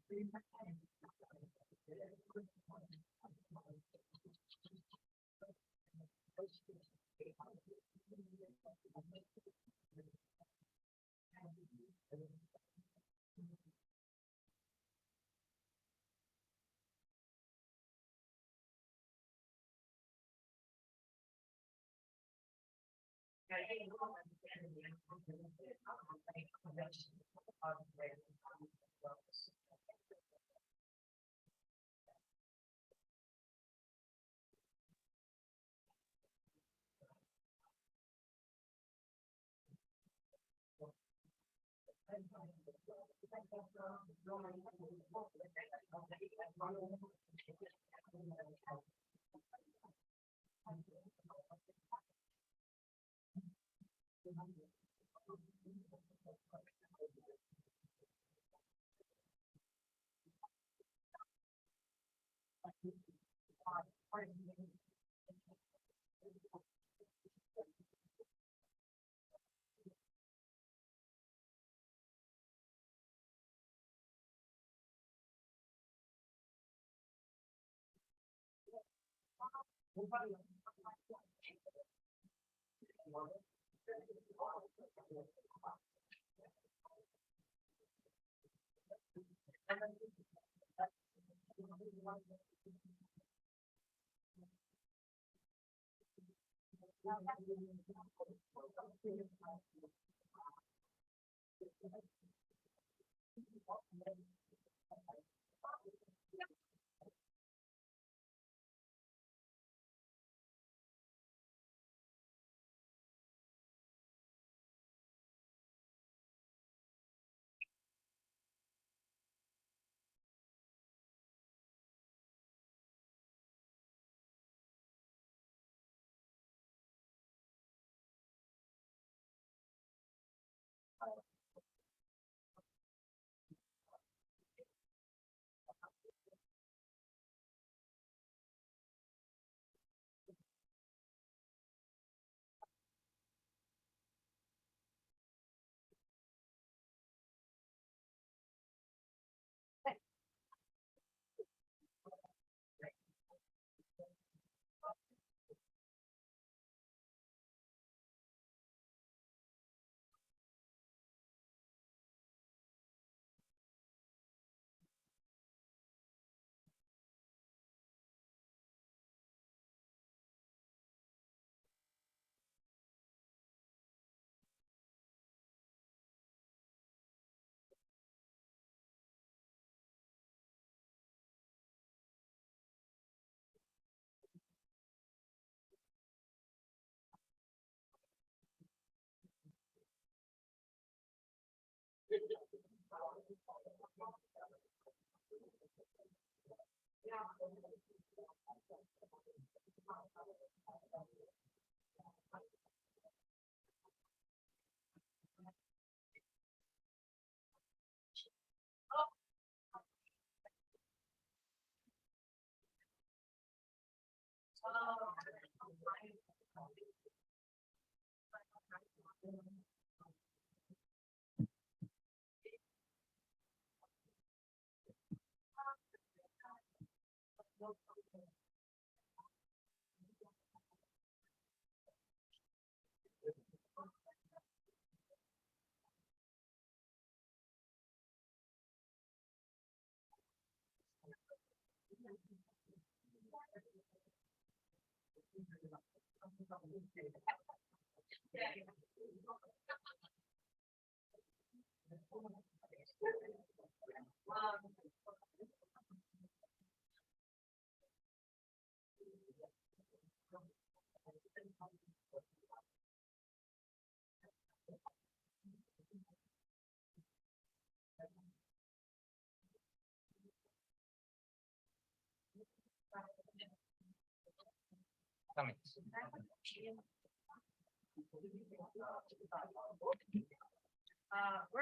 We're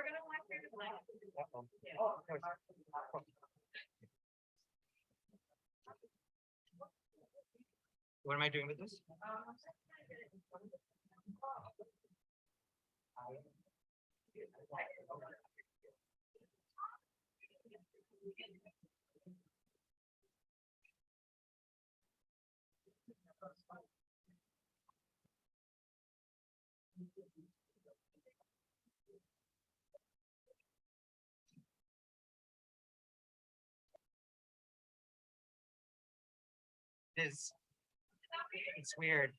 gonna walk through the left. What am I doing with this? It is. It's weird.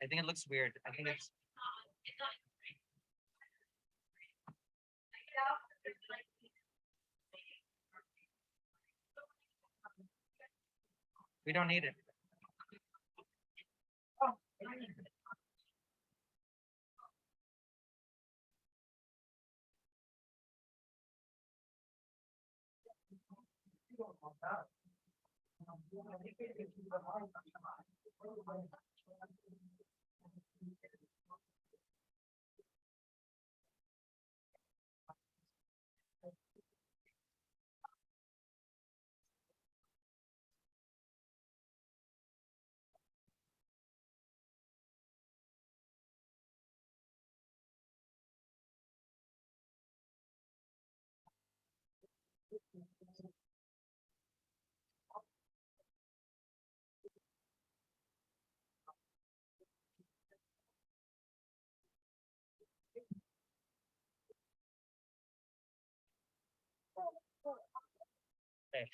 I think it looks weird. I think it's. We don't need it. Okay.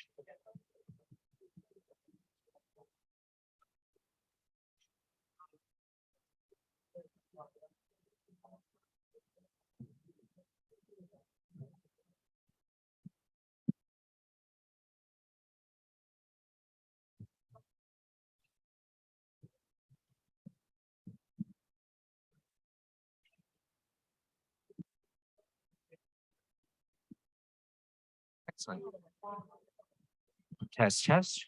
Excellent. Test.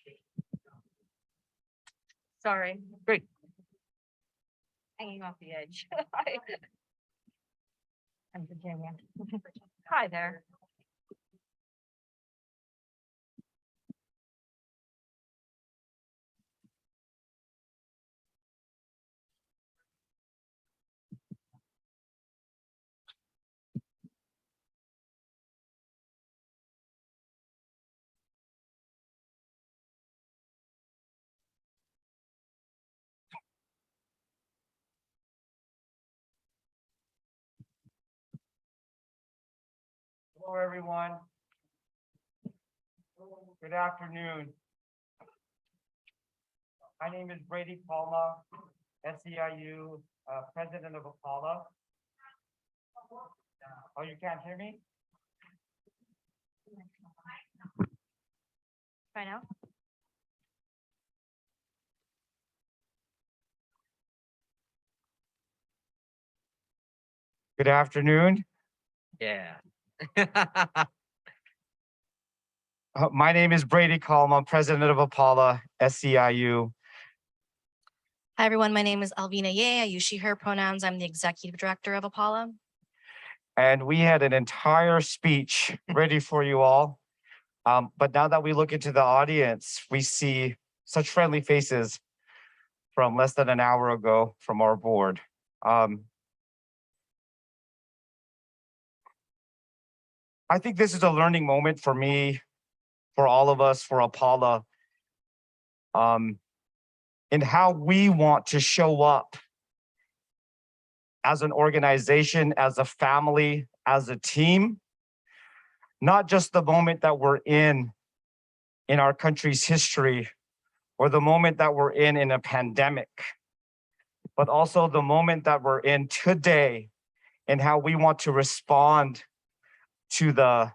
Sorry, Great. hanging off the edge. I'm Virginia. Hi there. Hello, everyone. Good afternoon. My name is Brady Palma, SEIU, President of APALA. Oh, you can't hear me? Try now. Good afternoon. Yeah. My name is Brady Palma, President of APALA, SEIU. Hi, everyone. My name is Alvina Ye. I use she, her pronouns. I'm the executive director of Apollo. And we had an entire speech ready for you all. But now that we look into the audience, we see such friendly faces from less than an hour ago from our board. I think this is a learning moment for me, for all of us, for Apollo, in how we want to show up as an organization, as a family, as a team, not just the moment that we're in our country's history, or the moment that we're in a pandemic, but also the moment that we're in today and how we want to respond to the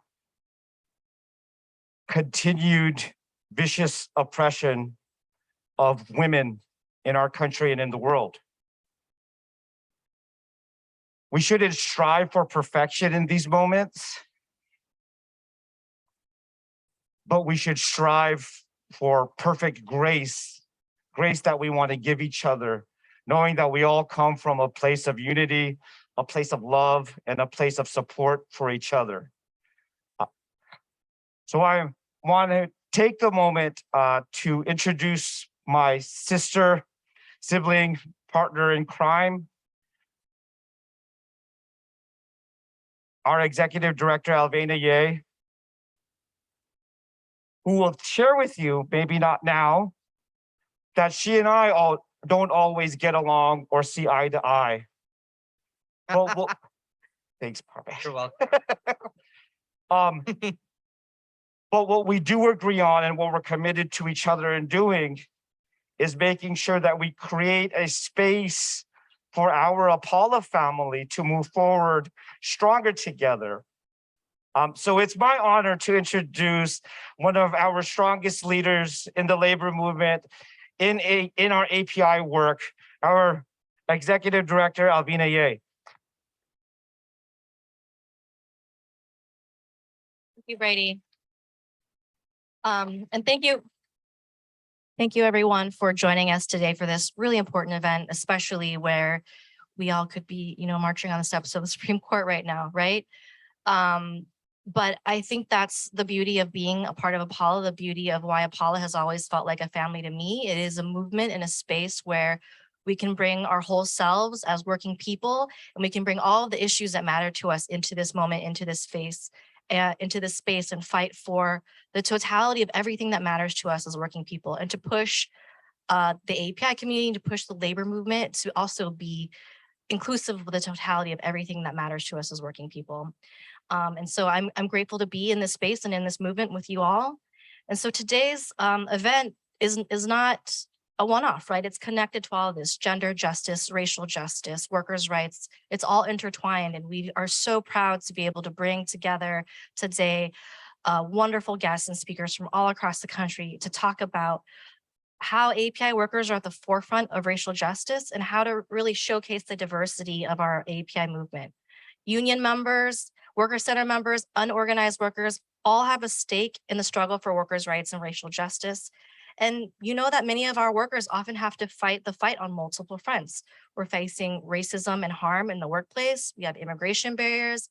continued vicious oppression of women in our country and in the world. We shouldn't strive for perfection in these moments, but we should strive for perfect grace that we want to give each other, knowing that we all come from a place of unity, a place of love, and a place of support for each other. So I want to take the moment to introduce my sister, sibling, partner in crime, our executive director, Alvina Ye. who will share with you, maybe not now, that she and I all don't always get along or see eye to eye. But thanks, Parvesh. You're welcome. But what we do agree on and what we're committed to each other in doing is making sure that we create a space for our Apollo family to move forward stronger together. So it's my honor to introduce one of our strongest leaders in the labor movement in our API work, our Executive Director, Alvina Ye. Thank you, Brady. And thank you. Thank you everyone for joining us today for this really important event, especially where we all could be, marching on the steps of the Supreme Court right now, right? But I think that's the beauty of being a part of Apollo, the beauty of why Apollo has always felt like a family to me. It is a movement and a space where we can bring our whole selves as working people, and we can bring all of the issues that matter to us into this moment, into this space, and fight for the totality of everything that matters to us as working people, and to push the API community, to push the labor movement to also be inclusive of the totality of everything that matters to us as working people. And so I'm grateful to be in this space and in this movement with you all. And so today's event is not a one-off, right? It's connected to all of this: gender justice, racial justice, workers' rights. It's all intertwined, and we are so proud to be able to bring together today wonderful guests and speakers from all across the country to talk about how API workers are at the forefront of racial justice and how to really showcase the diversity of our API movement. Union members, worker center members, unorganized workers all have a stake in the struggle for workers' rights and racial justice. And you know that many of our workers often have to fight the fight on multiple fronts. We're facing racism and harm in the workplace. We have immigration barriers.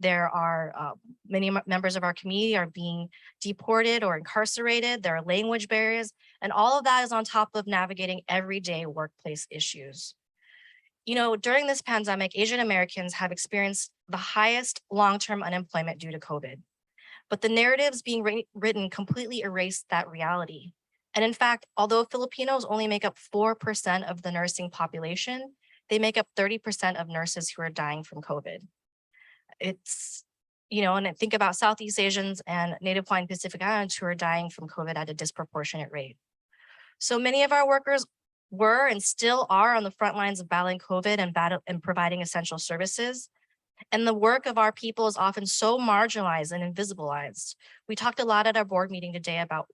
There are many members of our community are being deported or incarcerated. There are language barriers, and all of that is on top of navigating everyday workplace issues. During this pandemic, Asian Americans have experienced the highest long-term unemployment due to COVID. But the narratives being written completely erased that reality. And in fact, although Filipinos only make up 4% of the nursing population, they make up 30% of nurses who are dying from COVID. It's, and I think about Southeast Asians and Native Hawaiian Pacific Islanders who are dying from COVID at a disproportionate rate. So many of our workers were and still are on the front lines of battling COVID and providing essential services. And the work of our people is often so marginalized and invisibilized. We talked a lot at our board meeting today about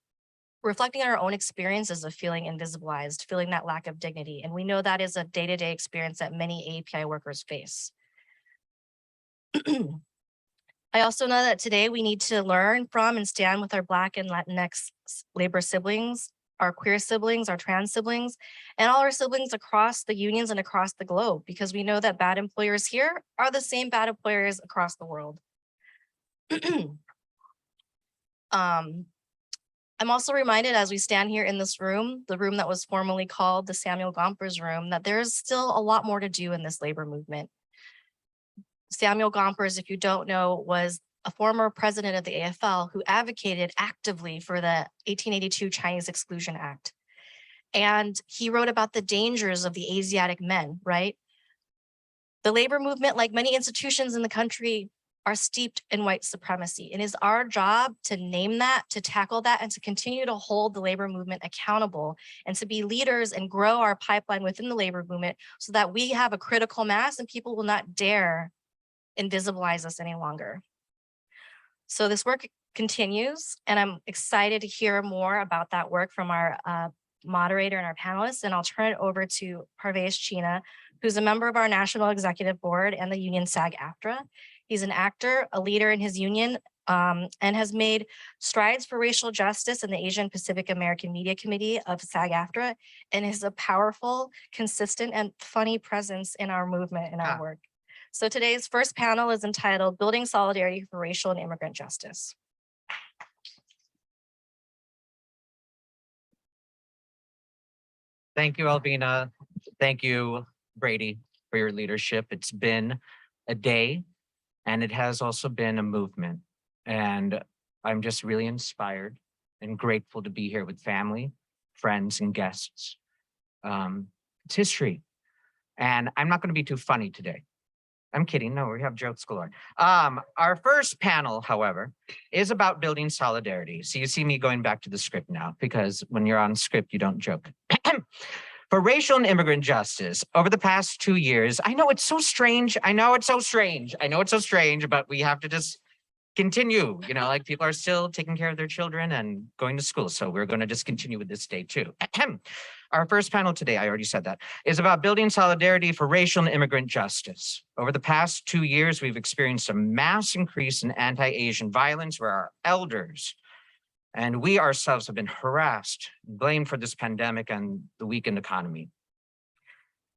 reflecting on our own experiences of feeling invisibilized, feeling that lack of dignity. And we know that is a day-to-day experience that many API workers face. I also know that today we need to learn from and stand with our Black and Latinx labor siblings, our queer siblings, our trans siblings, and all our siblings across the unions and across the globe, because we know that bad employers here are the same bad employers across the world. I'm also reminded as we stand here in this room, the room that was formerly called the Samuel Gompers room, that there's still a lot more to do in this labor movement. Samuel Gompers, if you don't know, was a former president of the AFL who advocated actively for the 1882 Chinese Exclusion Act. And he wrote about the dangers of the Asiatic men, right? The labor movement, like many institutions in the country, are steeped in white supremacy. It is our job to name that, to tackle that, and to continue to hold the labor movement accountable and to be leaders and grow our pipeline within the labor movement so that we have a critical mass and people will not dare invisibilize us any longer. So this work continues, and I'm excited to hear more about that work from our moderator and our panelists, and I'll turn it over to Parvesh Cheena, who's a member of our National Executive Board and the union SAG-AFTRA. He's an actor, a leader in his union, and has made strides for racial justice in the Asian Pacific American Media Committee of SAG-AFTRA, and is a powerful, consistent, and funny presence in our movement and our work. So today's first panel is entitled Building Solidarity for Racial and Immigrant Justice. Thank you, Alvina. Thank you, Brady, for your leadership. It's been a day, and it has also been a movement. And I'm just really inspired and grateful to be here with family, friends, and guests. It's history. And I'm not going to be too funny today. I'm kidding. No, we have jokes galore. Our first panel, however, is about building solidarity. So you see me going back to the script now, because when you're on script, you don't joke. For racial and immigrant justice, over the past 2 years, I know it's so strange. I know it's so strange. I know it's so strange, but we have to just continue. You know, like people are still taking care of their children and going to school. So we're going to just continue with this day too. Our first panel today, I already said that, is about building solidarity for racial and immigrant justice. Over the past 2 years, we've experienced a mass increase in anti-Asian violence where our elders and we ourselves have been harassed, blamed for this pandemic and the weakened economy.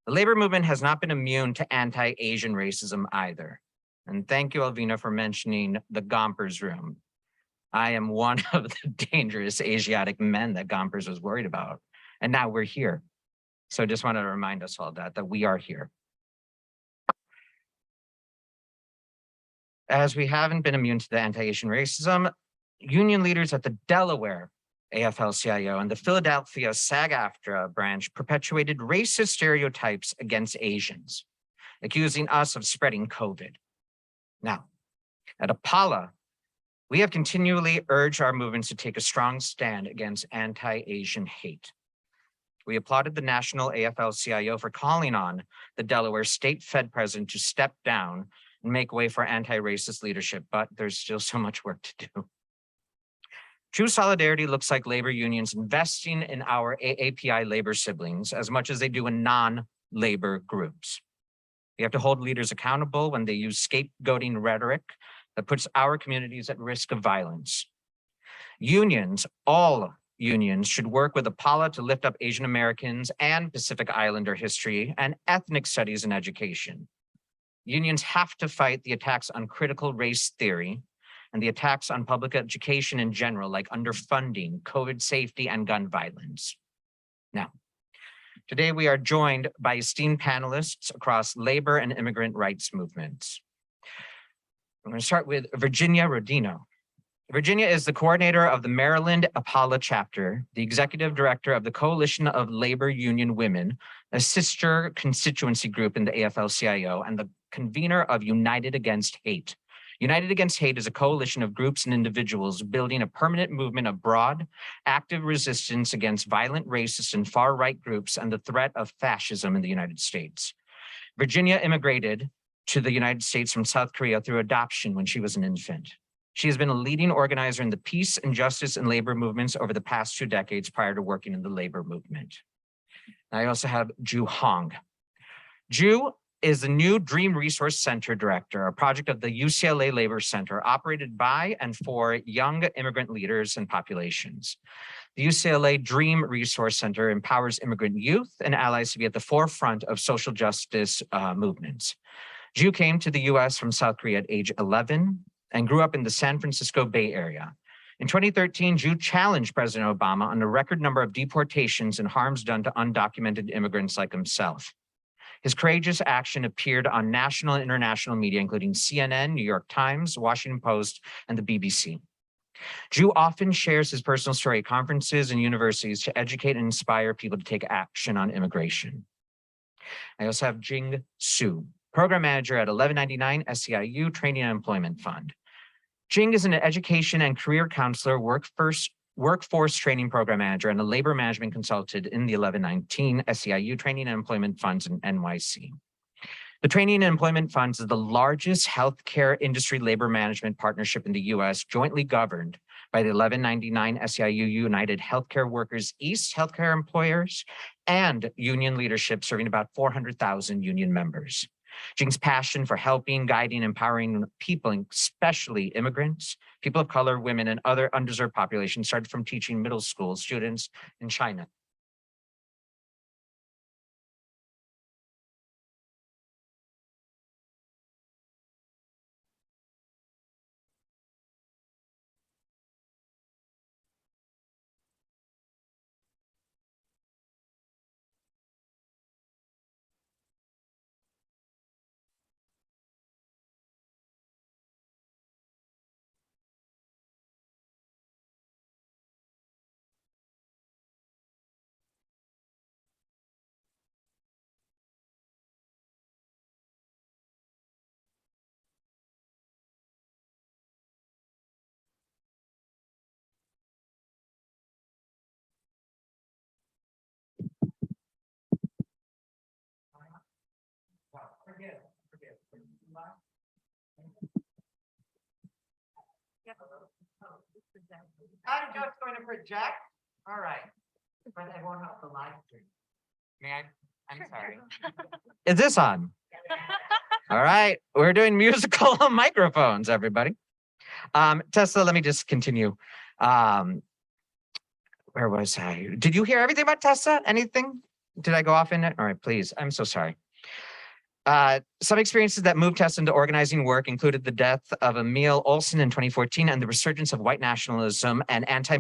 The labor movement has not been immune to anti-Asian racism either. And thank you, Alvina, for mentioning the Gompers room. I am one of the dangerous Asiatic men that Gompers was worried about. And now we're here. So I just wanted to remind us all that we are here. As we haven't been immune to the anti-Asian racism, union leaders at the Delaware AFL-CIO and the Philadelphia SAG-AFTRA branch perpetuated racist stereotypes against Asians, accusing us of spreading COVID. Now, at APALA, we have continually urged our movements to take a strong stand against anti-Asian hate. We applauded the national AFL-CIO for calling on the Delaware State Fed president to step down and make way for anti-racist leadership, but there's still so much work to do. True solidarity looks like labor unions investing in our AAPI labor siblings as much as they do in non-labor groups. We have to hold leaders accountable when they use scapegoating rhetoric that puts our communities at risk of violence. Unions, all unions, should work with APALA to lift up Asian Americans and Pacific Islander history and ethnic studies in education. Unions have to fight the attacks on critical race theory and the attacks on public education in general, like underfunding, COVID safety, and gun violence. Now, today we are joined by esteemed panelists across labor and immigrant rights movements. I'm going to start with Virginia Rodino. Virginia is the coordinator of the Maryland APALA chapter, the executive director of the Coalition of Labor Union Women, a sister constituency group in the AFL-CIO, and the convener of United Against Hate. United Against Hate is a coalition of groups and individuals building a permanent movement of broad, active resistance against violent racist and far-right groups and the threat of fascism in the United States. Virginia immigrated to the United States from South Korea through adoption when she was an infant. She has been a leading organizer in the peace and justice and labor movements over the past 2 decades prior to working in the labor movement. I also have Ju Hong. Ju is the new Dream Resource Center director, a project of the UCLA Labor Center operated by and for young immigrant leaders and populations. The UCLA Dream Resource Center empowers immigrant youth and allies to be at the forefront of social justice movements. Ju came to the US from South Korea at age 11 and grew up in the San Francisco Bay Area. In 2013, Ju challenged President Obama on a record number of deportations and harms done to undocumented immigrants like himself. His courageous action appeared on national and international media, including CNN, New York Times, Washington Post, and the BBC. Ju often shares his personal story at conferences and universities to educate and inspire people to take action on immigration. I also have Jing Su, program manager at 1199 SEIU Training and Employment Fund. Jing is an education and career counselor, workforce training program manager, and a labor management consultant in the 1119 SEIU Training and Employment Funds in NYC. The Training and Employment Funds is the largest healthcare industry labor management partnership in the US, jointly governed by the 1199 SEIU United Healthcare Workers East Healthcare Employers and union leadership serving about 400,000 union members. Jing's passion for helping, guiding, empowering people, especially immigrants, people of color, women, and other undeserved populations started from teaching middle school students in China. I'm just going to project. All right. But I won't have the live stream. May I? I'm sorry. Is this on? All right. We're doing musical microphones, everybody. Tessa, let me just continue. Where was I? Did you hear everything about Tessa? Anything? Did I go off in it? All right, please. I'm so sorry. Some experiences that moved Tessa into organizing work included the death of Emil Olsen in 2014 and the resurgence of white nationalism and anti.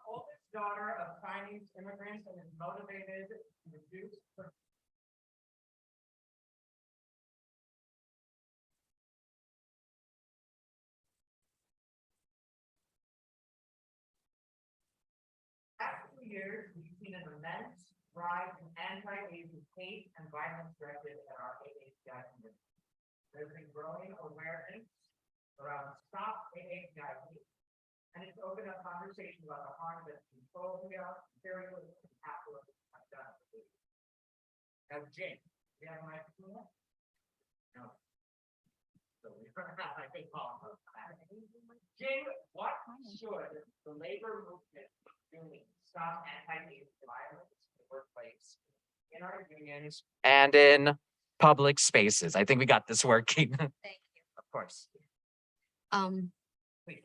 Oldest daughter of Chinese immigrants and is motivated to reduce. After 2 years, we've seen an immense rise in anti-Asian hate and violence directed at our AAPI community. There's been growing awareness around Stop AAPI Hate, and it's opened up conversation about the harm that xenophobia, stereotypes, and capitalism have done. Now, Jing, do you have my microphone? No. So I think Paul knows that. Jing, what should the labor movement doing stop anti-Asian violence in the workplace, in our unions, and in public spaces? I think we got this working. Thank you. Of course. Please.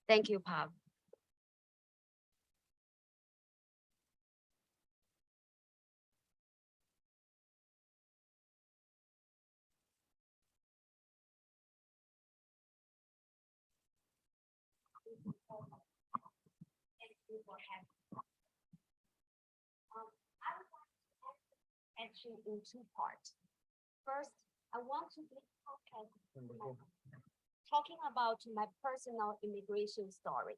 Thank you, Pop. Action in two parts. First, I want to be talking about my personal immigration story.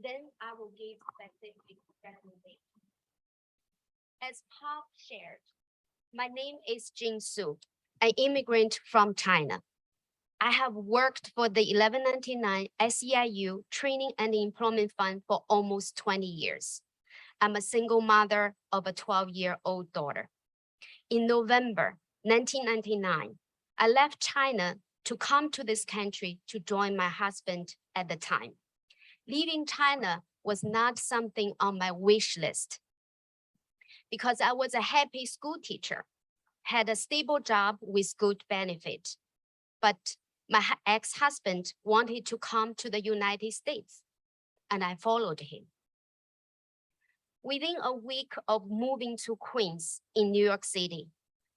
Then I will give specific recommendations. As Pop shared, my name is Jing Su, an immigrant from China. I have worked for the 1199 SEIU Training and Employment Fund for almost 20 years. I'm a single mother of a 12-year-old daughter. In November 1999, I left China to come to this country to join my husband at the time. Leaving China was not something on my wish list because I was a happy school teacher, had a stable job with good benefit, but my ex-husband wanted to come to the United States, and I followed him. Within a week of moving to Queens in New York City,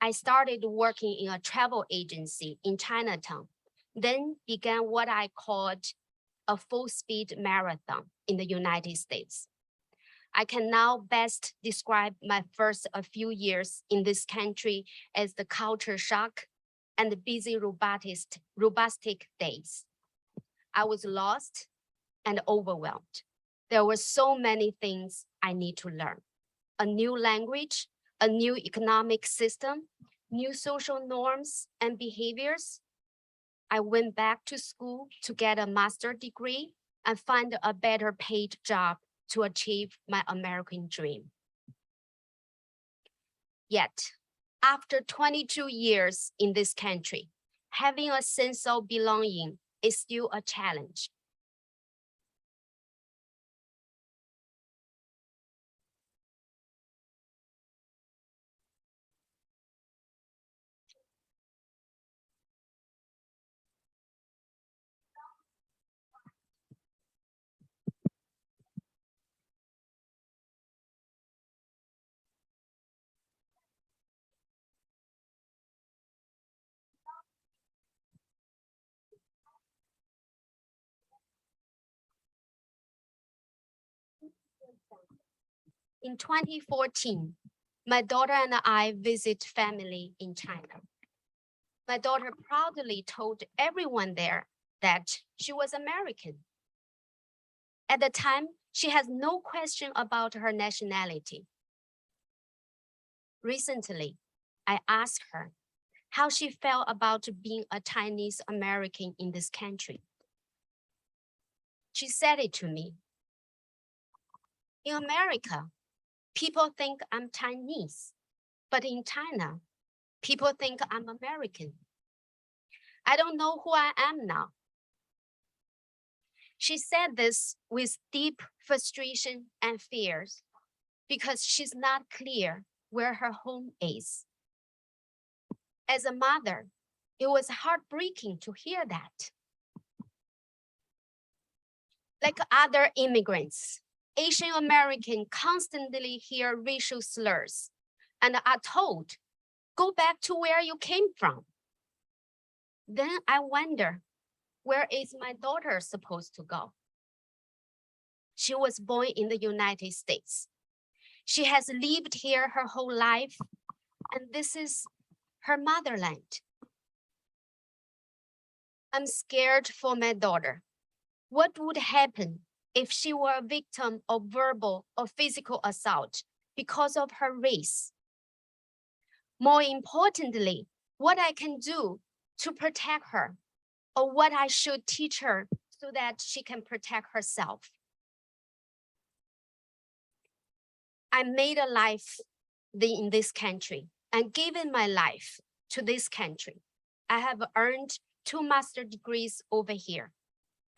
I started working in a travel agency in Chinatown, then began what I called a full-speed marathon in the United States. I can now best describe my first few years in this country as the culture shock and the busy robustic days. I was lost and overwhelmed. There were so many things I need to learn. A new language, a new economic system, new social norms and behaviors. I went back to school to get a master's degree and find a better paid job to achieve my American dream. Yet, after 22 years in this country, having a sense of belonging is still a challenge. In 2014, my daughter and I visit family in China. My daughter proudly told everyone there that she was American. At the time, she has no question about her nationality. Recently, I asked her how she felt about being a Chinese American in this country. She said it to me. In America, people think I'm Chinese, but in China, people think I'm American. I don't know who I am now. She said this with deep frustration and fears because she's not clear where her home is. As a mother, it was heartbreaking to hear that. Like other immigrants, Asian Americans constantly hear racial slurs and are told, go back to where you came from. Then I wonder, where is my daughter supposed to go? She was born in the United States. She has lived here her whole life, and this is her motherland. I'm scared for my daughter. What would happen if she were a victim of verbal or physical assault because of her race? More importantly, what I can do to protect her, or what I should teach her so that she can protect herself. I made a life in this country and given my life to this country. I have earned 2 master's degrees over here.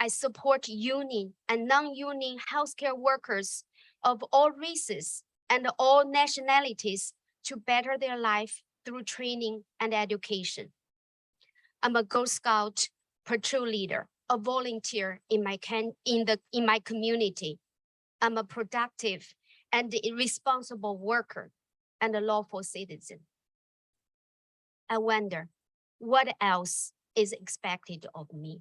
I support union and non-union healthcare workers of all races and all nationalities to better their life through training and education. I'm a Girl Scout patrol leader, a volunteer in my community. I'm a productive and responsible worker and a lawful citizen. I wonder, what else is expected of me?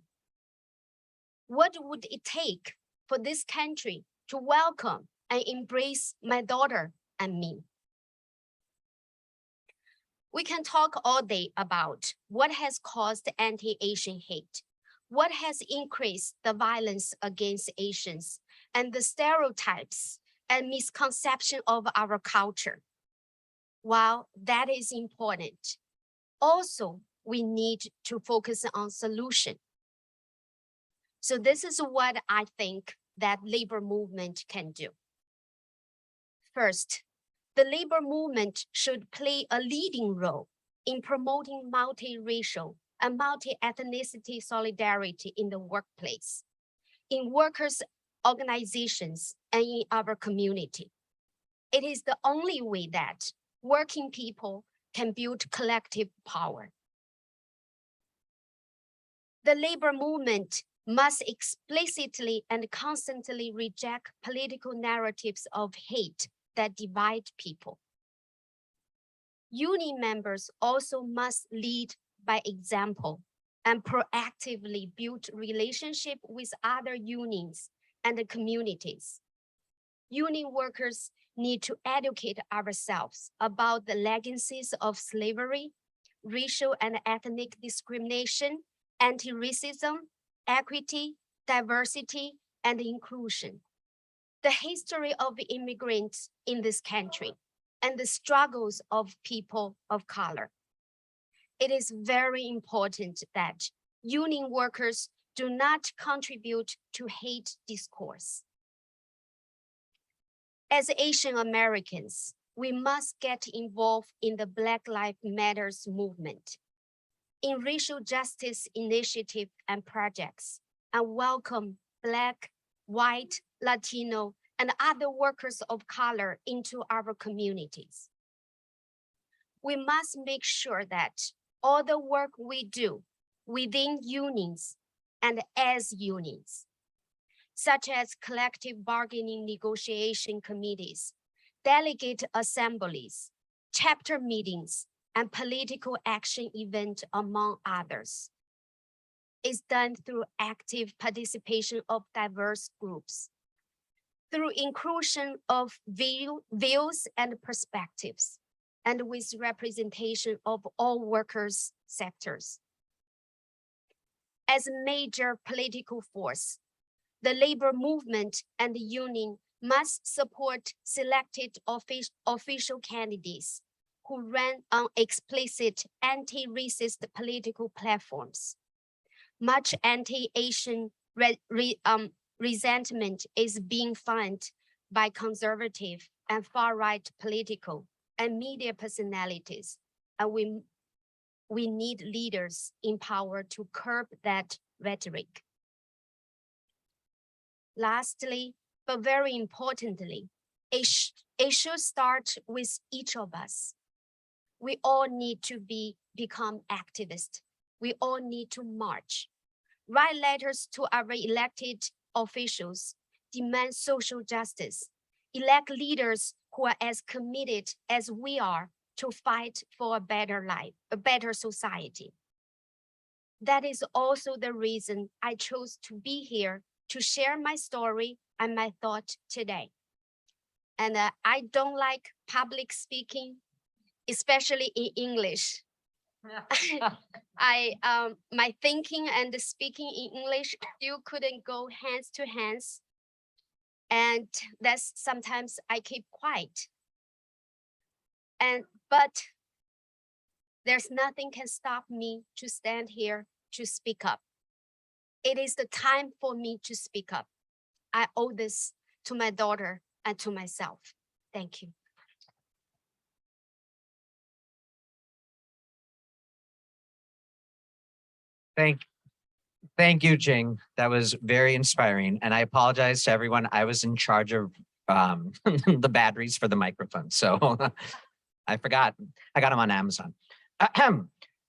What would it take for this country to welcome and embrace my daughter and me? We can talk all day about what has caused anti-Asian hate, what has increased the violence against Asians, and the stereotypes and misconception of our culture. While that is important, also we need to focus on solution. So this is what I think that labor movement can do. First, the labor movement should play a leading role in promoting multiracial and multi-ethnicity solidarity in the workplace, in workers' organizations, and in our community. It is the only way that working people can build collective power. The labor movement must explicitly and constantly reject political narratives of hate that divide people. Union members also must lead by example and proactively build relationship with other unions and the communities. Union workers need to educate ourselves about the legacies of slavery, racial and ethnic discrimination, anti-racism, equity, diversity, and inclusion. The history of immigrants in this country and the struggles of people of color. It is very important that union workers do not contribute to hate discourse. As Asian Americans, we must get involved in the Black Lives Matter movement, in racial justice initiative and projects, and welcome Black, white, Latino, and other workers of color into our communities. We must make sure that all the work we do within unions and as unions, such as collective bargaining negotiation committees, delegate assemblies, chapter meetings, and political action events, among others, is done through active participation of diverse groups, through inclusion of views and perspectives, and with representation of all workers' sectors. As a major political force, the labor movement and the union must support selected official candidates who ran on explicit anti-racist political platforms. Much anti-Asian resentment is being fanned by conservative and far-right political and media personalities, and we need leaders in power to curb that rhetoric. Lastly, but very importantly, it should start with each of us. We all need to become activists. We all need to march, write letters to our elected officials, demand social justice, elect leaders who are as committed as we are to fight for a better life, a better society. That is also the reason I chose to be here to share my story and my thought today. And I don't like public speaking, especially in English. My thinking and speaking in English still couldn't go hands to hands. And that's sometimes I keep quiet. But there's nothing can stop me to stand here to speak up. It is the time for me to speak up. I owe this to my daughter and to myself. Thank you. Thank you, Jing. That was very inspiring. And I apologize to everyone. I was in charge of the batteries for the microphone. So I forgot. I got them on Amazon.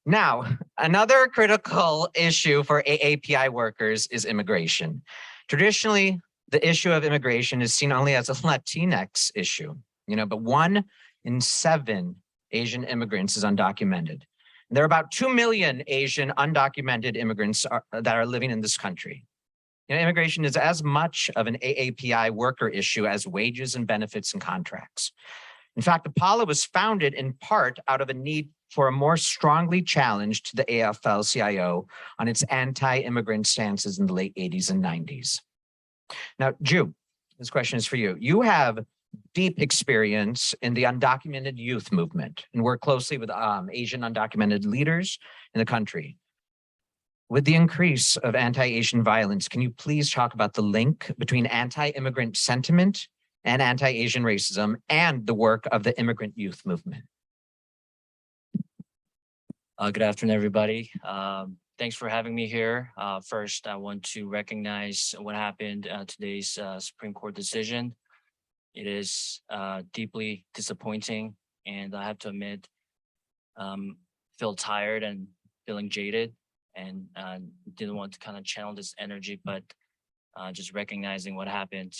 Now, another critical issue for AAPI workers is immigration. Traditionally, the issue of immigration is seen only as a Latinx issue, but 1 in 7 Asian immigrants is undocumented. There are about 2 million Asian undocumented immigrants that are living in this country. Immigration is as much of an AAPI worker issue as wages and benefits and contracts. In fact, APALA was founded in part out of a need for a more strongly challenge to the AFL-CIO on its anti-immigrant stances in the late 80s and 90s. Now, Ju, this question is for you. You have deep experience in the undocumented youth movement and work closely with Asian undocumented leaders in the country. With the increase of anti-Asian violence, can you please talk about the link between anti-immigrant sentiment and anti-Asian racism and the work of the immigrant youth movement? Good afternoon, everybody. Thanks for having me here. First, I want to recognize what happened today's Supreme Court decision. It is deeply disappointing, and I have to admit, feel tired and feeling jaded, and didn't want to kind of channel this energy, but just recognizing what happened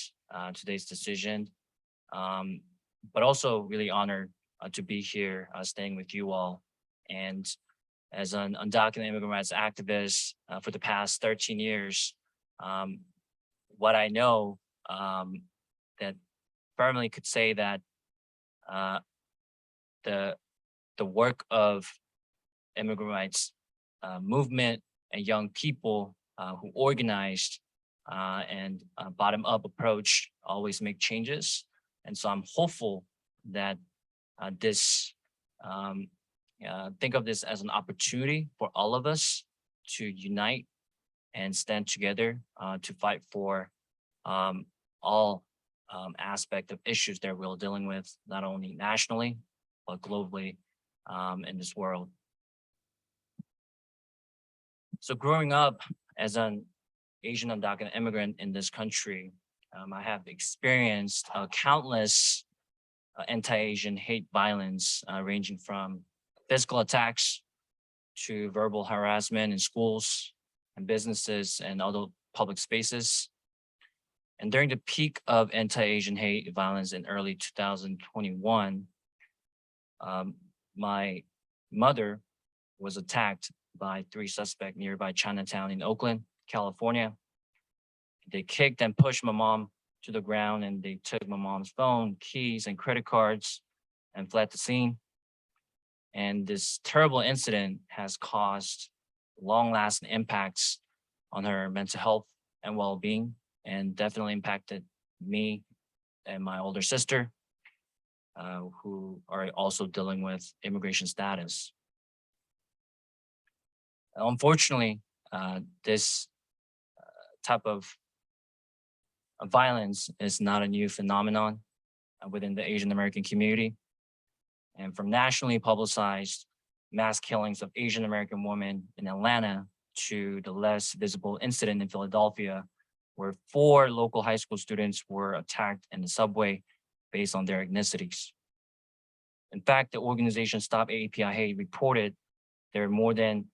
today's decision, but also really honored to be here, staying with you all. And as an undocumented immigrant rights activist for the past 13 years, what I know that firmly could say that the work of immigrant rights movement and young people who organized and bottom-up approach always make changes. And so I'm hopeful that think of this as an opportunity for all of us to unite and stand together to fight for all aspect of issues that we're dealing with, not only nationally, but globally in this world. So growing up as an Asian undocumented immigrant in this country, I have experienced countless anti-Asian hate violence ranging from physical attacks to verbal harassment in schools and businesses and other public spaces. And during the peak of anti-Asian hate violence in early 2021, my mother was attacked by 3 suspects nearby Chinatown in Oakland, California. They kicked and pushed my mom to the ground, and they took my mom's phone, keys, and credit cards and fled the scene. And this terrible incident has caused long-lasting impacts on her mental health and well-being, and definitely impacted me and my older sister. who are also dealing with immigration status. Unfortunately, this type of violence is not a new phenomenon within the Asian American community. And from nationally publicized mass killings of Asian American women in Atlanta to the less visible incident in Philadelphia, where 4 local high school students were attacked in the subway based on their ethnicities. In fact, the organization Stop AAPI Hate reported there are more than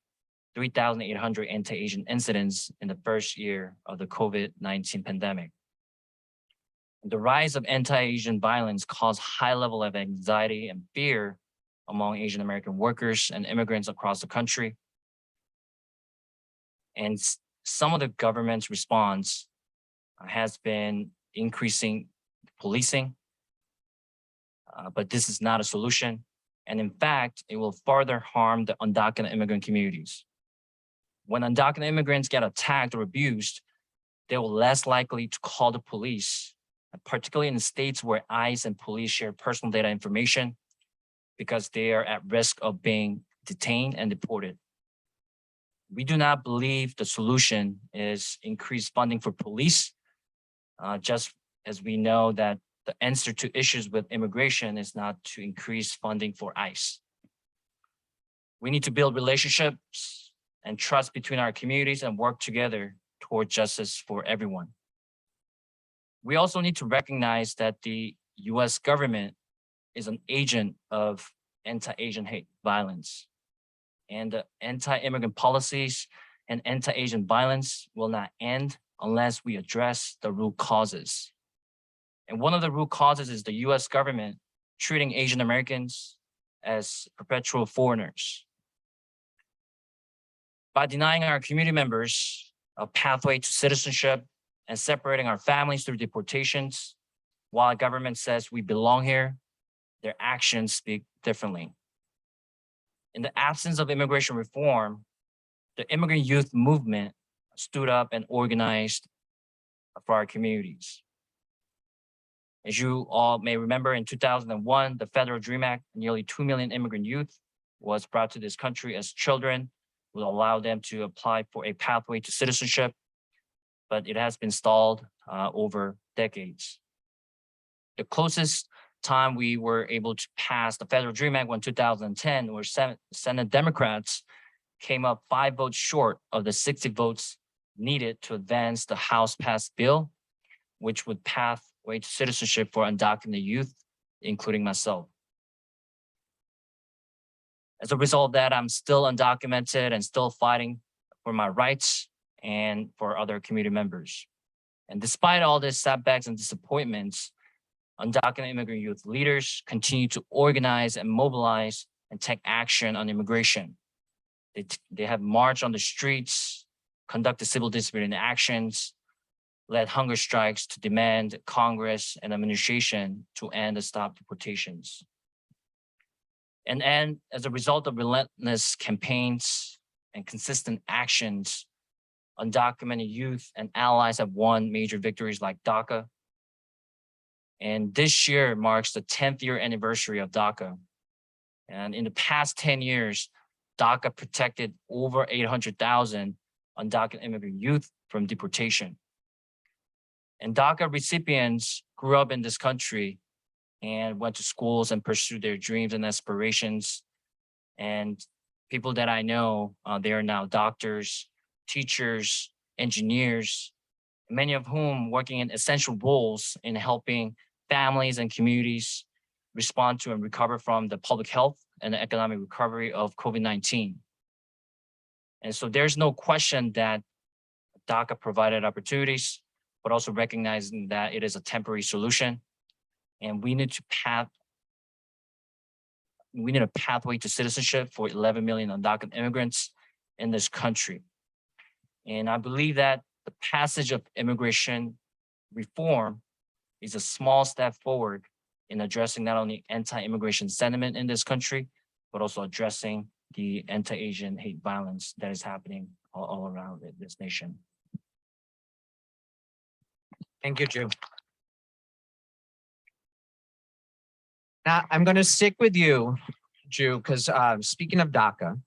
3,800 anti-Asian incidents in the first year of the COVID-19 pandemic. The rise of anti-Asian violence caused high level of anxiety and fear among Asian American workers and immigrants across the country. And some of the government's response has been increasing policing, but this is not a solution. And in fact, it will further harm the undocumented immigrant communities. When undocumented immigrants get attacked or abused, they will less likely to call the police, particularly in states where ICE and police share personal data information, because they are at risk of being detained and deported. We do not believe the solution is increased funding for police, just as we know that the answer to issues with immigration is not to increase funding for ICE. We need to build relationships and trust between our communities and work together toward justice for everyone. We also need to recognize that the US government is an agent of anti-Asian hate violence, and the anti-immigrant policies and anti-Asian violence will not end unless we address the root causes. And one of the root causes is the US government treating Asian Americans as perpetual foreigners. By denying our community members a pathway to citizenship and separating our families through deportations, while government says we belong here, their actions speak differently. In the absence of immigration reform, the immigrant youth movement stood up and organized for our communities. As you all may remember, in 2001, the Federal Dream Act, nearly 2 million immigrant youth was brought to this country as children, would allow them to apply for a pathway to citizenship, but it has been stalled over decades. The closest time we were able to pass the Federal Dream Act was in 2010, where Senate Democrats came up 5 votes short of the 60 votes needed to advance the House-passed bill, which would pathway to citizenship for undocumented youth, including myself. As a result of that, I'm still undocumented and still fighting for my rights and for other community members. And despite all these setbacks and disappointments, undocumented immigrant youth leaders continue to organize and mobilize and take action on immigration. They have marched on the streets, conducted civil disobedience actions, led hunger strikes to demand Congress and administration to end the stop deportations. And as a result of relentless campaigns and consistent actions, undocumented youth and allies have won major victories like DACA. And this year marks the 10th year anniversary of DACA. And in the past 10 years, DACA protected over 800,000 undocumented immigrant youth from deportation. And DACA recipients grew up in this country and went to schools and pursued their dreams and aspirations. And people that I know, they are now doctors, teachers, engineers, many of whom working in essential roles in helping families and communities respond to and recover from the public health and the economic recovery of COVID-19. And so there's no question that DACA provided opportunities, but also recognizing that it is a temporary solution. And we need a pathway to citizenship for 11 million undocumented immigrants in this country. And I believe that the passage of immigration reform is a small step forward in addressing not only anti-immigration sentiment in this country, but also addressing the anti-Asian hate violence that is happening all around this nation. Thank you, Jing. Now, I'm going to stick with you, Ju, because speaking of DACA,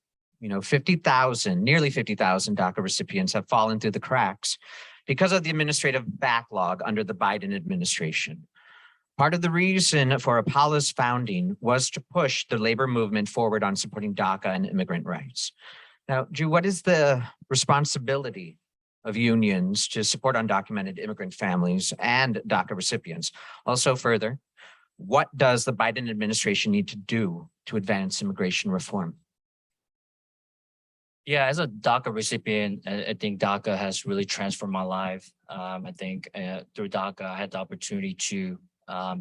50,000, nearly 50,000 DACA recipients have fallen through the cracks because of the administrative backlog under the Biden administration. Part of the reason for APALA's founding was to push the labor movement forward on supporting DACA and immigrant rights. Now, Ju, what is the responsibility of unions to support undocumented immigrant families and DACA recipients? Also further, what does the Biden administration need to do to advance immigration reform? Yeah, as a DACA recipient, I think DACA has really transformed my life. I think through DACA, I had the opportunity to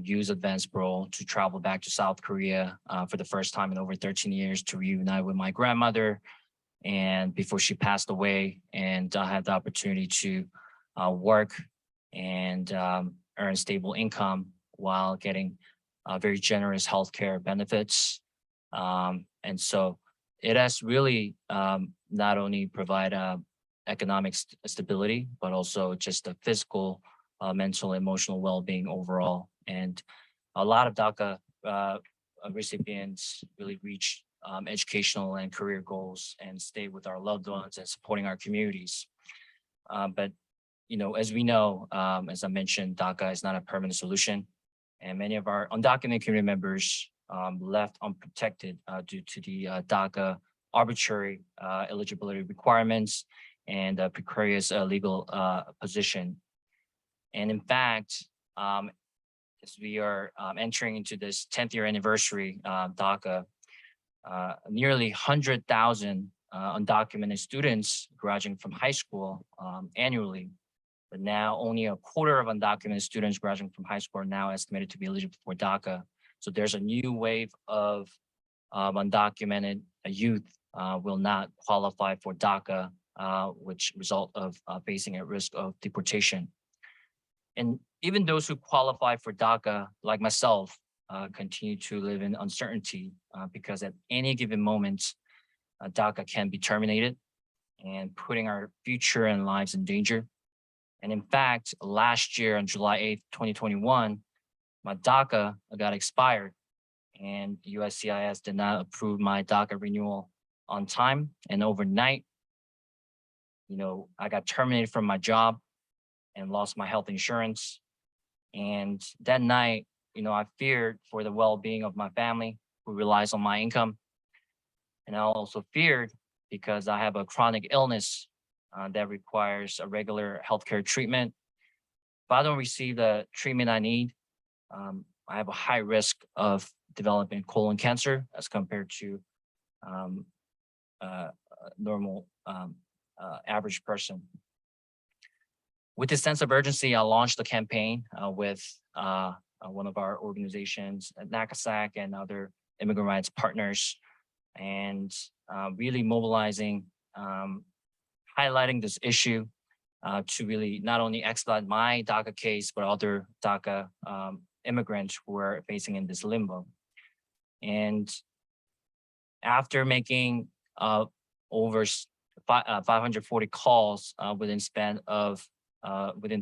use advanced parole to travel back to South Korea for the first time in over 13 years to reunite with my grandmother, and before she passed away, and I had the opportunity to work and earn stable income while getting very generous healthcare benefits. And so it has really not only provide economic stability, but also just the physical, mental, emotional well-being overall. And a lot of DACA recipients really reach educational and career goals and stay with our loved ones and supporting our communities. But as we know, as I mentioned, DACA is not a permanent solution, and many of our undocumented community members left unprotected due to the DACA arbitrary eligibility requirements and precarious legal position. And in fact, as we are entering into this 10th year anniversary DACA, nearly 100,000 undocumented students graduating from high school annually, but now only a quarter of undocumented students graduating from high school are now estimated to be eligible for DACA. So there's a new wave of undocumented youth will not qualify for DACA, which result of facing a risk of deportation. And even those who qualify for DACA, like myself, continue to live in uncertainty because at any given moment, DACA can be terminated and putting our future and lives in danger. And in fact, last year on July 8th, 2021, my DACA got expired and USCIS did not approve my DACA renewal on time. And overnight, I got terminated from my job and lost my health insurance. And that night, I feared for the well-being of my family who relies on my income. And I also feared because I have a chronic illness that requires a regular healthcare treatment. If I don't receive the treatment I need, I have a high risk of developing colon cancer as compared to a normal average person. With this sense of urgency, I launched a campaign with one of our organizations, NACASAC, and other immigrant rights partners, and really mobilizing, highlighting this issue to really not only expedite my DACA case, but other DACA immigrants who are facing in this limbo. And after making over 540 calls within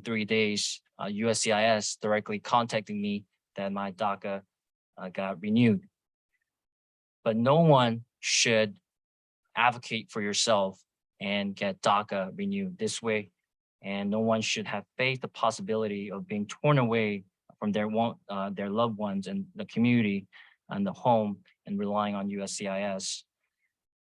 3 days, USCIS directly contacting me that my DACA got renewed. But no one should advocate for yourself and get DACA renewed this way. And no one should have faced the possibility of being torn away from their loved ones and the community and the home and relying on USCIS.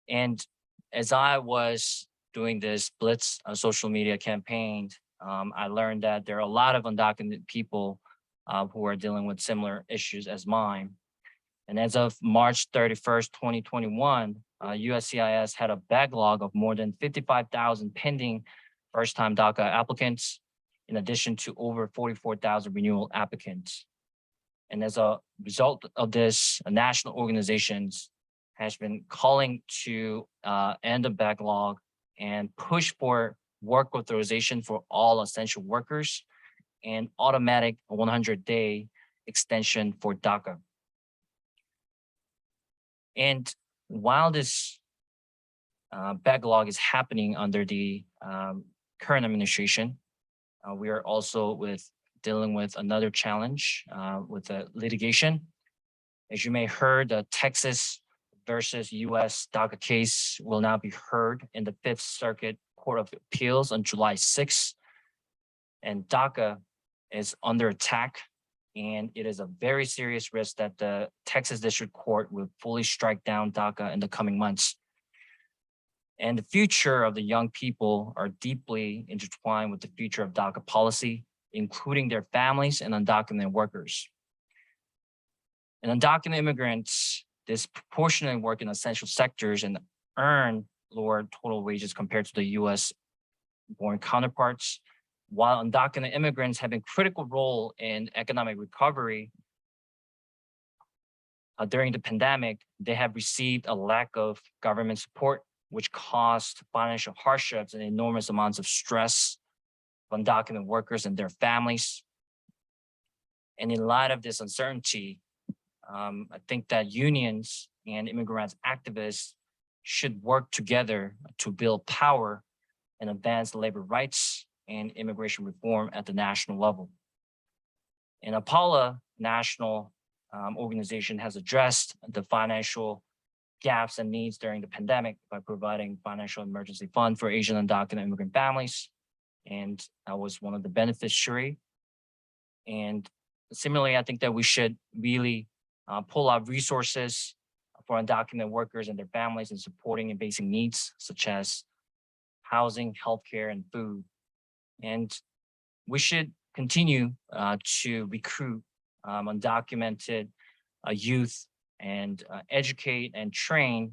And as I was doing this Blitz social media campaign, I learned that there are a lot of undocumented people who are dealing with similar issues as mine. And as of March 31st, 2021, USCIS had a backlog of more than 55,000 pending first-time DACA applicants, in addition to over 44,000 renewal applicants. And as a result of this, national organizations has been calling to end the backlog and push for work authorization for all essential workers and automatic 100-day extension for DACA. And while this backlog is happening under the current administration, we are also dealing with another challenge with the litigation. As you may heard, the Texas versus US DACA case will now be heard in the Fifth Circuit Court of Appeals on July 6th. And DACA is under attack, and it is a very serious risk that the Texas District Court will fully strike down DACA in the coming months. And the future of the young people are deeply intertwined with the future of DACA policy, including their families and undocumented workers. And undocumented immigrants disproportionately work in essential sectors and earn lower total wages compared to the US born counterparts, while undocumented immigrants have a critical role in economic recovery. During the pandemic, they have received a lack of government support, which caused financial hardships and enormous amounts of stress for undocumented workers and their families. And in light of this uncertainty, I think that unions and immigrant rights activists should work together to build power and advance labor rights and immigration reform at the national level. And AAPI national organization has addressed the financial gaps and needs during the pandemic by providing financial emergency fund for Asian undocumented immigrant families. And I was one of the beneficiaries. And similarly, I think that we should really pull out resources for undocumented workers and their families in supporting and basic needs such as housing, healthcare, and food. And we should continue to recruit undocumented youth and educate and train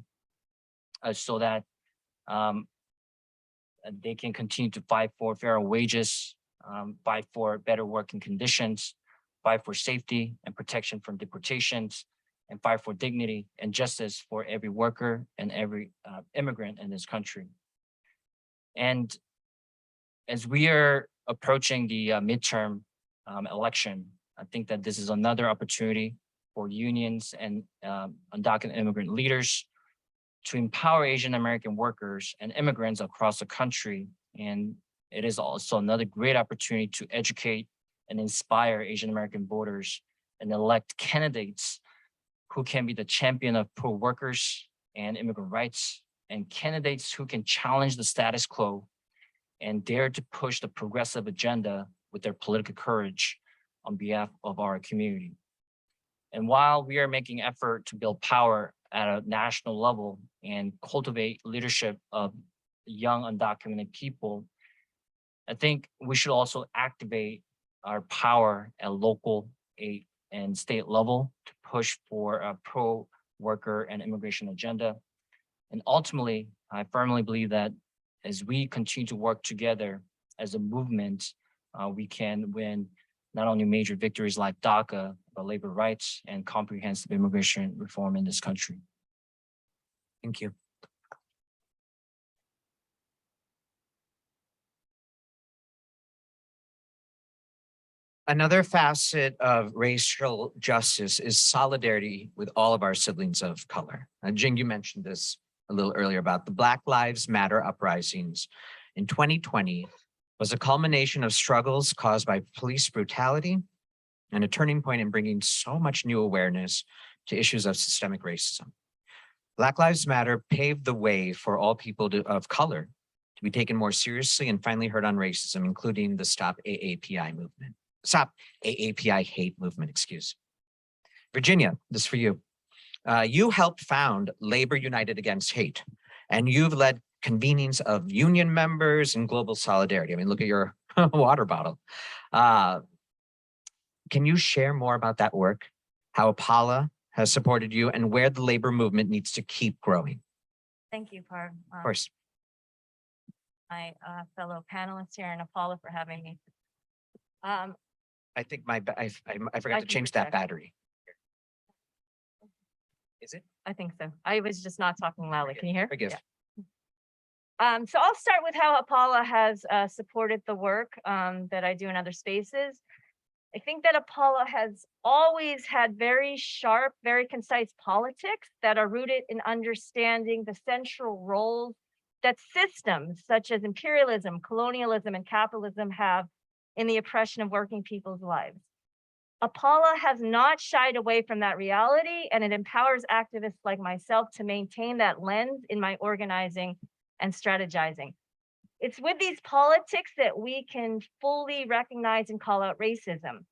so that they can continue to fight for fairer wages, fight for better working conditions, fight for safety and protection from deportations, and fight for dignity and justice for every worker and every immigrant in this country. And as we are approaching the midterm election, I think that this is another opportunity for unions and undocumented immigrant leaders to empower Asian American workers and immigrants across the country. And it is also another great opportunity to educate and inspire Asian American voters and elect candidates who can be the champion of pro-workers and immigrant rights, and candidates who can challenge the status quo and dare to push the progressive agenda with their political courage on behalf of our community. And while we are making effort to build power at a national level and cultivate leadership of young undocumented people, I think we should also activate our power at local and state level to push for a pro-worker and immigration agenda. And ultimately, I firmly believe that as we continue to work together as a movement, we can win not only major victories like DACA, but labor rights and comprehensive immigration reform in this country. Thank you. Another facet of racial justice is solidarity with all of our siblings of color. Jing, you mentioned this a little earlier about the Black Lives Matter uprisings in 2020 was a culmination of struggles caused by police brutality and a turning point in bringing so much new awareness to issues of systemic racism. Black Lives Matter paved the way for all people of color to be taken more seriously and finally heard on racism, including the Stop AAPI movement. Stop AAPI Hate movement, excuse. Virginia, this is for you. You helped found Labor United Against Hate, and you've led convenings of union members and global solidarity. I mean, look at your water bottle. Can you share more about that work, how AAPI has supported you, and where the labor movement needs to keep growing? Thank you, Parv. Of course. My fellow panelists here and AAPI for having me. I think I forgot I to can change that project. battery. Is it? I think so. I was just not talking loudly. Can you hear? Forgive. Yeah. So I'll start with how AAPI has supported the work that I do in other spaces. I think that AAPI has always had very sharp, very concise politics that are rooted in understanding the central roles that systems such as imperialism, colonialism, and capitalism have in the oppression of working people's lives. AAPI has not shied away from that reality, and it empowers activists like myself to maintain that lens in my organizing and strategizing. It's with these politics that we can fully recognize and call out racism.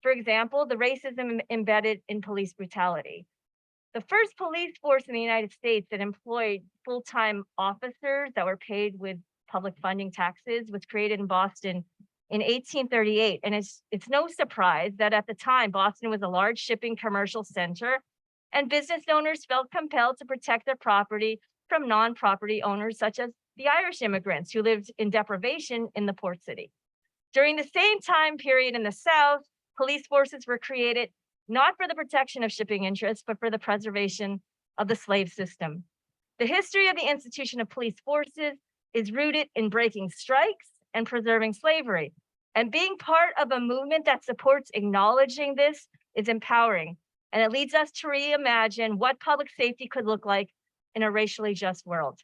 For example, the racism embedded in police brutality. The first police force in the United States that employed full-time officers that were paid with public funding taxes was created in Boston in 1838. And it's no surprise that at the time, Boston was a large shipping commercial center, and business owners felt compelled to protect their property from non-property owners, such as the Irish immigrants who lived in deprivation in the port city. During the same time period in the South, police forces were created not for the protection of shipping interests, but for the preservation of the slave system. The history of the institution of police forces is rooted in breaking strikes and preserving slavery. And being part of a movement that supports acknowledging this is empowering. And it leads us to reimagine what public safety could look like in a racially just world.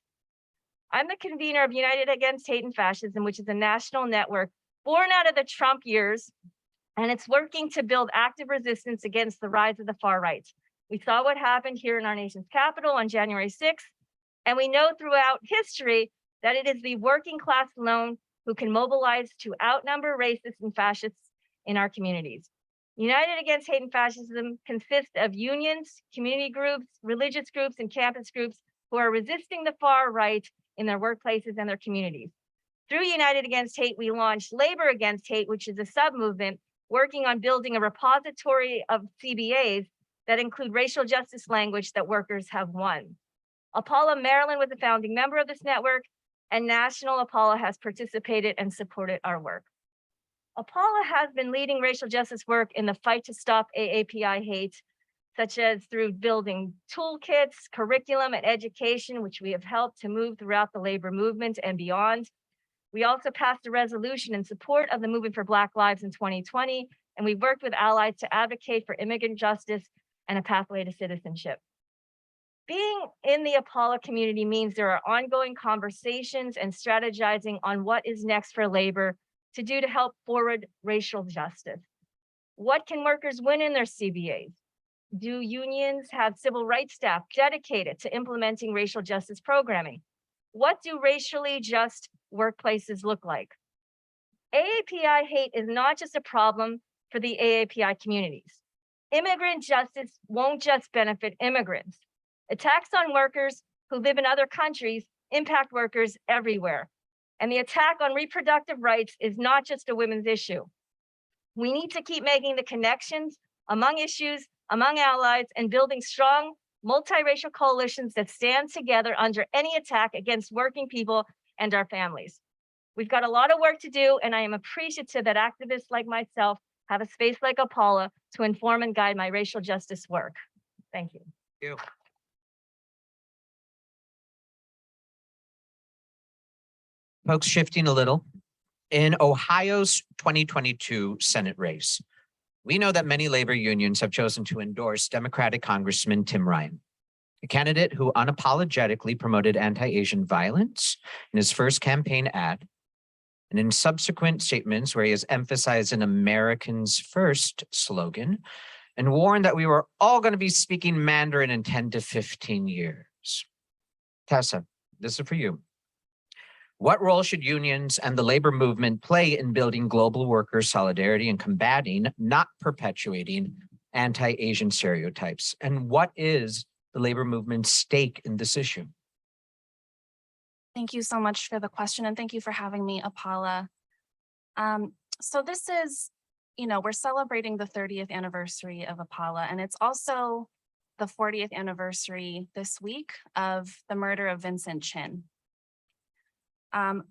I'm the convener of United Against Hate and Fascism, which is a national network born out of the Trump years, and it's working to build active resistance against the rise of the far right. We saw what happened here in our nation's capital on January 6th, and we know throughout history that it is the working class alone who can mobilize to outnumber racists and fascists in our communities. United Against Hate and Fascism consists of unions, community groups, religious groups, and campus groups who are resisting the far right in their workplaces and their communities. Through United Against Hate, we launched Labor Against Hate, which is a sub-movement working on building a repository of CBAs that include racial justice language that workers have won. AAPI Maryland was a founding member of this network, and National AAPI has participated and supported our work. AAPI has been leading racial justice work in the fight to stop AAPI hate, such as through building toolkits, curriculum, and education, which we have helped to move throughout the labor movement and beyond. We also passed a resolution in support of the Movement for Black Lives in 2020, and we worked with allies to advocate for immigrant justice and a pathway to citizenship. Being in the AAPI community means there are ongoing conversations and strategizing on what is next for labor to do to help forward racial justice. What can workers win in their CBAs? Do unions have civil rights staff dedicated to implementing racial justice programming? What do racially just workplaces look like? AAPI hate is not just a problem for the AAPI communities. Immigrant justice won't just benefit immigrants. Attacks on workers who live in other countries impact workers everywhere. And the attack on reproductive rights is not just a women's issue. We need to keep making the connections among issues, among allies, and building strong multiracial coalitions that stand together under any attack against working people and our families. We've got a lot of work to do, and I am appreciative that activists like myself have a space like AAPI to inform and guide my racial justice work. Thank you. Thank you. Folks, shifting a little. In Ohio's 2022 Senate race, we know that many labor unions have chosen to endorse Democratic Congressman Tim Ryan, a candidate who unapologetically promoted anti-Asian violence in his first campaign ad, and in subsequent statements where he has emphasized an Americans First slogan and warned that we were all going to be speaking Mandarin in 10 to 15 years. Tessa, this is for you. What role should unions and the labor movement play in building global worker solidarity and combating, not perpetuating, anti-Asian stereotypes? And what is the labor movement's stake in this issue? Thank you so much for the question, and thank you for having me, Apala. So this is, we're celebrating the 30th anniversary of Apala, and it's also the 40th anniversary this week of the murder of Vincent Chin.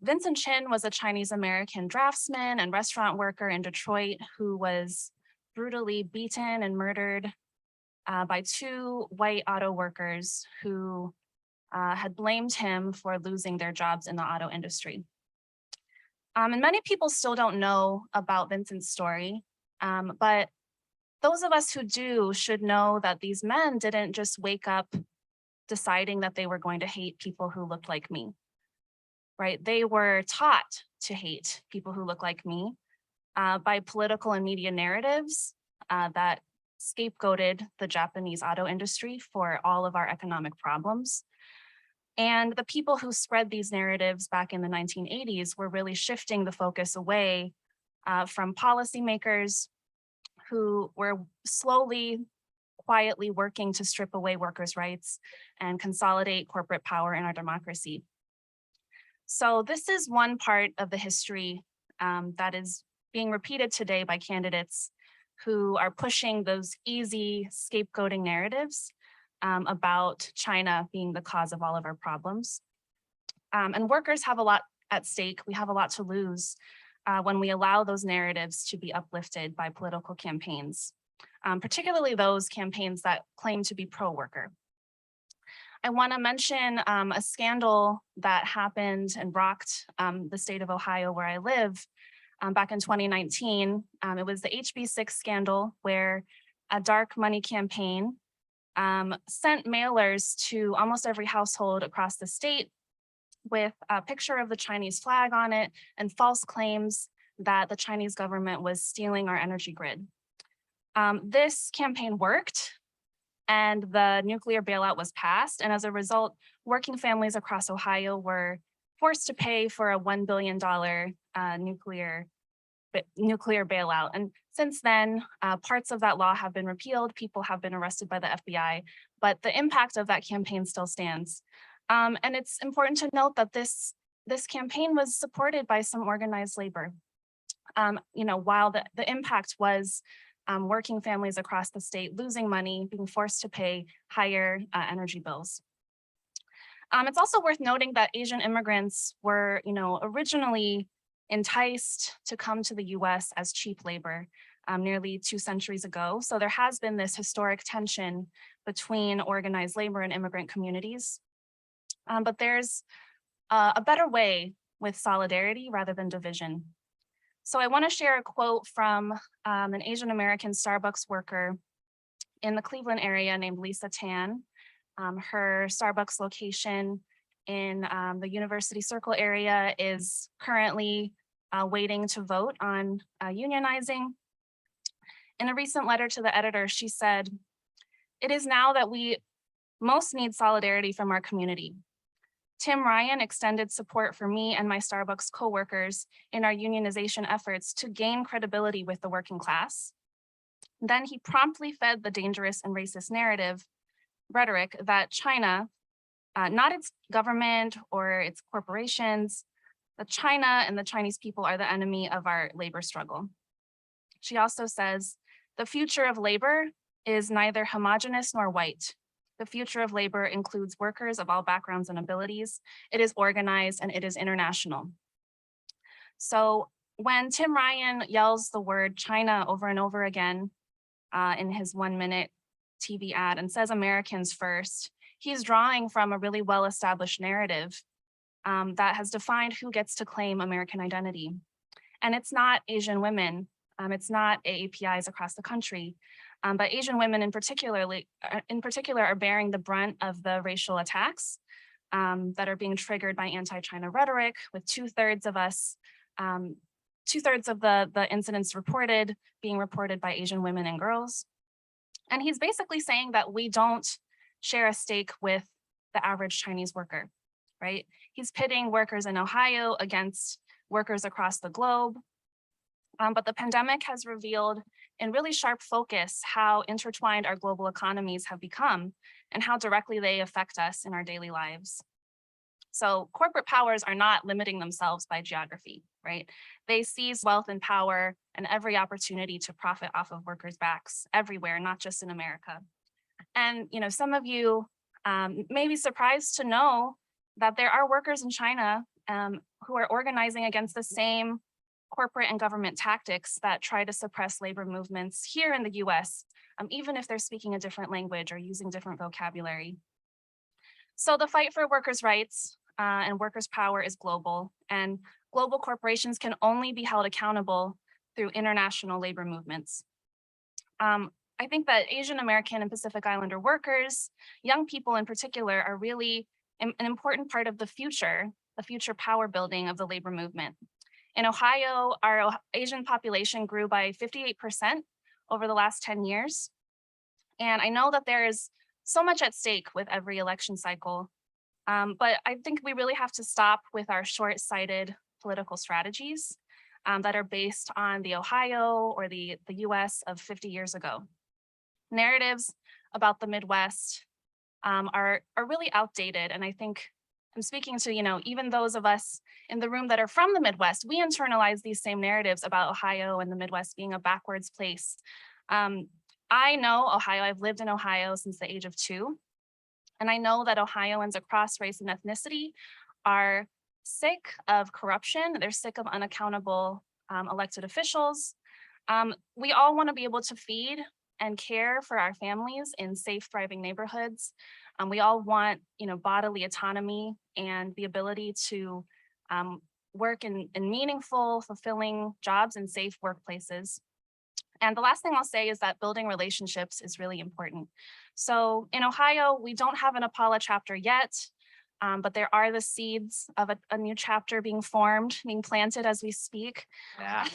Vincent Chin was a Chinese-American draftsman and restaurant worker in Detroit who was brutally beaten and murdered by two white auto workers who had blamed him for losing their jobs in the auto industry. And many people still don't know about Vincent's story, but those of us who do should know that these men didn't just wake up deciding that they were going to hate people who looked like me. Right? They were taught to hate people who look like me by political and media narratives that scapegoated the Japanese auto industry for all of our economic problems. And the people who spread these narratives back in the 1980s were really shifting the focus away from policymakers who were slowly, quietly working to strip away workers' rights and consolidate corporate power in our democracy. So this is one part of the history that is being repeated today by candidates who are pushing those easy scapegoating narratives about China being the cause of all of our problems. And workers have a lot at stake. We have a lot to lose when we allow those narratives to be uplifted by political campaigns, particularly those campaigns that claim to be pro-worker. I want to mention a scandal that happened and rocked the state of Ohio where I live back in 2019. It was the HB6 scandal where a dark money campaign sent mailers to almost every household across the state with a picture of the Chinese flag on it and false claims that the Chinese government was stealing our energy grid. This campaign worked and the nuclear bailout was passed. And as a result, working families across Ohio were forced to pay for a $1 billion nuclear bailout. And since then, parts of that law have been repealed. People have been arrested by the FBI, but the impact of that campaign still stands. And it's important to note that this campaign was supported by some organized labor. While the impact was working families across the state losing money, being forced to pay higher energy bills. It's also worth noting that Asian immigrants were, originally enticed to come to the US as cheap labor nearly 2 centuries ago. So there has been this historic tension between organized labor and immigrant communities. But there's a better way with solidarity rather than division. So I want to share a quote from an Asian American Starbucks worker in the Cleveland area named Lisa Tang. Her Starbucks location in the University Circle area is currently waiting to vote on unionizing. In a recent letter to the editor, she said, "It is now that we most need solidarity from our community. Tim Ryan extended support for me and my Starbucks coworkers in our unionization efforts to gain credibility with the working class. Then he promptly fed the dangerous and racist rhetoric that China, not its government or its corporations, that China and the Chinese people are the enemy of our labor struggle." She also says, "The future of labor is neither homogeneous nor white. The future of labor includes workers of all backgrounds and abilities. It is organized and it is international." So when Tim Ryan yells the word China over and over again in his 1-minute TV ad and says Americans first, he's drawing from a really well-established narrative that has defined who gets to claim American identity. And it's not Asian women, it's not AAPIs across the country, but Asian women in particular are bearing the brunt of the racial attacks that are being triggered by anti-China rhetoric, with 2/3 of us, 2/3 of the incidents being reported by Asian women and girls. And he's basically saying that we don't share a stake with the average Chinese worker, right? He's pitting workers in Ohio against workers across the globe. But the pandemic has revealed in really sharp focus how intertwined our global economies have become and how directly they affect us in our daily lives. So corporate powers are not limiting themselves by geography, right? They seize wealth and power and every opportunity to profit off of workers' backs everywhere, not just in America. And some of you may be surprised to know that there are workers in China who are organizing against the same corporate and government tactics that try to suppress labor movements here in the US, even if they're speaking a different language or using different vocabulary. So the fight for workers' rights and workers' power is global, and global corporations can only be held accountable through international labor movements. I think that Asian American and Pacific Islander workers, young people in particular, are really an important part of the future power building of the labor movement. In Ohio, our Asian population grew by 58% over the last 10 years. And I know that there is so much at stake with every election cycle, but I think we really have to stop with our short-sighted political strategies that are based on the Ohio or the US of 50 years ago. Narratives about the Midwest are really outdated. And I think I'm speaking to, even those of us in the room that are from the Midwest, we internalize these same narratives about Ohio and the Midwest being a backwards place. I know Ohio, I've lived in Ohio since the age of 2. And I know that Ohioans across race and ethnicity are sick of corruption. They're sick of unaccountable elected officials. We all want to be able to feed and care for our families in safe, thriving neighborhoods. We all want, bodily autonomy and the ability to work in meaningful, fulfilling jobs in safe workplaces. And the last thing I'll say is that building relationships is really important. So in Ohio, we don't have an AAPI chapter yet, but there are the seeds of a new chapter being formed, being planted as we speak. Yeah.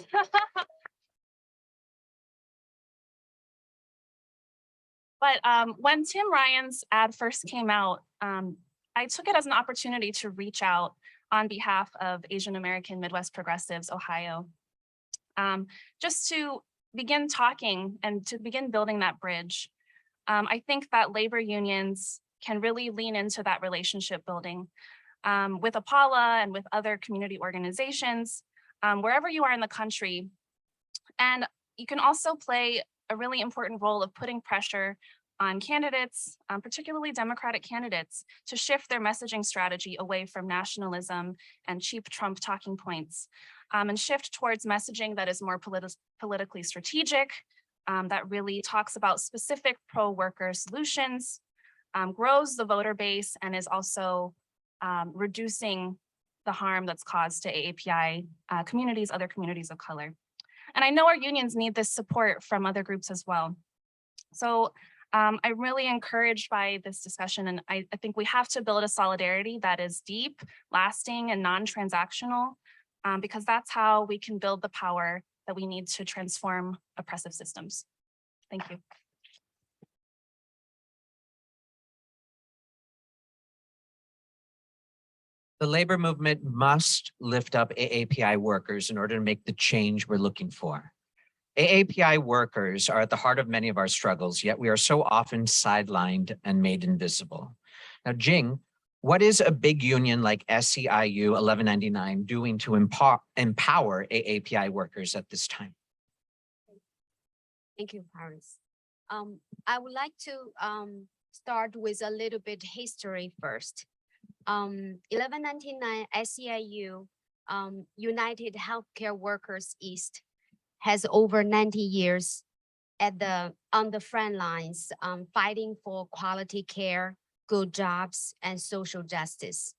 But when Tim Ryan's ad first came out, I took it as an opportunity to reach out on behalf of Asian American Midwest Progressives, Ohio, just to begin talking and to begin building that bridge. I think that labor unions can really lean into that relationship building with AAPI and with other community organizations, wherever you are in the country. And you can also play a really important role of putting pressure on candidates, particularly Democratic candidates, to shift their messaging strategy away from nationalism and cheap Trump talking points, and shift towards messaging that is more politically strategic, that really talks about specific pro-worker solutions, grows the voter base, and is also reducing the harm that's caused to AAPI communities, other communities of color. And I know our unions need this support from other groups as well. So I'm really encouraged by this discussion, and I think we have to build a solidarity that is deep, lasting, and non-transactional, because that's how we can build the power that we need to transform oppressive systems. Thank you. The labor movement must lift up AAPI workers in order to make the change we're looking for. AAPI workers are at the heart of many of our struggles, yet we are so often sidelined and made invisible. Now, Jing, what is a big union like SEIU 1199 doing to empower AAPI workers at this time? Thank you, Paris. I would like to start with a little bit history first. 1199 SEIU, United Healthcare Workers East, has over 90 years on the front lines, fighting for quality care, good jobs, and social justice.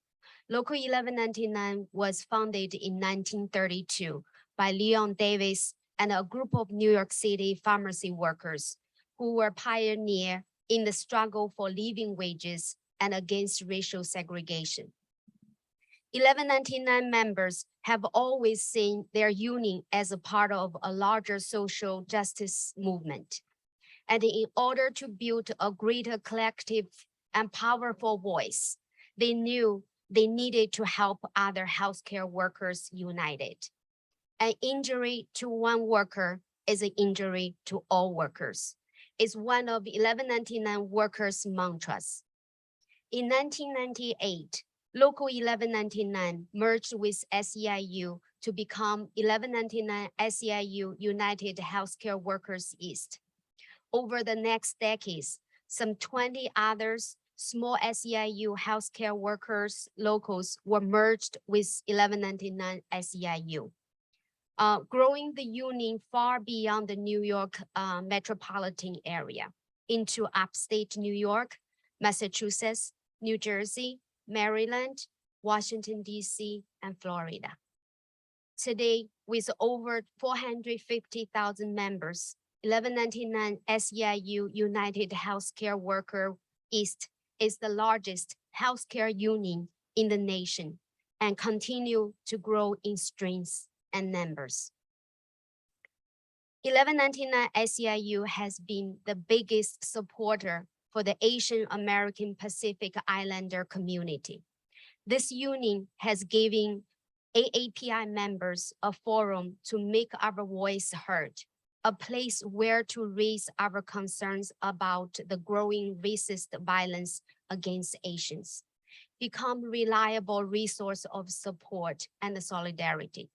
Local 1199 was founded in 1932 by Leon Davis and a group of New York City pharmacy workers who were pioneers in the struggle for living wages and against racial segregation. 1199 members have always seen their union as a part of a larger social justice movement. And in order to build a greater collective and powerful voice, they knew they needed to help other healthcare workers united. An injury to one worker is an injury to all workers. It's one of 1199 workers' mantras. In 1998, Local 1199 merged with SEIU to become 1199 SEIU United Healthcare Workers East. Over the next decades, some 20 others small SEIU healthcare workers locals were merged with 1199 SEIU, growing the union far beyond the New York metropolitan area into upstate New York, Massachusetts, New Jersey, Maryland, Washington, D.C., and Florida. Today, with over 450,000 members, 1199 SEIU United Healthcare Worker East is the largest healthcare union in the nation and continue to grow in strength and numbers. 1199 SEIU has been the biggest supporter for the Asian American Pacific Islander community. This union has given AAPI members a forum to make our voice heard, a place where to raise our concerns about the growing racist violence against Asians, become reliable resource of support and solidarity.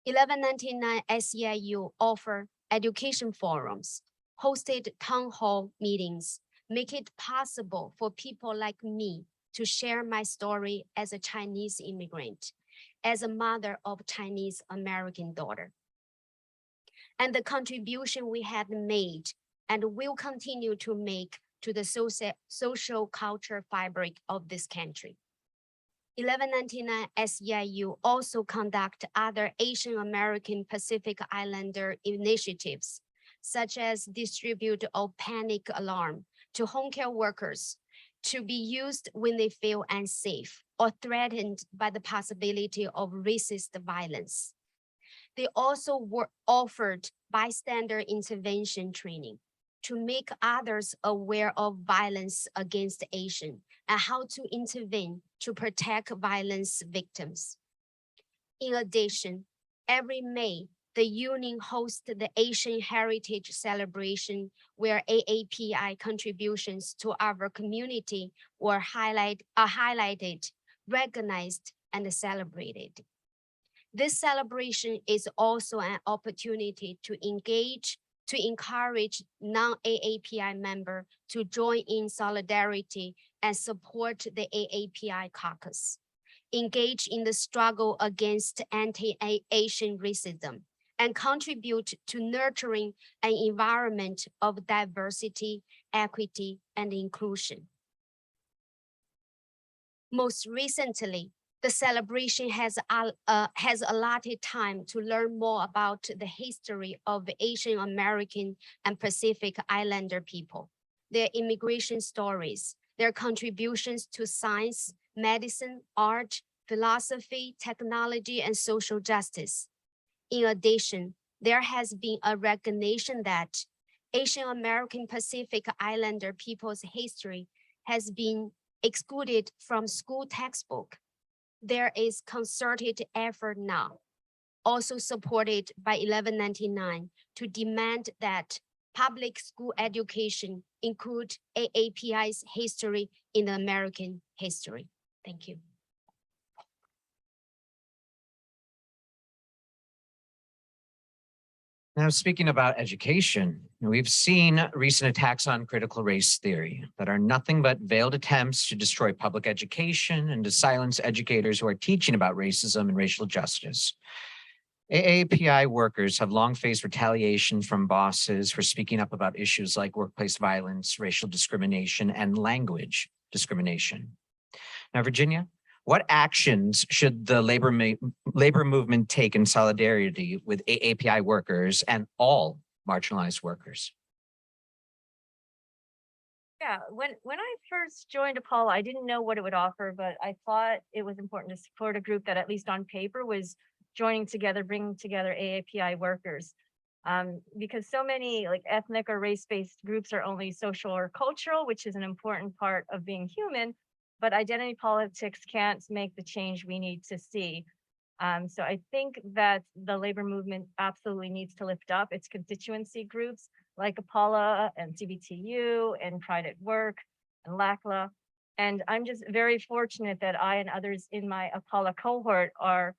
1199 SEIU offer education forums, hosted town hall meetings, make it possible for people like me to share my story as a Chinese immigrant, as a mother of Chinese American daughter, and the contribution we have made and will continue to make to the social culture fabric of this country. 1199 SEIU also conduct other Asian American Pacific Islander initiatives, such as distribute a panic alarm to home care workers to be used when they feel unsafe or threatened by the possibility of racist violence. They also offered bystander intervention training to make others aware of violence against Asian and how to intervene to protect violence victims. In addition, every May, the union hosts the Asian Heritage Celebration, where AAPI contributions to our community were highlighted, recognized, and celebrated. This celebration is also an opportunity to encourage non-AAPI members to join in solidarity and support the AAPI caucus, engage in the struggle against anti-Asian racism, and contribute to nurturing an environment of diversity, equity, and inclusion. Most recently, the celebration has allotted time to learn more about the history of Asian American and Pacific Islander people, their immigration stories, their contributions to science, medicine, art, philosophy, technology, and social justice. In addition, there has been a recognition that Asian American Pacific Islander people's history has been excluded from school textbook. There is concerted effort now, also supported by 1199, to demand that public school education include AAPI's history in the American history. Thank you. Now, speaking about education, we've seen recent attacks on critical race theory that are nothing but veiled attempts to destroy public education and to silence educators who are teaching about racism and racial justice. AAPI workers have long faced retaliation from bosses for speaking up about issues like workplace violence, racial discrimination, and language discrimination. Now, Virginia, what actions should the labor movement take in solidarity with AAPI workers and all marginalized workers? Yeah, when I first joined AAPI, I didn't know what it would offer, but I thought it was important to support a group that at least on paper was joining together, bringing together AAPI workers. Because so many like ethnic or race-based groups are only social or cultural, which is an important part of being human, but identity politics can't make the change we need to see. So I think that the labor movement absolutely needs to lift up its constituency groups like APALA and CBTU and Pride at Work and LACLA. And I'm just very fortunate that I and others in my APALA cohort are,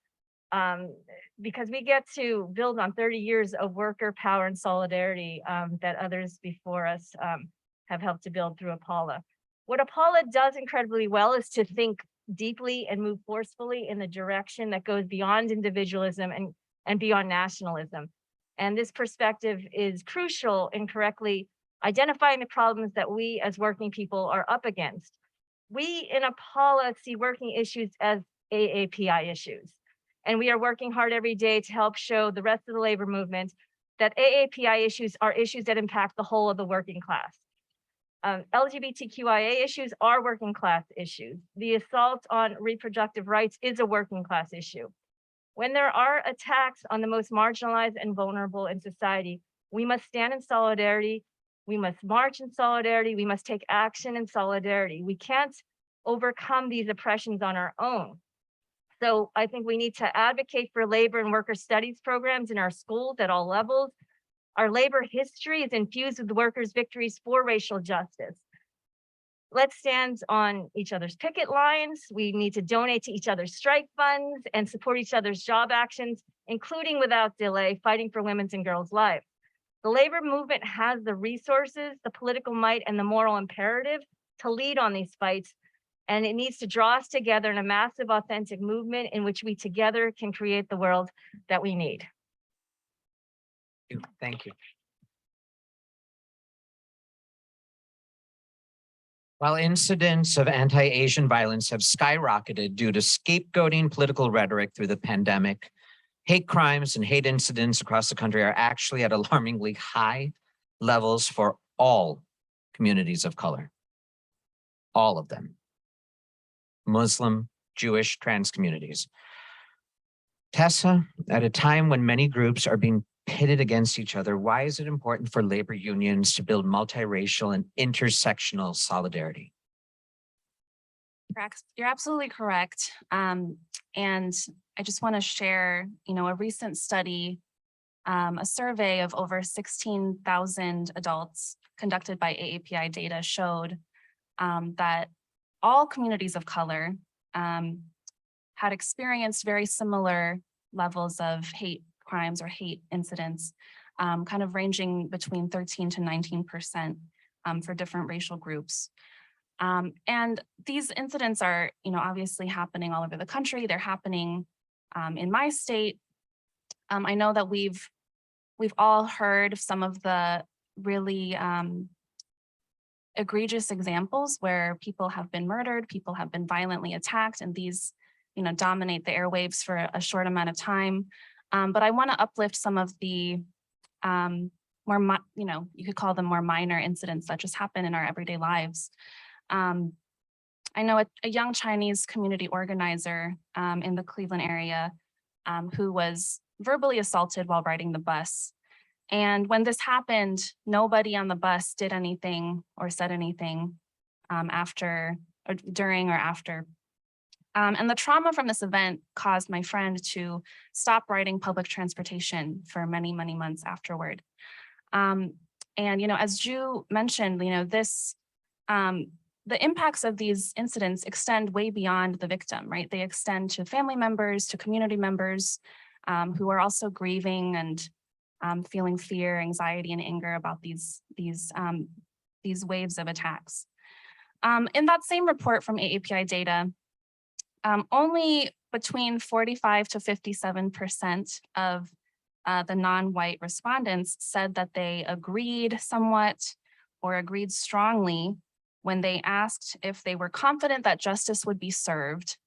because we get to build on 30 years of worker power and solidarity that others before us have helped to build through APALA. What APALA does incredibly well is to think deeply and move forcefully in the direction that goes beyond individualism and beyond nationalism. And this perspective is crucial in correctly identifying the problems that we as working people are up against. We in APALA see working issues as AAPI issues. And we are working hard every day to help show the rest of the labor movement that AAPI issues are issues that impact the whole of the working class. LGBTQIA issues are working class issues. The assault on reproductive rights is a working class issue. When there are attacks on the most marginalized and vulnerable in society, we must stand in solidarity. We must march in solidarity. We must take action in solidarity. We can't overcome these oppressions on our own. So I think we need to advocate for labor and worker studies programs in our schools at all levels. Our labor history is infused with workers' victories for racial justice. Let's stand on each other's picket lines. We need to donate to each other's strike funds and support each other's job actions, including without delay, fighting for women's and girls' lives. The labor movement has the resources, the political might, and the moral imperative to lead on these fights. And it needs to draw us together in a massive, authentic movement in which we together can create the world that we need. Thank you. While incidents of anti-Asian violence have skyrocketed due to scapegoating political rhetoric through the pandemic, hate crimes and hate incidents across the country are actually at alarmingly high levels for all communities of color. All of them. Muslim, Jewish, trans communities. Tessa, at a time when many groups are being pitted against each other, why is it important for labor unions to build multiracial and intersectional solidarity? You're absolutely correct. And I just want to share, a recent study, a survey of over 16,000 adults conducted by AAPI data showed that all communities of color had experienced very similar levels of hate crimes or hate incidents, kind of ranging between 13 to 19% for different racial groups. And these incidents are, obviously happening all over the country. They're happening in my state. I know that we've all heard of some of the really egregious examples where people have been murdered, people have been violently attacked, and these, dominate the airwaves for a short amount of time. But I want to uplift some of the more, you could call them more minor incidents that just happen in our everyday lives. I know a young Chinese community organizer in the Cleveland area who was verbally assaulted while riding the bus. And when this happened, nobody on the bus did anything or said anything after or during or after. And the trauma from this event caused my friend to stop riding public transportation for many, many months afterward. And, as Ju mentioned, this, the impacts of these incidents extend way beyond the victim, right? They extend to family members, to community members who are also grieving and feeling fear, anxiety, and anger about these waves of attacks. In that same report from AAPI data, only between 45 to 57% of the non-white respondents said that they agreed somewhat or agreed strongly when they asked if they were confident that justice would be served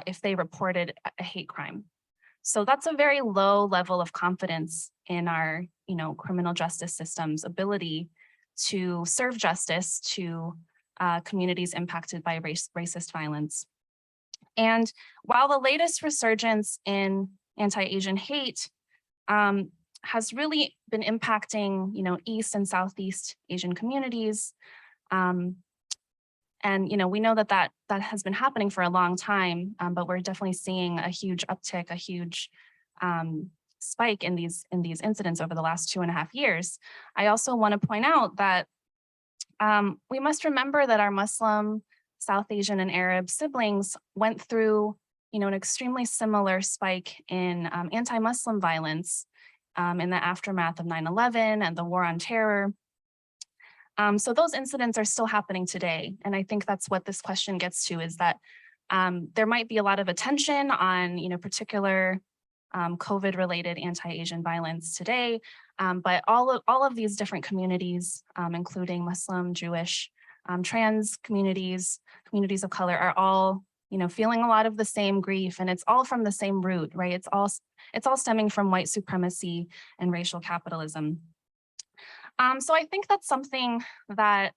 if they reported a hate crime. So that's a very low level of confidence in our, criminal justice system's ability to serve justice to communities impacted by racist violence. And while the latest resurgence in anti-Asian hate has really been impacting, East and Southeast Asian communities, and we know that has been happening for a long time, but we're definitely seeing a huge uptick, a huge spike in these incidents over the last 2.5 years. I also want to point out that we must remember that our Muslim, South Asian, and Arab siblings went through, an extremely similar spike in anti-Muslim violence in the aftermath of 9/11 and the war on terror. So those incidents are still happening today. And I think that's what this question gets to, is that there might be a lot of attention on, particular COVID-related anti-Asian violence today, but all of these different communities, including Muslim, Jewish, trans communities of color, are all, feeling a lot of the same grief, and it's all from the same root, right? It's all stemming from white supremacy and racial capitalism. So I think that's something that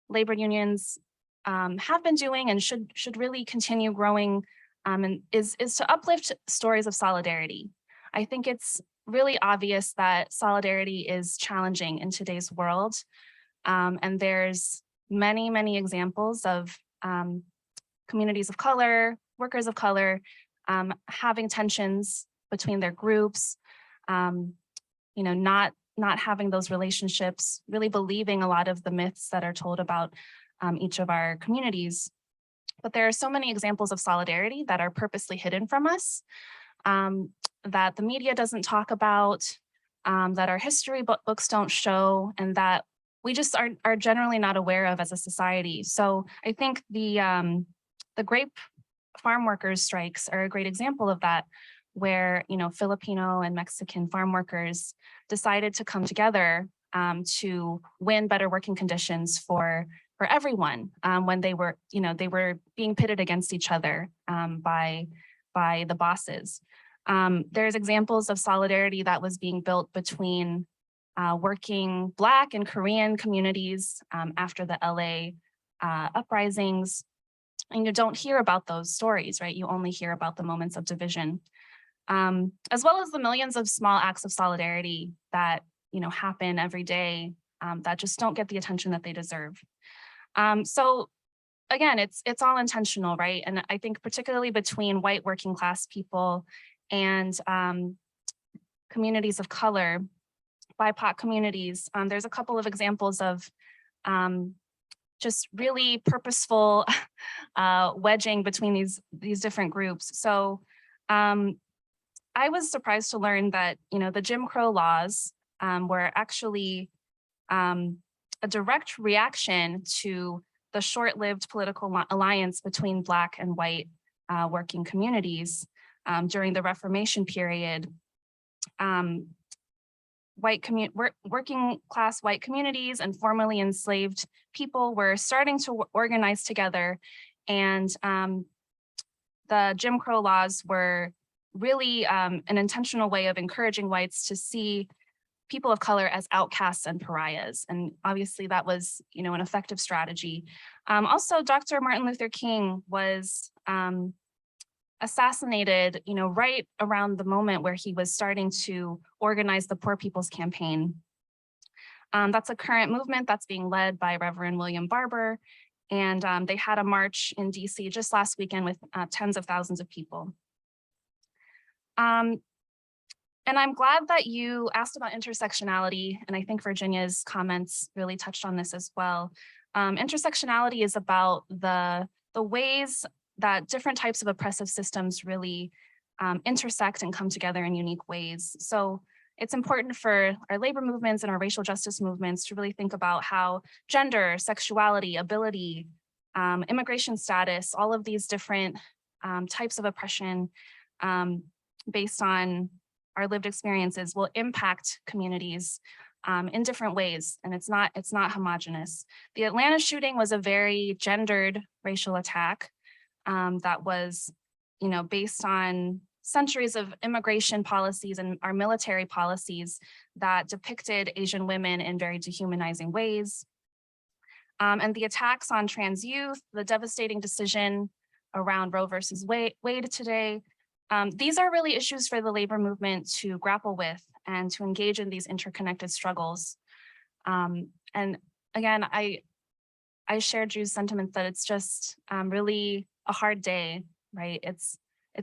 labor unions have been doing and should really continue growing and is to uplift stories of solidarity. I think it's really obvious that solidarity is challenging in today's world. And there's many examples of communities of color, workers of color, having tensions between their groups, not having those relationships, really believing a lot of the myths that are told about each of our communities. But there are so many examples of solidarity that are purposely hidden from us, that the media doesn't talk about, that our history books don't show, and that we just are generally not aware of as a society. So I think the grape farm workers strikes are a great example of that, where Filipino and Mexican farm workers decided to come together to win better working conditions for everyone, when they were being pitted against each other by the bosses. There's examples of solidarity that was being built between working Black and Korean communities after the LA uprisings. And you don't hear about those stories, right? You only hear about the moments of division, as well as the millions of small acts of solidarity that happen every day that just don't get the attention that they deserve. So again, it's all intentional, right? And I think particularly between white working class people and communities of color, BIPOC communities, there's a couple of examples of just really purposeful wedging between these different groups. So I was surprised to learn that the Jim Crow laws were actually a direct reaction to the short-lived political alliance between Black and white working communities during the Reformation period. Working class white communities and formerly enslaved people were starting to organize together, and the Jim Crow laws were really an intentional way of encouraging whites to see people of color as outcasts and pariahs. And obviously that was, an effective strategy. Also, Dr. Martin Luther King was assassinated, right around the moment where he was starting to organize the Poor People's Campaign. That's a current movement that's being led by Reverend William Barber. And they had a march in DC just last weekend with tens of thousands of people. And I'm glad that you asked about intersectionality, and I think Virginia's comments really touched on this as well. Intersectionality is about the ways that different types of oppressive systems really intersect and come together in unique ways. So it's important for our labor movements and our racial justice movements to really think about how gender, sexuality, ability, immigration status, all of these different types of oppression based on our lived experiences will impact communities in different ways, and it's not homogenous. The Atlanta shooting was a very gendered racial attack that was, based on centuries of immigration policies and our military policies that depicted Asian women in very dehumanizing ways. And the attacks on trans youth, the devastating decision around Roe versus Wade today, these are really issues for the labor movement to grapple with and to engage in these interconnected struggles. And again, I share Drew's sentiment that it's just really a hard day, right? It's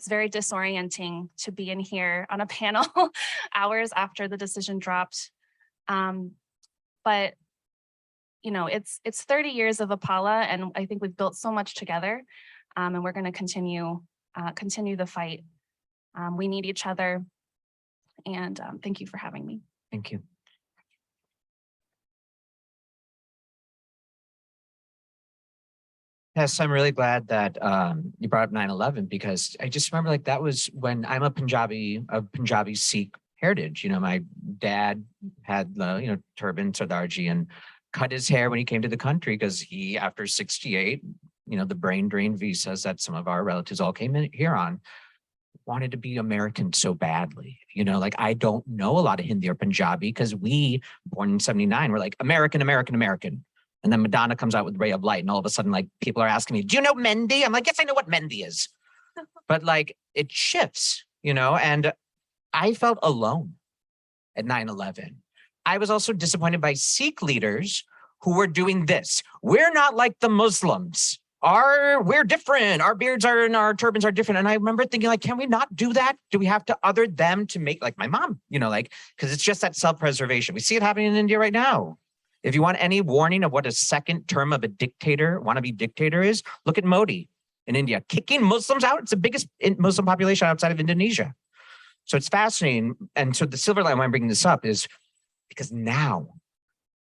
very disorienting to be in here on a panel hours after the decision dropped. But it's 30 years of AAPI, and I think we've built so much together, and we're going to continue the fight. We need each other, and thank you for having me. Thank you. Yes, I'm really glad that you brought up 9/11, because I just remember that was when I'm a Punjabi Sikh heritage. My dad had the turban, Sardarji, and cut his hair when he came to the country because he, after 68, the brain drain visas that some of our relatives all came in here on, wanted to be American so badly. I don't know a lot of Hindi or Punjabi because we, born in 79, we're like American, American, American. And then Madonna comes out with Ray of Light, and all of a sudden, people are asking me, do you know Mendy? I'm like, yes, I know what Mendy is. but like it shifts, and I felt alone at 9/11. I was also disappointed by Sikh leaders who were doing this. We're not like the Muslims. We're different. Our beards are and our turbans are different. And I remember thinking, like, can we not do that? Do we have to other them to make like my mom, because it's just that self-preservation. We see it happening in India right now. If you want any warning of what a second term of a dictator, wannabe dictator is, look at Modi in India, kicking Muslims out. It's the biggest Muslim population outside of Indonesia. So it's fascinating. And so the silver line, why I'm bringing this up is because now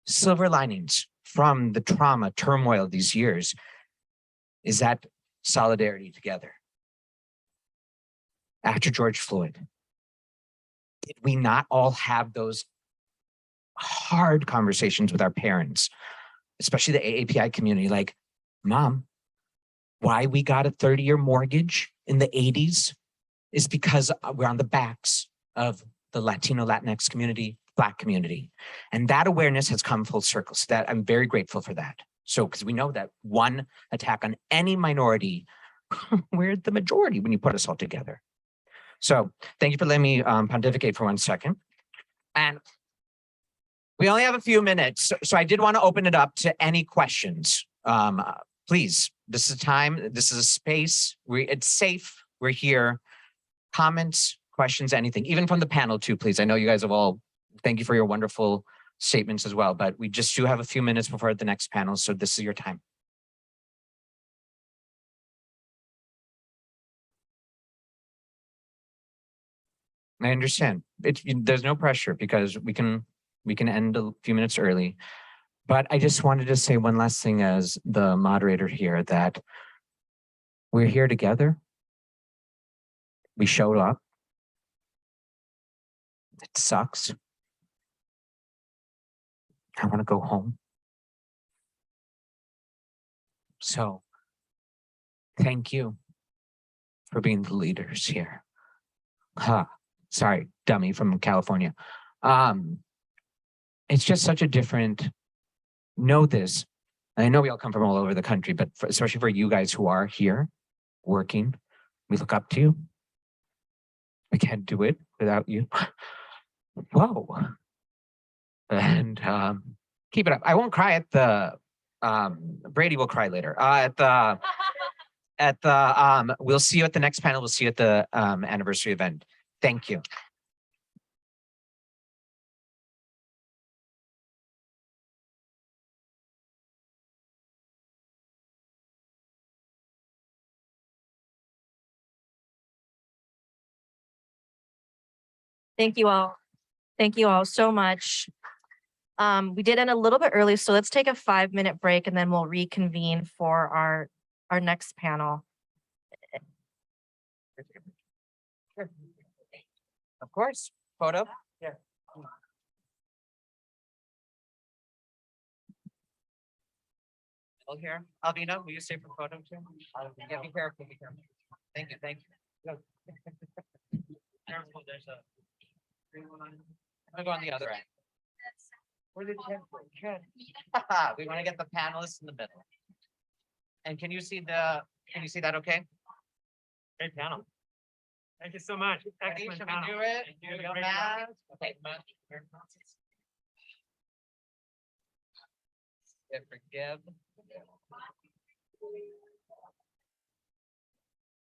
silver linings from the trauma, turmoil of these years is that solidarity together. After George Floyd, did we not all have those hard conversations with our parents, especially the AAPI community, like, Mom, why we got a 30-year mortgage in the 80s is because we're on the backs of the Latino, Latinx community, Black community. And that awareness has come full circle. So that I'm very grateful for that. So, because we know that one attack on any minority, we're the majority when you put us all together. So thank you for letting me pontificate for 1 second. And we only have a few minutes. So I did want to open it up to any questions. Please, this is time, this is a space, it's safe, we're here. Comments, questions, anything, even from the panel too, please. I know you guys have all, thank you for your wonderful statements as well, but we just do have a few minutes before the next panel, so this is your time. I understand. There's no pressure because we can end a few minutes early. But I just wanted to say one last thing as the moderator here, that we're here together. We showed up. It sucks. I want to go home. So thank you for being the leaders here. Sorry, dummy from California. It's just such a different, know this. And I know we all come from all over the country, but especially for you guys who are here working, we look up to you. We can't do it without you. Whoa. And keep it up. I won't cry at the, Brady will cry later. We'll see you at the next panel. We'll see you at the anniversary event. Thank you. Thank you all. Thank you all so much. We did end a little bit early, so let's take a 5-minute break and then we'll reconvene for our next panel. Of course. Photo? Yeah. All here. Alvina, will you stay for photo too? Yeah, be careful, be careful. Thank you, thank you. Careful, there's a. I'm gonna go on the other end. Where did Ken go? We want to get the panelists in the middle. And can you see that okay? Great panel. Thank you so much. Ready? Excellent Should panel. we do it? Thank you. Go Great mask. job. Okay, mask. Forgive.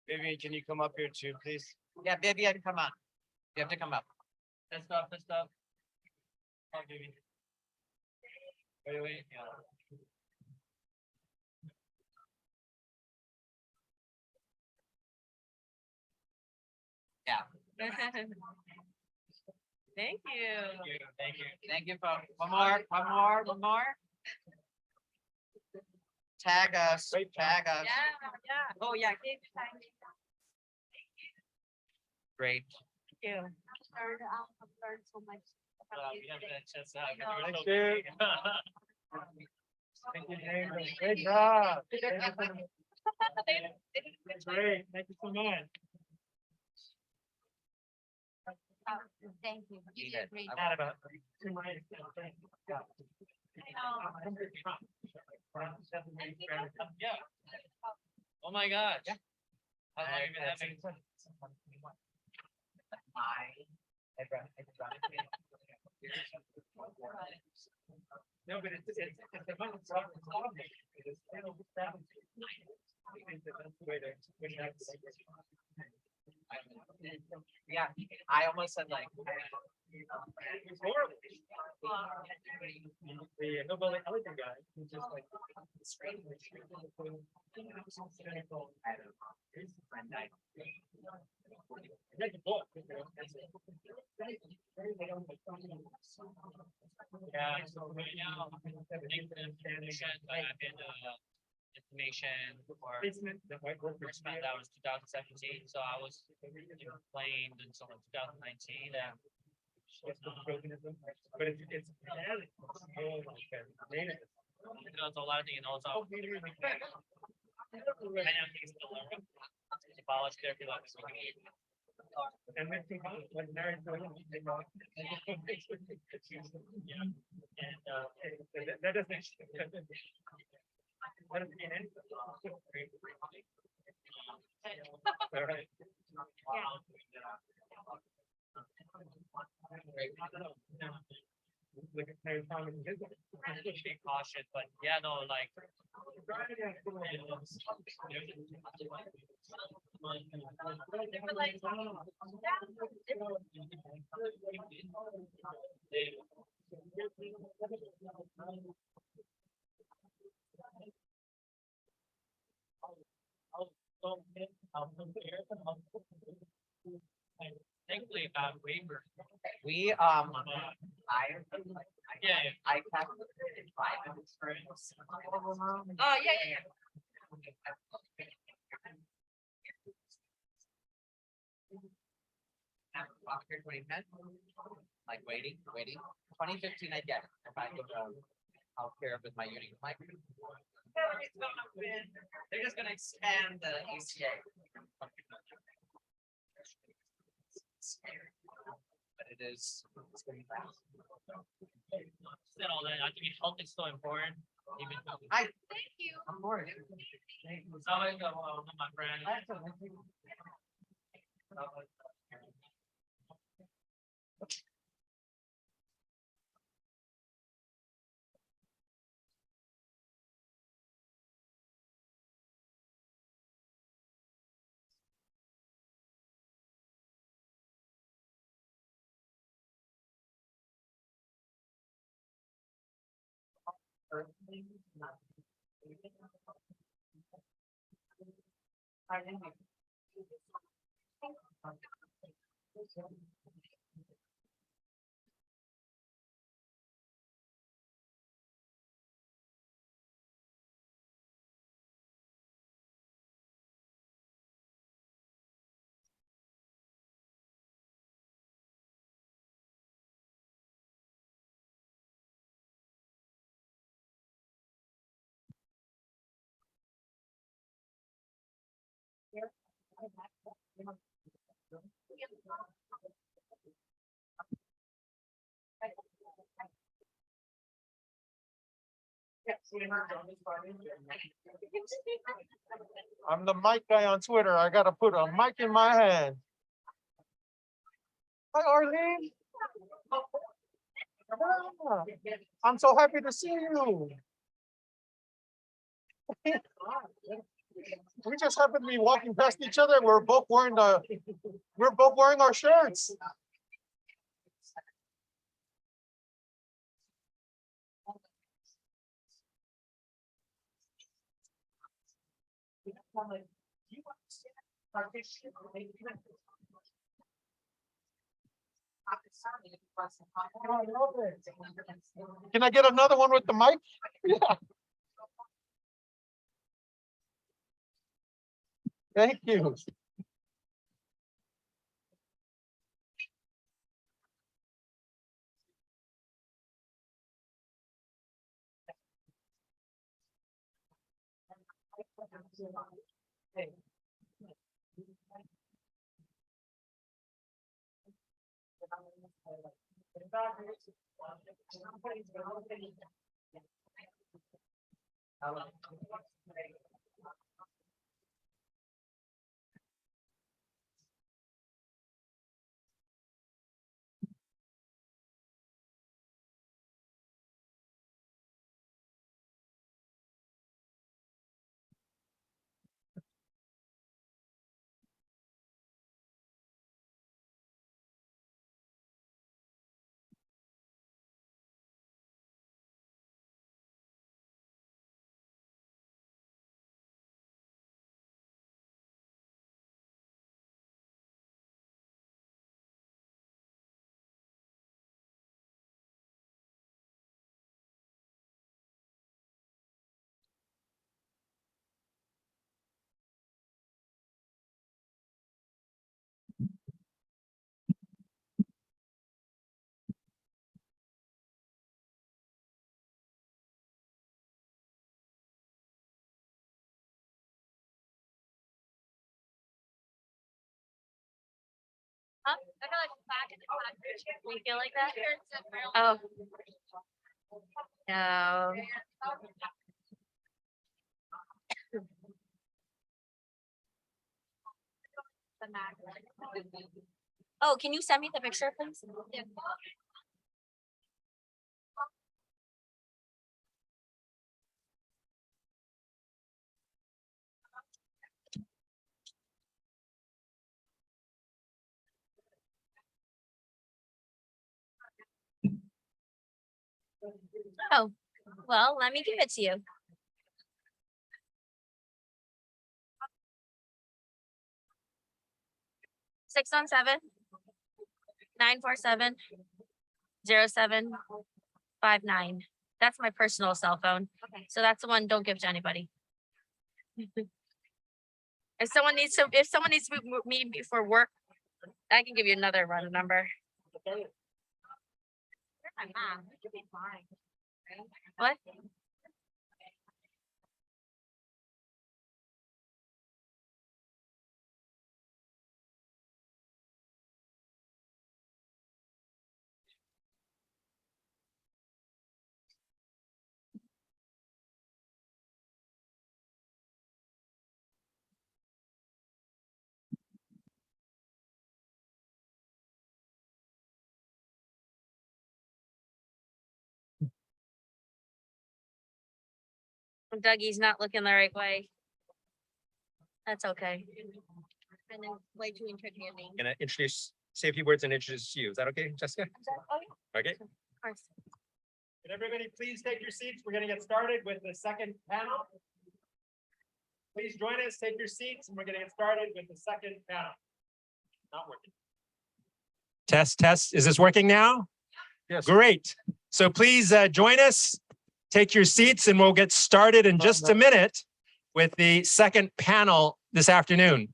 Vivian, can you come up here too, please? Yeah, Vivian, come on. You have to come up. Let's stop. Oh, baby. Wait. Yeah. Yeah. Thank you. Thank you. Thank you, folks. One more. Tag us. Great job. Tag us. Yeah. Oh, yeah. Thank Great. you. I've learned so much. from you We have today. that chance to I know. have Thank you. you. Thank you, James. Great job. Great. Thank you so much. Thank you. You You did a did. great I job. Had about 2 minutes. Yeah. Oh my gosh. Yeah. How long have you been having? No, but it's a fun problem. It's still I think that that's the way to win that. Yeah, I almost said like. It's horrible. The Nobel Elliott guy, who's just like. Make a book. Yeah, so right now, information That might work. first met that was 2017, so I was playing until 2019. And But it's. there's a lot of things also. I don't think it's still learning. It's abolished there for like. And then when married to women, they know. Yeah, and That doesn't. That doesn't mean anything. All right. Look at Harry Thomas and his. be cautious, but yeah, no, like. Thankfully, We yeah, I experience. Oh, yeah. After 2010, like waiting. 2015, I get it. If I go to healthcare with my union, like they're just gonna expand the ACA. But it is. It's going fast. said all that. I think health is so important. Even though. Thank you. Of course. So I go, my friend. I'm the mic guy on Twitter. I gotta put a mic in my hand. Hi, Arlene. Ah, I'm so happy to see you. We just happen to be walking past each other. We're both wearing our shirts. Can I get another one with the mic? Yeah. Thank you. Huh? I feel like back in the front. We feel like that? Oh. No. Oh, can you send me the picture, please? Oh, well, let me give it to you. Six on 7-947-0759. That's my personal cell phone. Okay. So that's the one, don't give to anybody. If someone needs to meet me for work, I can give you another run number. My mom, you can be fine. What? Dougie's not looking the right way. That's okay. And then way too intriguing. Gonna say a few words and introduce you. Is that okay, Jessica? Okay. Of course. Can everybody please take your seats? We're gonna get started with the second panel. Please join us, take your seats, and we're gonna get started with the second panel. Not working. Test. Is this working now? Yes. Great. So please join us, take your seats, and we'll get started in just a minute with the second panel this afternoon.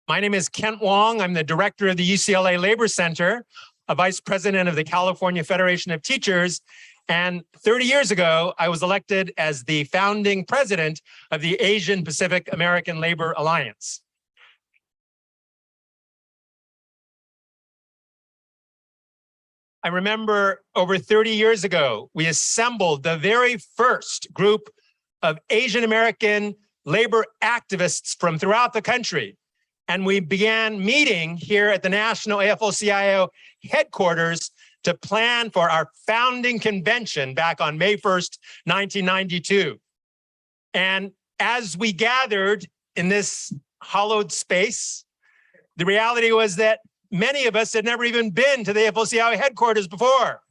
My name is Kent Wong. I'm the director of the UCLA Labor Center, a vice president of the California Federation of Teachers. And 30 years ago, I was elected as the founding president of the Asian Pacific American Labor Alliance. I remember over 30 years ago, we assembled the very first group of Asian American labor activists from throughout the country. And we began meeting here at the National AFL-CIO headquarters to plan for our founding convention back on May 1st, 1992. And as we gathered in this hollowed space, the reality was that many of us had never even been to the AFL-CIO headquarters before.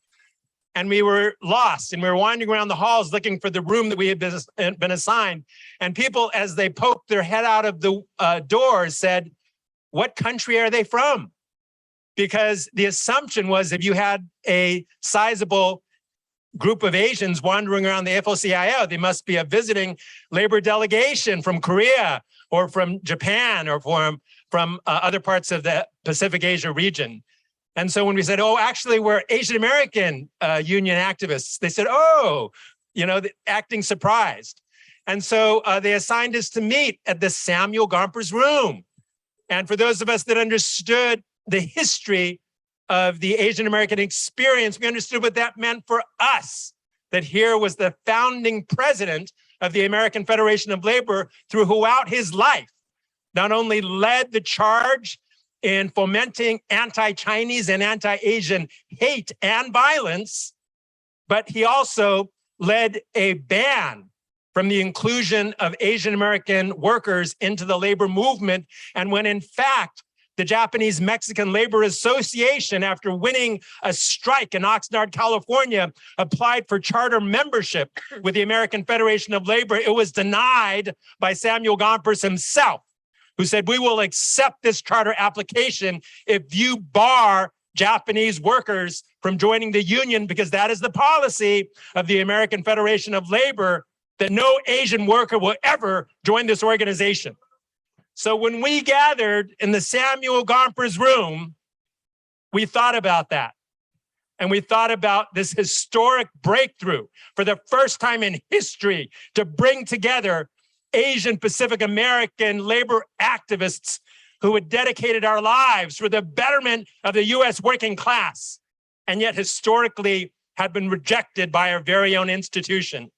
And we were lost, and we were wandering around the halls looking for the room that we had been assigned. And people, as they poked their head out of the doors, said, "What country are they from?" Because the assumption was if you had a sizable group of Asians wandering around the AFL-CIO, they must be a visiting labor delegation from Korea or from Japan or from other parts of the Pacific Asia region. And so when we said, "Oh, actually, we're Asian American union activists," they said, "Oh," acting surprised. And so they assigned us to meet at the Samuel Gompers room. And for those of us that understood the history of the Asian American experience, we understood what that meant for us, that here was the founding president of the American Federation of Labor throughout his life, not only led the charge in fomenting anti-Chinese and anti-Asian hate and violence, but he also led a ban from the inclusion of Asian American workers into the labor movement. And when in fact, the Japanese Mexican Labor Association, after winning a strike in Oxnard, California, applied for charter membership with the American Federation of Labor, it was denied by Samuel Gompers himself, who said, "We will accept this charter application if you bar Japanese workers from joining the union, because that is the policy of the American Federation of Labor, that no Asian worker will ever join this organization." So when we gathered in the Samuel Gompers room, we thought about that. And we thought about this historic breakthrough for the first time in history to bring together Asian Pacific American labor activists who had dedicated our lives for the betterment of the US working class, and yet historically had been rejected by our very own institution.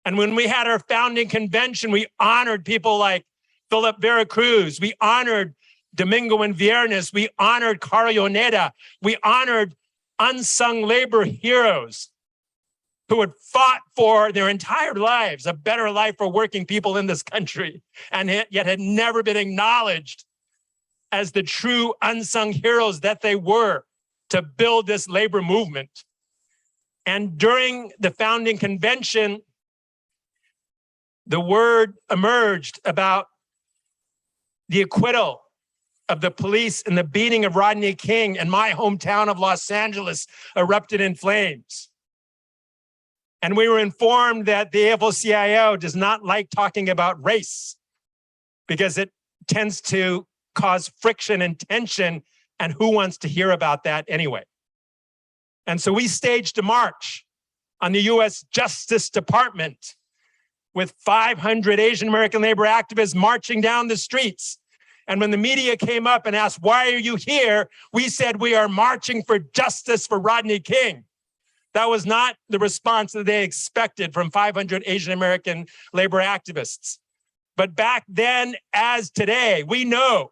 And when we had our founding convention, we honored people like Philip Veracruz, we honored Domingo and Viernes, we honored Caro Yoneda, we honored unsung labor heroes who had fought for their entire lives, a better life for working people in this country, and yet had never been acknowledged as the true unsung heroes that they were to build this labor movement. And during the founding convention, the word emerged about the acquittal of the police and the beating of Rodney King, and my hometown of Los Angeles erupted in flames. And we were informed that the AFL-CIO does not like talking about race because it tends to cause friction and tension, and who wants to hear about that anyway? And so we staged a march on the US Justice Department with 500 Asian American labor activists marching down the streets. And when the media came up and asked, why are you here? We said, we are marching for justice for Rodney King. That was not the response that they expected from 500 Asian American labor activists. But back then, as today, we know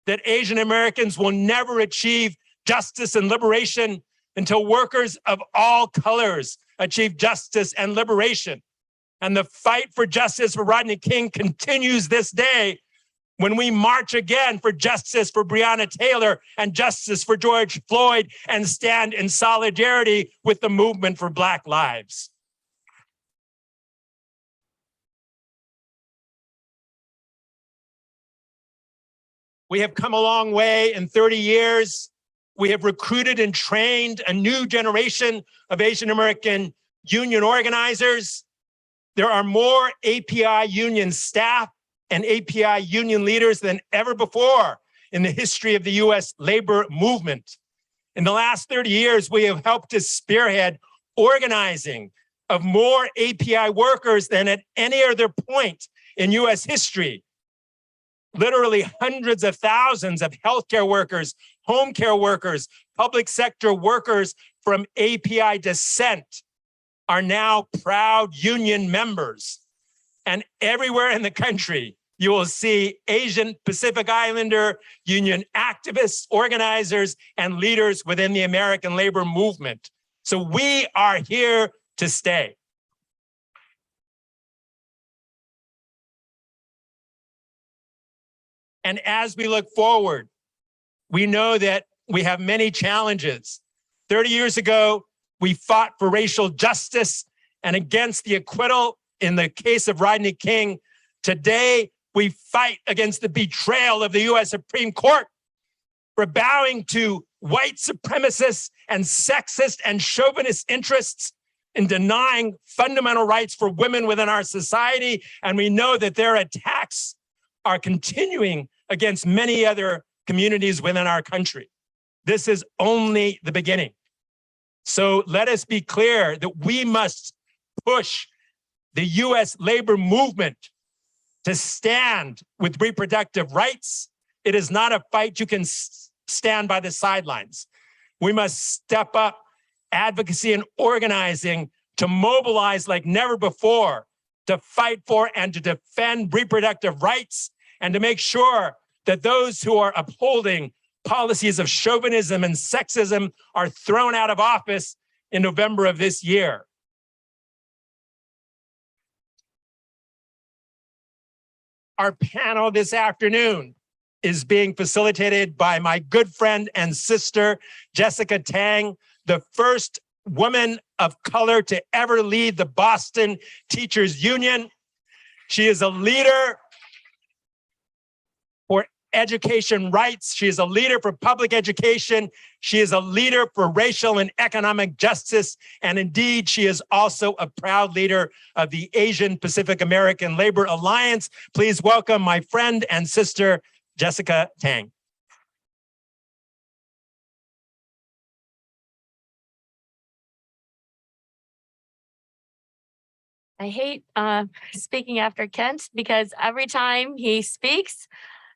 that Asian Americans will never achieve justice and liberation until workers of all colors achieve justice and liberation. And the fight for justice for Rodney King continues this day when we march again for justice for Breonna Taylor and justice for George Floyd and stand in solidarity with the movement for Black lives. We have come a long way in 30 years. We have recruited and trained a new generation of Asian American union organizers. There are more API union staff and API union leaders than ever before in the history of the US labor movement. In the last 30 years, we have helped to spearhead organizing of more API workers than at any other point in US history. Literally hundreds of thousands of healthcare workers, home care workers, public sector workers from API descent are now proud union members. And everywhere in the country, you will see Asian Pacific Islander union activists, organizers, and leaders within the American labor movement. So we are here to stay. And as we look forward, we know that we have many challenges. 30 years ago, we fought for racial justice and against the acquittal in the case of Rodney King. Today, we fight against the betrayal of the US Supreme Court for bowing to white supremacists and sexist and chauvinist interests in denying fundamental rights for women within our society. And we know that their attacks are continuing against many other communities within our country. This is only the beginning. So let us be clear that we must push the US labor movement to stand with reproductive rights. It is not a fight you can stand by the sidelines. We must step up advocacy and organizing to mobilize like never before, to fight for and to defend reproductive rights, and to make sure that those who are upholding policies of chauvinism and sexism are thrown out of office in November of this year. Our panel this afternoon is being facilitated by my good friend and sister, Jessica Tang, the first woman of color to ever lead the Boston Teachers Union. She is a leader for education rights. She is a leader for public education. She is a leader for racial and economic justice. And indeed, she is also a proud leader of the Asian Pacific American Labor Alliance. Please welcome my friend and sister, Jessica Tang. I hate speaking after Kent because every time he speaks,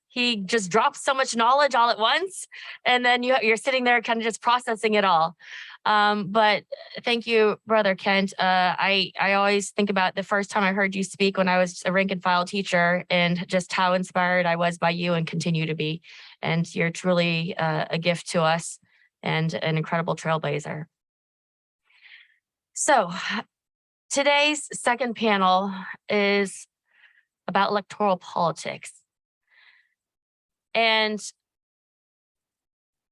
he just drops so much knowledge all at once. And then you're sitting there kind of just processing it all. But thank you, Brother Kent. I always think about the first time I heard you speak when I was a rank and file teacher and just how inspired I was by you and continue to be. And you're truly a gift to us and an incredible trailblazer. So today's second panel is about electoral politics. And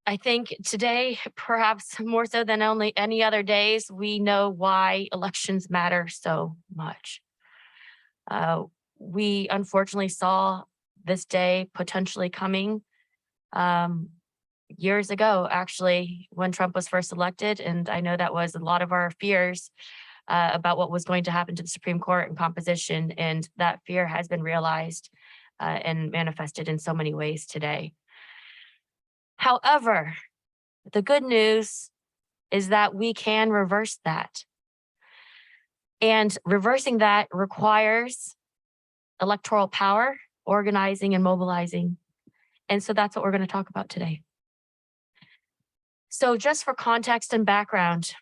I think today, perhaps more so than only any other days, we know why elections matter so much. We unfortunately saw this day potentially coming years ago, actually, when Trump was first elected. And I know that was a lot of our fears about what was going to happen to the Supreme Court and composition. And that fear has been realized and manifested in so many ways today. However, the good news is that we can reverse that. And reversing that requires electoral power, organizing and mobilizing. And so that's what we're going to talk about today. So just for context and background,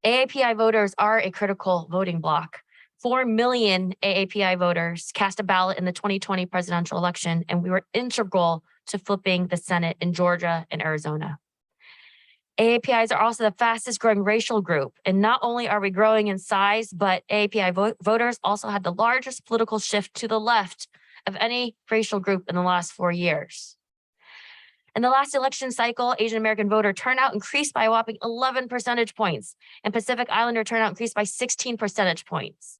AAPI voters are a critical voting bloc. 4 million AAPI voters cast a ballot in the 2020 presidential election, and we were integral to flipping the Senate in Georgia and Arizona. AAPIs are also the fastest growing racial group. And not only are we growing in size, but AAPI voters also had the largest political shift to the left of any racial group in the last 4 years. In the last election cycle, Asian American voter turnout increased by a whopping 11 percentage points, and Pacific Islander turnout increased by 16 percentage points.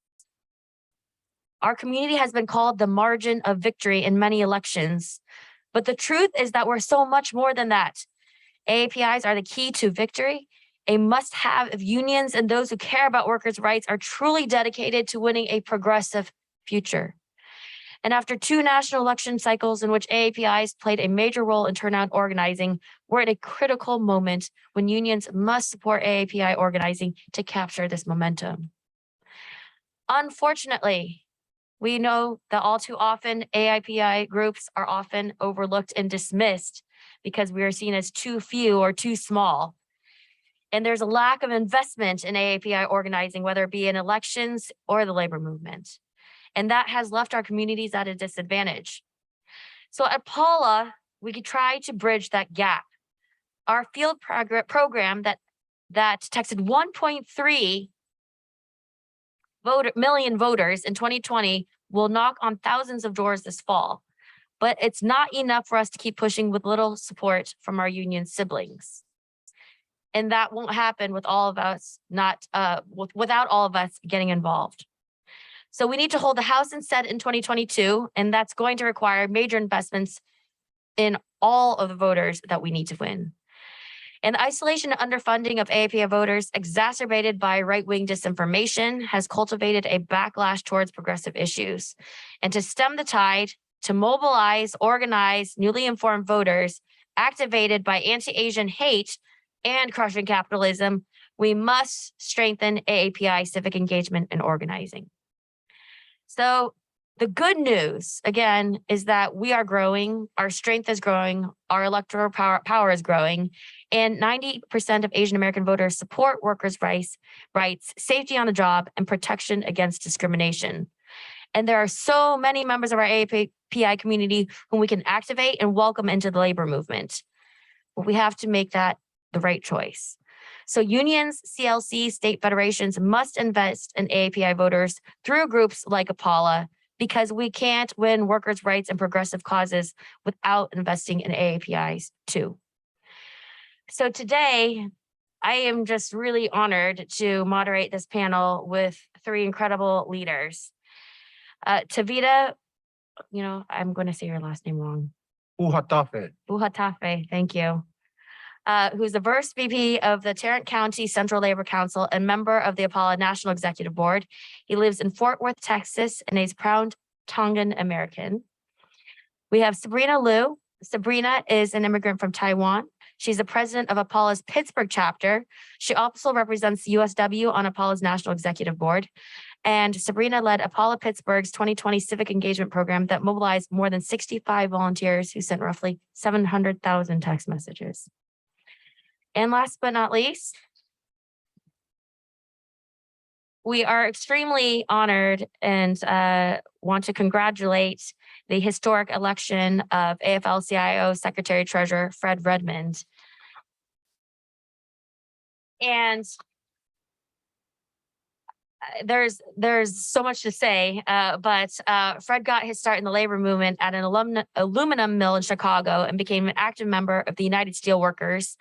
Our community has been called the margin of victory in many elections, but the truth is that we're so much more than that. AAPIs are the key to victory, a must-have if unions and those who care about workers' rights are truly dedicated to winning a progressive future. And after 2 national election cycles in which AAPIs played a major role in turnout organizing, we're at a critical moment when unions must support AAPI organizing to capture this momentum. Unfortunately, we know that all too often AAPI groups are often overlooked and dismissed because we are seen as too few or too small. And there's a lack of investment in AAPI organizing, whether it be in elections or the labor movement. And that has left our communities at a disadvantage. So at Paula, we could try to bridge that gap. Our field program that texted 1.3 million voters in 2020 will knock on thousands of doors this fall. But it's not enough for us to keep pushing with little support from our union siblings. And that won't happen with all of us, without all of us getting involved. So we need to hold the House and Senate in 2022, and that's going to require major investments in all of the voters that we need to win. And the isolation and underfunding of AAPI voters, exacerbated by right-wing disinformation, has cultivated a backlash towards progressive issues. And to stem the tide, to mobilize, organize newly informed voters activated by anti-Asian hate and crushing capitalism, we must strengthen AAPI civic engagement and organizing. So the good news, again, is that we are growing, our strength is growing, our electoral power is growing, and 90% of Asian American voters support workers' rights, safety on the job, and protection against discrimination. And there are so many members of our AAPI community whom we can activate and welcome into the labor movement. But we have to make that the right choice. So unions, CLC, state federations must invest in AAPI voters through groups like APALA, because we can't win workers' rights and progressive causes without investing in AAPIs too. So today, I am just really honored to moderate this panel with 3 incredible leaders. Tevita, I'm going to say your last name wrong. Uhatafe. Uhatafe, thank you. Who's the first VP of the Tarrant County Central Labor Council and member of the APALA National Executive Board. He lives in Fort Worth, Texas, and is proud Tongan American. We have Sabrina Liu. Sabrina is an immigrant from Taiwan. She's the president of APALA's Pittsburgh chapter. She also represents the USW on APALA's National Executive Board. And Sabrina led Apollo Pittsburgh's 2020 civic engagement program that mobilized more than 65 volunteers who sent roughly 700,000 text messages. And last but not least, we are extremely honored and want to congratulate the historic election of AFL-CIO Secretary Treasurer Fred Redmond. And there's so much to say, but Fred got his start in the labor movement at an aluminum mill in Chicago and became an active member of the United Steelworkers.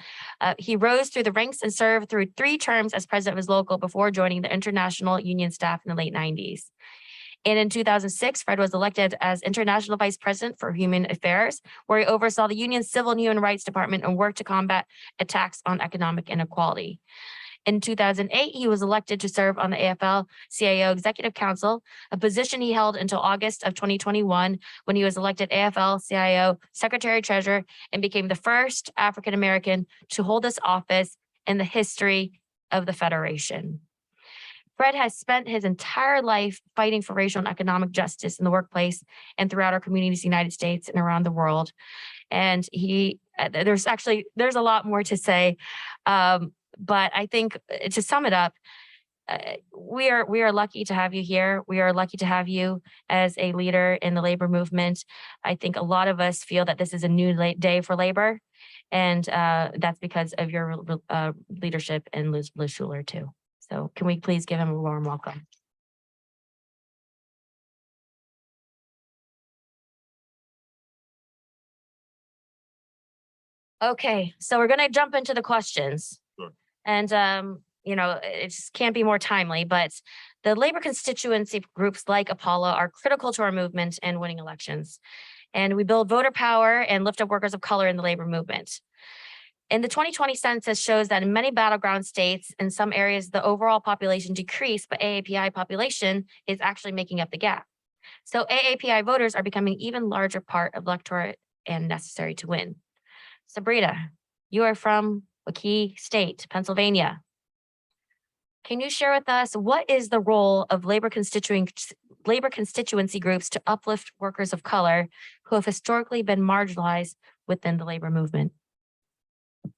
He rose through the ranks and served through 3 terms as president of his local before joining the international union staff in the late 90s. And in 2006, Fred was elected as International Vice President for Human Affairs, where he oversaw the union's Civil and Human Rights Department and worked to combat attacks on economic inequality. In 2008, he was elected to serve on the AFL-CIO Executive Council, a position he held until August of 2021, when he was elected AFL-CIO Secretary Treasurer and became the first African-American to hold this office in the history of the Federation. Fred has spent his entire life fighting for racial and economic justice in the workplace and throughout our communities in the United States and around the world. And there's a lot more to say. But I think to sum it up, we are lucky to have you here. We are lucky to have you as a leader in the labor movement. I think a lot of us feel that this is a new day for labor, and that's because of your leadership and Liz Schuler too. So can we please give him a warm welcome? Okay, so we're going to jump into the questions. Sure. And, it just can't be more timely, but the labor constituency groups like Apollo are critical to our movement and winning elections. And we build voter power and lift up workers of color in the labor movement. And the 2020 census shows that in many battleground states, in some areas, the overall population decreased, but AAPI population is actually making up the gap. So AAPI voters are becoming an even larger part of electorate and necessary to win. Sabrina, you are from a key state, Pennsylvania. Can you share with us what is the role of labor constituency groups to uplift workers of color who have historically been marginalized within the labor movement? Thank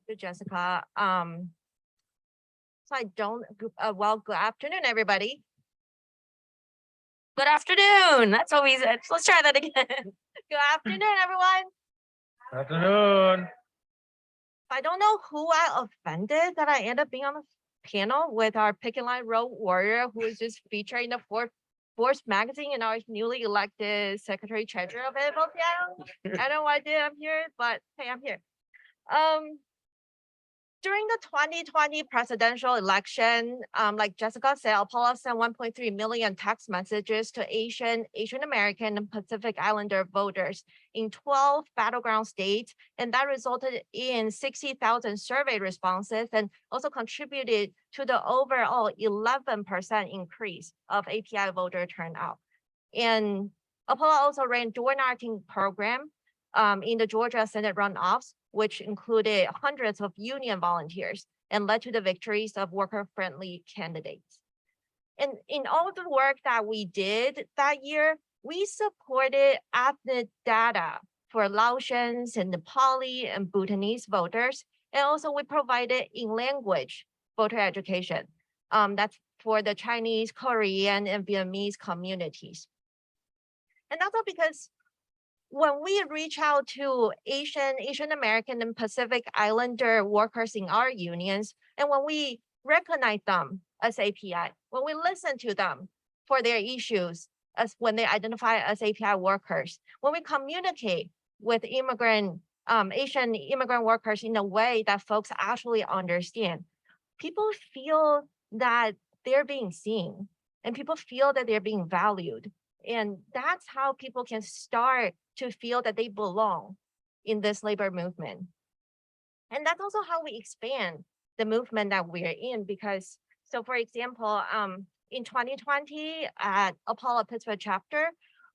you, Jessica. Good afternoon, everybody. Good afternoon. That's always, let's try that again. Good afternoon, everyone. Afternoon. I don't know who I offended that I end up being on the panel with our picket line road warrior who is just featured in the Forbes magazine and our newly elected Secretary Treasurer of AFL-CIO. I don't know why I did. I'm here, but hey, I'm here. During the 2020 presidential election, like Jessica said, Apollo sent 1.3 million text messages to Asian American, and Pacific Islander voters in 12 battleground states, and that resulted in 60,000 survey responses and also contributed to the overall 11% increase of API voter turnout. And Apollo also ran door knocking program in the Georgia Senate runoffs, which included hundreds of union volunteers and led to the victories of worker-friendly candidates. And in all the work that we did that year, we supported ethnic data for Laotians and Nepali and Bhutanese voters. And also we provided in-language voter education. That's for the Chinese, Korean, and Vietnamese communities. And also because when we reach out to Asian American and Pacific Islander workers in our unions, and when we recognize them as API, when we listen to them for their issues, as when they identify as API workers, when we communicate with Asian immigrant workers in a way that folks actually understand, people feel that they're being seen and people feel that they're being valued. And that's how people can start to feel that they belong in this labor movement. And that's also how we expand the movement that we're in, because, so for example, in 2020 at Apollo Pittsburgh chapter,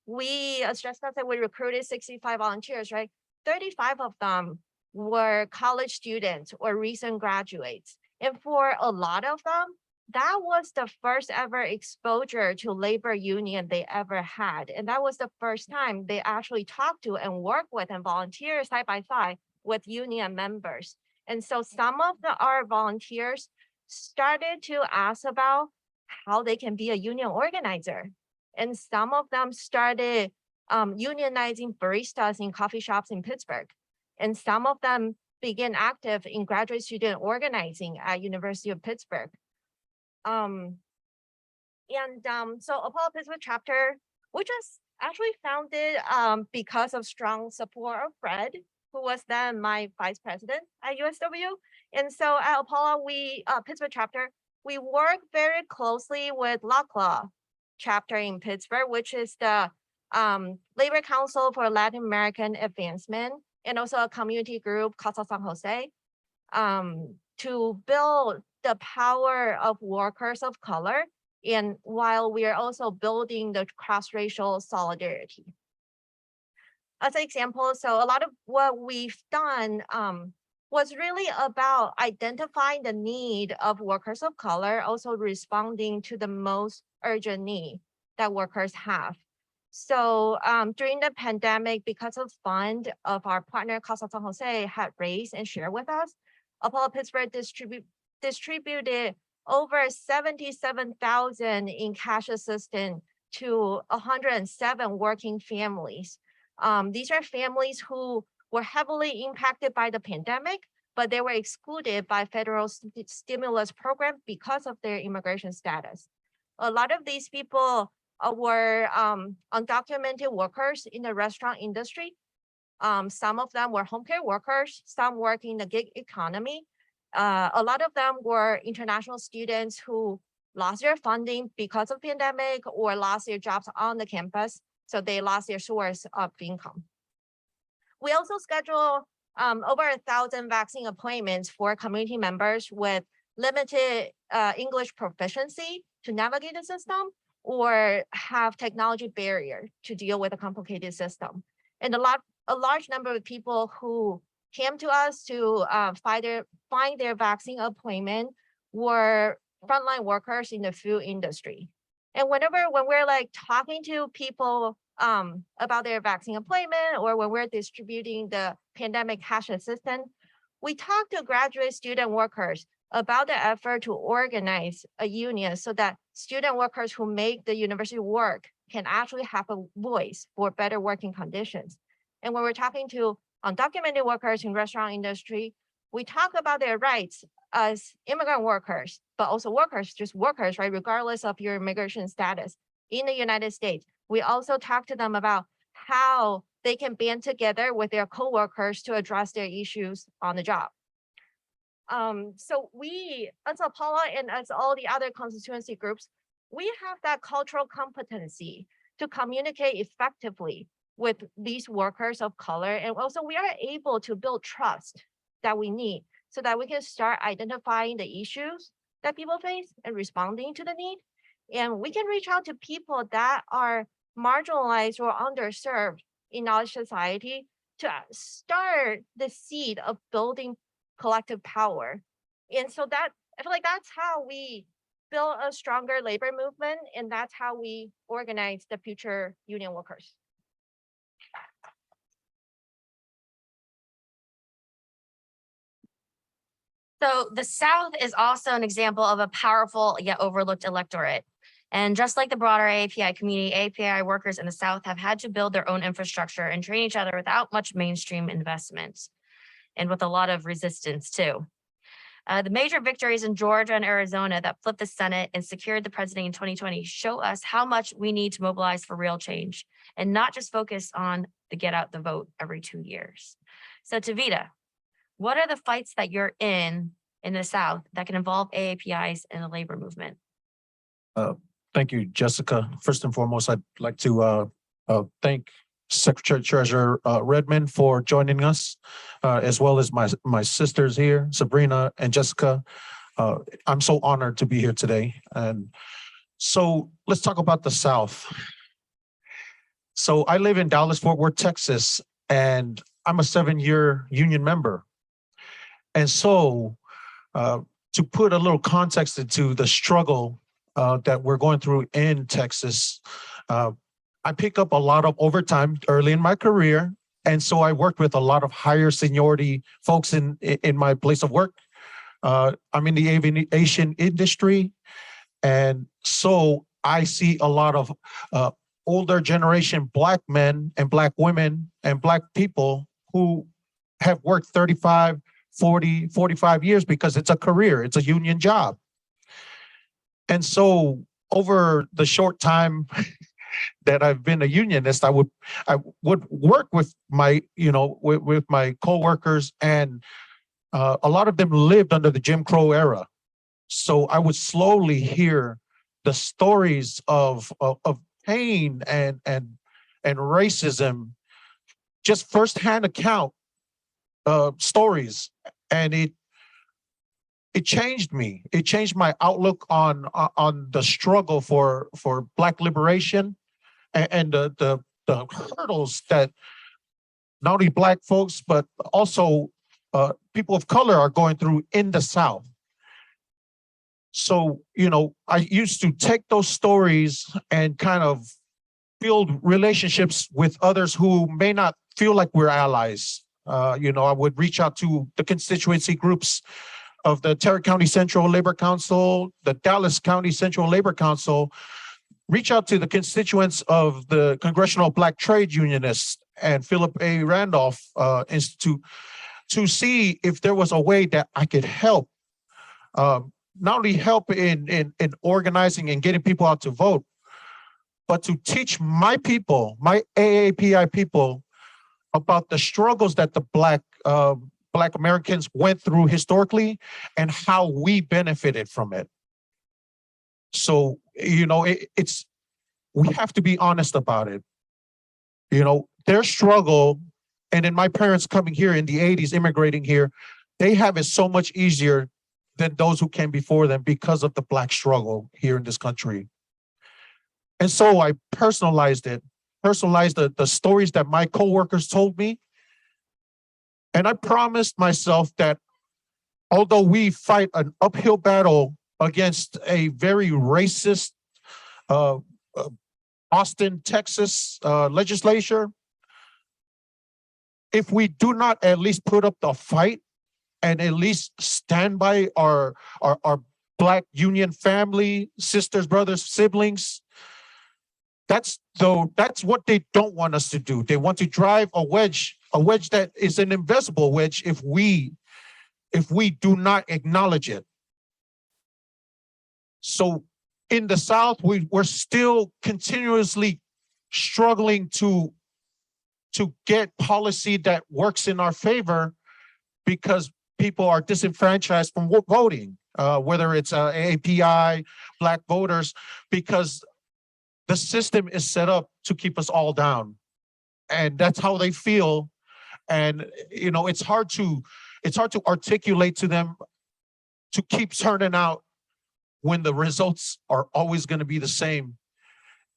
we, as Jessica said, we recruited 65 volunteers, right? 35 of them were college students or recent graduates. And for a lot of them, that was the first ever exposure to labor union they ever had. And that was the first time they actually talked to and worked with and volunteer side by side with union members. And so some of our volunteers started to ask about how they can be a union organizer. And some of them started unionizing baristas in coffee shops in Pittsburgh. And some of them began active in graduate student organizing at University of Pittsburgh. So Apollo Pittsburgh chapter, which was actually founded because of strong support of Fred, who was then my vice president at USW. And so at Apollo, we Pittsburgh chapter, we work very closely with LACLA chapter in Pittsburgh, which is the Labor Council for Latin American Advancement, and also a community group, Casa San Jose, to build the power of workers of color, and while we are also building the cross-racial solidarity. As an example, so a lot of what we've done was really about identifying the need of workers of color, also responding to the most urgent need that workers have. So during the pandemic, because of fund of our partner Casa San Jose had raised and shared with us, Apollo Pittsburgh distributed over 77,000 in cash assistance to 107 working families. These are families who were heavily impacted by the pandemic, but they were excluded by federal stimulus program because of their immigration status. A lot of these people were undocumented workers in the restaurant industry. Some of them were home care workers, some work in the gig economy. A lot of them were international students who lost their funding because of pandemic or lost their jobs on the campus, so they lost their source of income. We also schedule over 1,000 vaccine appointments for community members with limited English proficiency to navigate the system or have technology barrier to deal with a complicated system. And a large number of people who came to us to find their vaccine appointment were frontline workers in the food industry. And when we're like talking to people about their vaccine appointment, or when we're distributing the pandemic cash assistance, we talk to graduate student workers about the effort to organize a union so that student workers who make the university work can actually have a voice for better working conditions. And when we're talking to undocumented workers in restaurant industry, we talk about their rights as immigrant workers, but also workers, just workers, right? Regardless of your immigration status in the United States. We also talk to them about how they can band together with their coworkers to address their issues on the job. So we, as Apollo and as all the other constituency groups, we have that cultural competency to communicate effectively with these workers of color. And also we are able to build trust that we need so that we can start identifying the issues that people face and responding to the need. And we can reach out to people that are marginalized or underserved in our society to start the seed of building collective power. And so that, I feel like that's how we build a stronger labor movement, and that's how we organize the future union workers. So the South is also an example of a powerful yet overlooked electorate. And just like the broader AAPI community, AAPI workers in the South have had to build their own infrastructure and train each other without much mainstream investment, and with a lot of resistance too. The major victories in Georgia and Arizona that flipped the Senate and secured the president in 2020 show us how much we need to mobilize for real change and not just focus on the get out the vote every 2 years. So Tevita, what are the fights that you're in the South that can involve AAPIs in the labor movement? Thank you, Jessica. First and foremost, I'd like to thank Secretary Treasurer Redmond for joining us, as well as my sisters here, Sabrina and Jessica. I'm so honored to be here today. And so let's talk about the South. So I live in Dallas-Fort Worth, Texas, and I'm a 7-year union member. And so to to put a little context into the struggle that we're going through in Texas, I pick up a lot of overtime early in my career. And so I worked with a lot of higher seniority folks in my place of work. I'm in the aviation industry. And so I see a lot of older generation Black men and Black women and Black people who have worked 35, 40, 45 years because it's a career, it's a union job. And so over the short time that I've been a unionist, I would work with my, with my coworkers, and a lot of them lived under the Jim Crow era. So I would slowly hear the stories of pain and racism, just firsthand account stories, and it changed me. It changed my outlook on the struggle for Black liberation and the hurdles that not only Black folks but also people of color are going through in the South. So, I used to take those stories and kind of build relationships with others who may not feel like we're allies. I would reach out to the constituency groups of the Tarrant County Central Labor Council, the Dallas County Central Labor Council, reach out to the constituents of the Congressional Black Trade Unionists and Philip A. Randolph Institute to see if there was a way that I could help. Not only help in organizing and getting people out to vote, but to teach my people, my AAPI people, about the struggles that the Black Americans went through historically and how we benefited from it. So, we have to be honest about it. Their struggle, and then my parents coming here in the 80s, immigrating here, they have it so much easier than those who came before them because of the Black struggle here in this country. And so I personalized the stories that my coworkers told me. And I promised myself that although we fight an uphill battle against a very racist Austin, Texas legislature, if we do not at least put up the fight and at least stand by our Black union family, sisters, brothers, siblings, that's what they don't want us to do. They want to drive a wedge that is an invisible wedge if we do not acknowledge it. So in the South, we're still continuously struggling to get policy that works in our favor because people are disenfranchised from voting, whether it's AAPI, Black voters, because the system is set up to keep us all down. And that's how they feel. And, it's hard to articulate to them to keep turning out when the results are always going to be the same.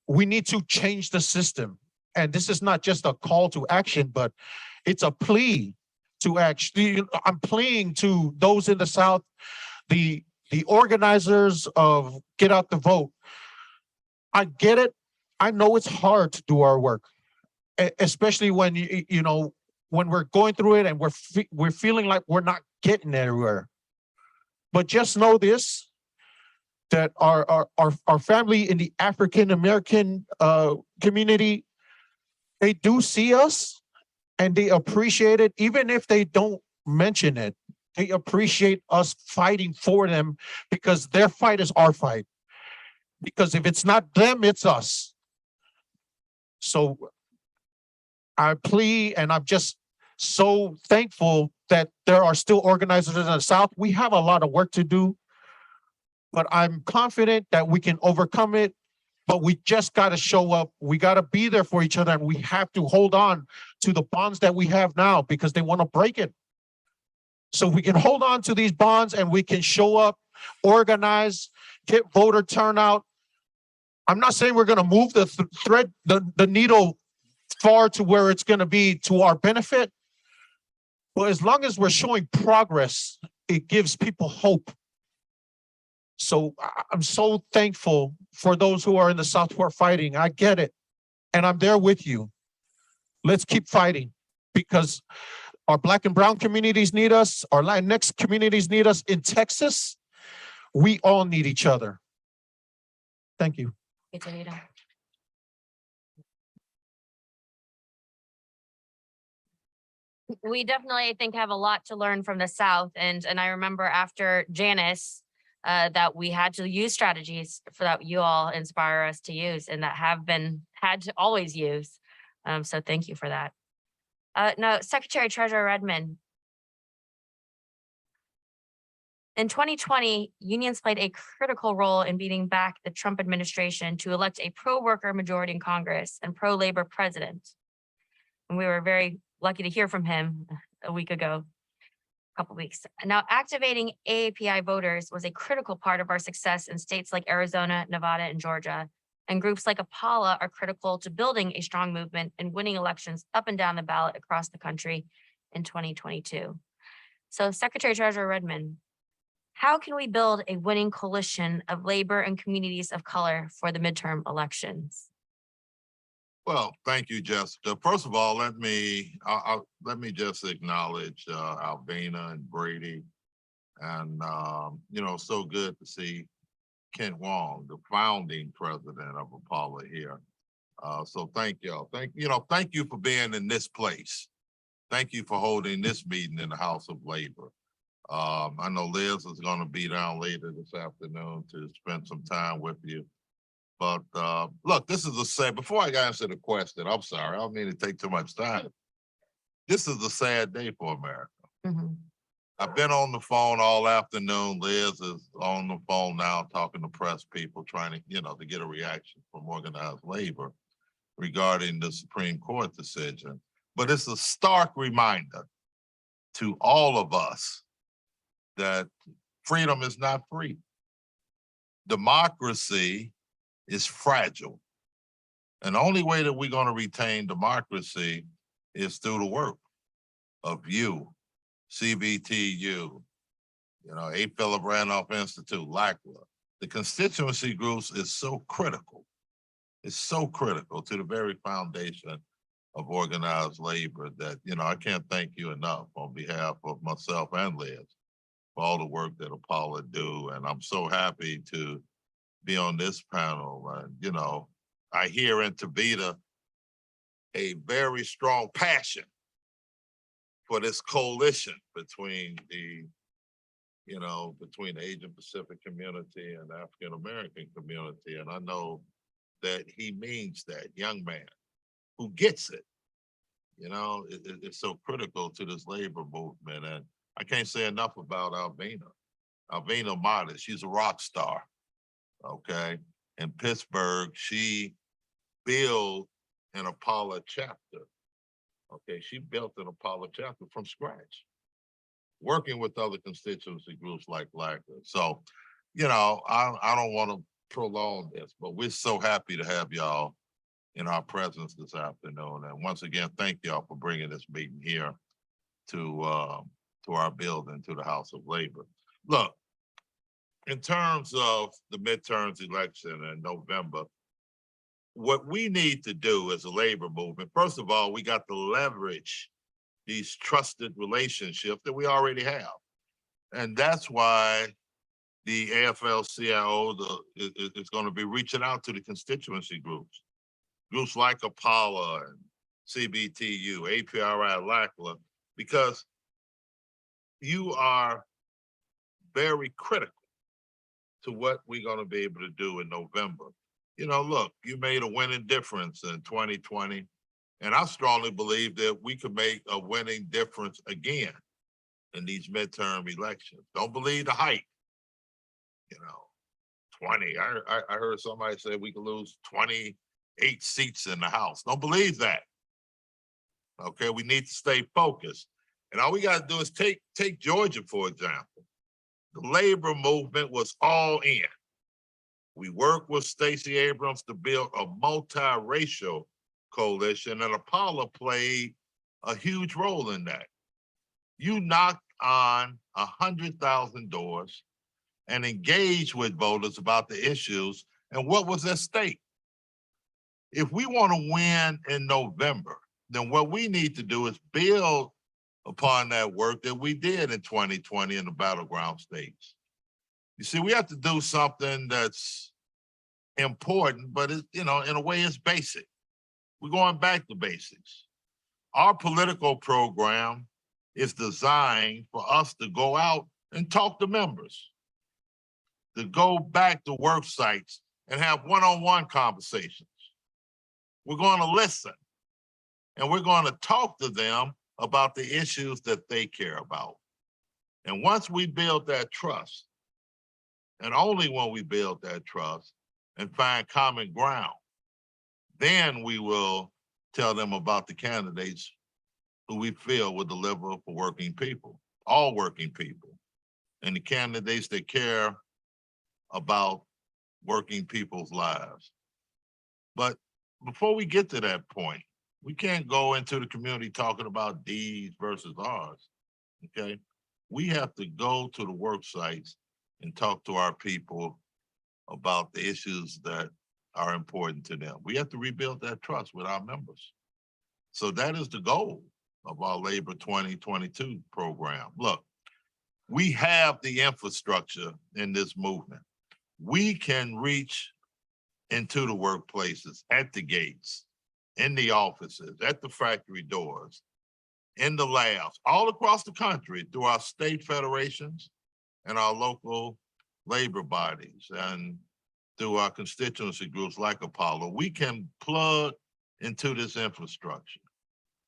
We need to change the system. And this is not just a call to action, but it's a plea to action. I'm pleading to those in the South, the organizers of Get Out the Vote. I get it. I know it's hard to do our work, especially when when we're going through it and we're feeling like we're not getting anywhere. But just know this, that our family in the African American community, they do see us and they appreciate it, even if they don't mention it. They appreciate us fighting for them because their fight is our fight. Because if it's not them, it's us. So I plead, and I'm just so thankful that there are still organizers in the South. We have a lot of work to do, but I'm confident that we can overcome it. But we just got to show up. We got to be there for each other, and we have to hold on to the bonds that we have now because they want to break it. So we can hold on to these bonds and we can show up, organize, get voter turnout. I'm not saying we're going to move the needle far to where it's going to be to our benefit. But as long as we're showing progress, it gives people hope So I'm so thankful for those who are in the South who are fighting. I get it. And I'm there with you. Let's keep fighting because our Black and brown communities need us. Our Latinx communities need us. In Texas, we all need each other. Thank you. Tevita. We definitely, I think, have a lot to learn from the South. And I remember after Janice, that we had to use strategies for that you all inspire us to use and that have been had to always use. So thank you for that. Now, Secretary Treasurer Redmond. In 2020, unions played a critical role in beating back the Trump administration to elect a pro-worker majority in Congress and pro-labor president. And we were very lucky to hear from him a week ago, a couple weeks. Now, activating AAPI voters was a critical part of our success in states like Arizona, Nevada, and Georgia. And groups like APALA are critical to building a strong movement and winning elections up and down the ballot across the country in 2022. So Secretary Treasurer Redmond, how can we build a winning coalition of labor and communities of color for the midterm elections? Well, thank you, Jessica. First of all, let me just acknowledge Albina and Brady, and so good to see Kent Wong, the founding president of APALA here. So thank y'all. Thank you for being in this place. Thank you for holding this meeting in the House of Labor. I know Liz is going to be down later this afternoon to spend some time with you. But look, this is before I answer the question, I'm sorry, I don't mean to take too much time. This is a sad day for America. Mm-hmm. I've been on the phone all afternoon. Liz is on the phone now talking to press people, trying to get a reaction from organized labor regarding the Supreme Court decision. But it's a stark reminder to all of us that freedom is not free. Democracy is fragile. And the only way that we're going to retain democracy is through the work of you, CBTU, A. Philip Randolph Institute, LACLA. The constituency groups is so critical. It's so critical to the very foundation of organized labor that, I can't thank you enough on behalf of myself and Liz for all the work that APALA do. And I'm so happy to be on this panel. And, I hear in Tevita a very strong passion for this coalition between the Asian Pacific community and the African American community. And I know that he means that, young man who gets it. It's so critical to this labor movement. And I can't say enough about Albina. Albina Modest, she's a rock star, okay? In Pittsburgh, she built an APALA chapter, okay? She built an APALA chapter from scratch, working with other constituency groups like LACLA. So, I don't want to prolong this, but we're so happy to have y'all in our presence this afternoon. And once again, thank y'all for bringing this meeting here to our building, to the House of Labor. Look, in terms of the midterms election in November, what we need to do as a labor movement, first of all, we got to leverage these trusted relationships that we already have. And that's why the AFL-CIO is going to be reaching out to the constituency groups like APALA and CBTU, APRI, LACLA, because you are very critical to what we're going to be able to do in November. Look, you made a winning difference in 2020, and I strongly believe that we could make a winning difference again in these midterm elections. Don't believe the hype. 20. I heard somebody say we could lose 28 seats in the House. Don't believe that. Okay, we need to stay focused. And all we got to do is take Georgia, for example. The labor movement was all in. We worked with Stacey Abrams to build a multiracial coalition, and APALA played a huge role in that. You knocked on 100,000 doors, and engage with voters about the issues and what was at stake. If we want to win in November, then what we need to do is build upon that work that we did in 2020 in the battleground states. You see, we have to do something that's important, but it, in a way it's basic. We're going back to basics. Our political program is designed for us to go out and talk to members, to go back to work sites and have one-on-one conversations. We're going to listen, and we're going to talk to them about the issues that they care about. And once we build that trust, and only when we build that trust and find common ground, then we will tell them about the candidates who we feel will deliver for working people, all working people, and the candidates that care about working people's lives. But before we get to that point, we can't go into the community talking about D's versus R's, okay? We have to go to the work sites and talk to our people about the issues that are important to them. We have to rebuild that trust with our members. So that is the goal of our Labor 2022 program. Look, we have the infrastructure in this movement. We can reach into the workplaces, at the gates, in the offices, at the factory doors, in the labs, all across the country through our state federations and our local labor bodies and through our constituency groups like Apollo. We can plug into this infrastructure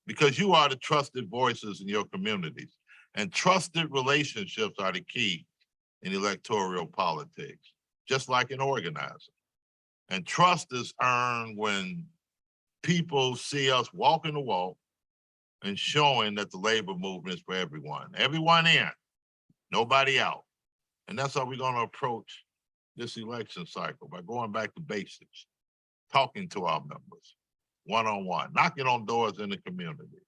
because you are the trusted voices in your communities, and trusted relationships are the key in electoral politics, just like in organizing. And trust is earned when people see us walking the walk and showing that the labor movement is for everyone. Everyone in, nobody out. And that's how we're going to approach this election cycle, by going back to basics, talking to our members, one-on-one, knocking on doors in the community,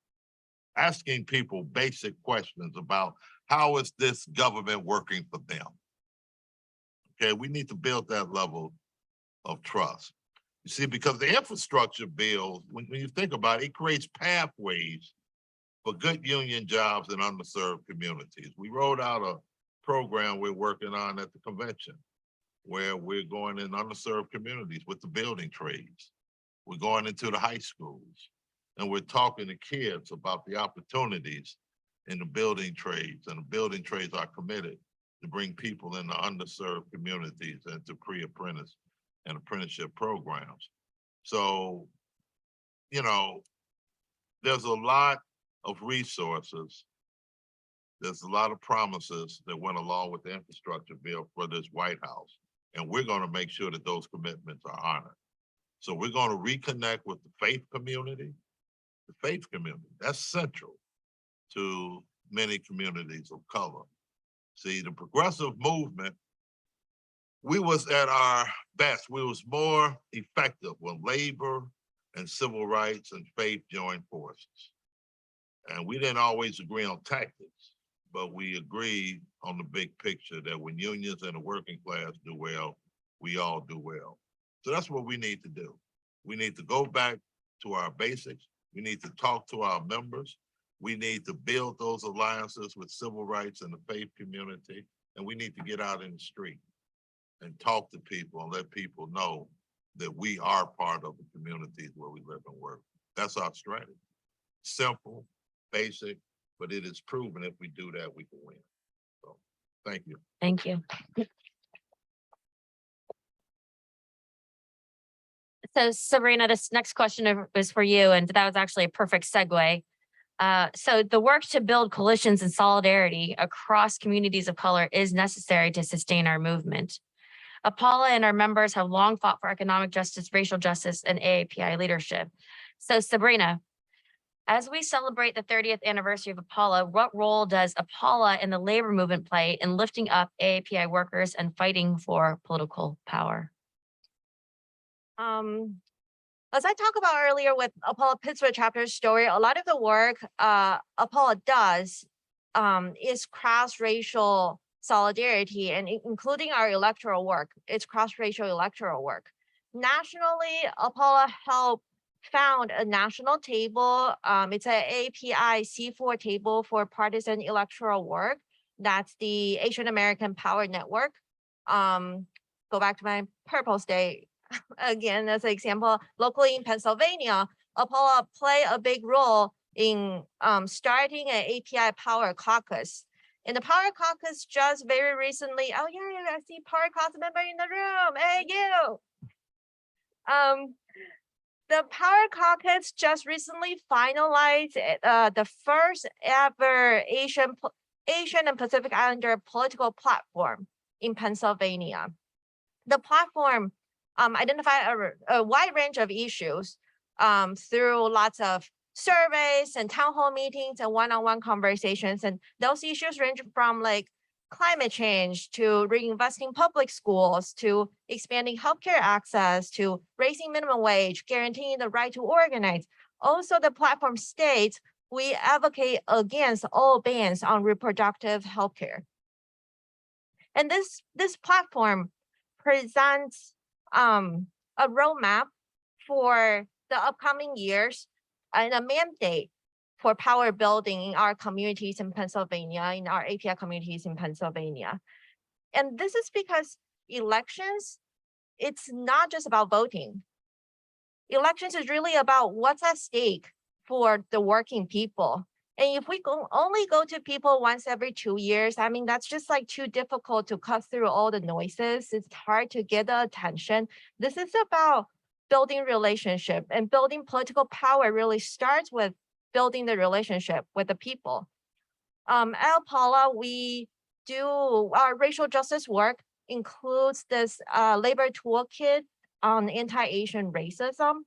asking people basic questions about how is this government working for them? Okay, we need to build that level of trust. You see, because the infrastructure bill, when you think about it, it creates pathways for good union jobs in underserved communities. We rolled out a program we're working on at the convention where we're going in underserved communities with the building trades. We're going into the high schools and we're talking to kids about the opportunities in the building trades, and the building trades are committed to bring people in the underserved communities and to pre-apprentice and apprenticeship programs. So, there's a lot of resources. There's a lot of promises that went along with the infrastructure bill for this White House. And we're going to make sure that those commitments are honored. So we're going to reconnect with the faith community. The faith community, that's central to many communities of color. See, the progressive movement, we was at our best. We was more effective when labor and civil rights and faith joined forces. And we didn't always agree on tactics, but we agreed on the big picture that when unions and the working class do well, we all do well. So that's what we need to do. We need to go back to our basics. We need to talk to our members. We need to build those alliances with civil rights and the faith community. And we need to get out in the street and talk to people and let people know that we are part of the communities where we live and work. That's our strategy. Simple, basic, but it is proven if we do that, we can win. So, thank you. Thank you. So Sabrina, this next question is for you, and that was actually a perfect segue. So the work to build coalitions and solidarity across communities of color is necessary to sustain our movement. APALA and our members have long fought for economic justice, racial justice, and AAPI leadership. So Sabrina, as we celebrate the 30th anniversary of APALA, what role does APALA and the labor movement play in lifting up AAPI workers and fighting for political power? As I talked about earlier with APALA Pittsburgh chapter story, a lot of the work APALA does is cross-racial solidarity and including our electoral work. It's cross-racial electoral work. Nationally, APALA helped found a national table. It's a API C4 table for partisan electoral work. That's the Asian American Power Network. Go back to my purple state again as an example. Locally in Pennsylvania, APALA play a big role in starting an API Power Caucus. And the Power Caucus just very recently, oh yeah, I see Power Caucus member in the room. Hey, you. The Power Caucus just recently finalized the first ever Asian and Pacific Islander political platform in Pennsylvania. The platform identified a wide range of issues through lots of surveys and town hall meetings and one-on-one conversations. And those issues range from like climate change to reinvesting public schools, to expanding healthcare access, to raising minimum wage, guaranteeing the right to organize. Also, the platform states we advocate against all bans on reproductive healthcare. And this platform presents a roadmap for the upcoming years and a mandate for power building in our communities in Pennsylvania, in our API communities in Pennsylvania. And this is because elections, it's not just about voting. Elections is really about what's at stake for the working people. And if we only go to people once every 2 years, I mean, that's just like too difficult to cut through all the noises. It's hard to get the attention. This is about building relationship, and building political power really starts with building the relationship with the people. At APALA, we do our racial justice work includes this labor toolkit on anti-Asian racism.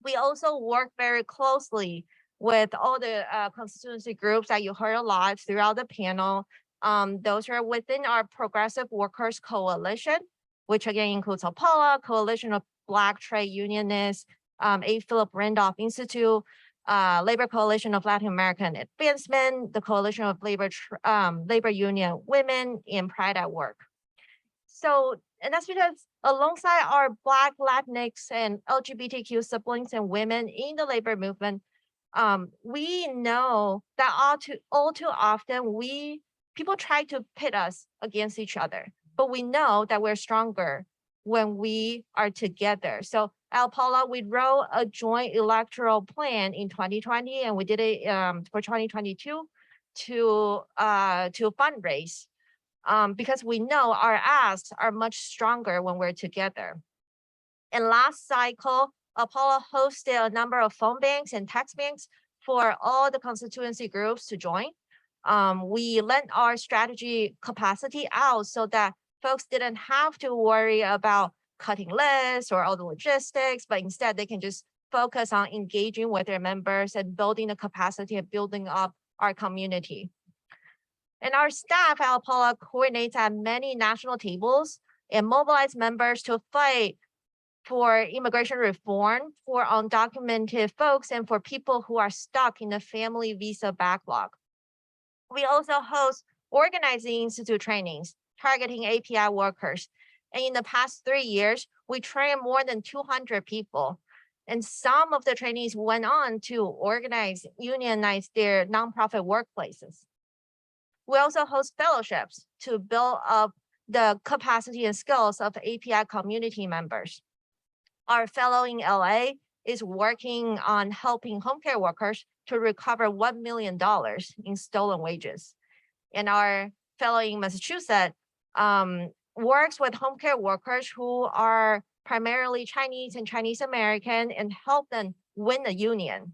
We also work very closely with all the constituency groups that you heard a lot throughout the panel. Those are within our Progressive Workers Coalition, which again includes APALA, Coalition of Black Trade Unionists, A. Philip Randolph Institute, Labor Coalition of Latin American Advancement, the Coalition of Labor Union Women, and Pride at Work. So, and that's because alongside our Black, Latinx, and LGBTQ siblings and women in the labor movement, we know that all too often people try to pit us against each other, but we know that we're stronger when we are together. So at APALA, we wrote a joint electoral plan in 2020, and we did it for 2022 to fundraise because we know our asks are much stronger when we're together. And last cycle, APALA hosted a number of phone banks and text banks for all the constituency groups to join. We lent our strategy capacity out so that folks didn't have to worry about cutting lists or all the logistics, but instead they can just focus on engaging with their members and building the capacity of building up our community. And our staff at APALA coordinates at many national tables and mobilize members to fight for immigration reform for undocumented folks and for people who are stuck in the family visa backlog. We also host organizing institute trainings targeting API workers. And in the past 3 years, we trained more than 200 people. And some of the trainees went on to organize, unionize their nonprofit workplaces. We also host fellowships to build up the capacity and skills of API community members. Our fellow in LA is working on helping home care workers to recover $1 million in stolen wages. And our fellow in Massachusetts works with home care workers who are primarily Chinese and Chinese American and help them win a union.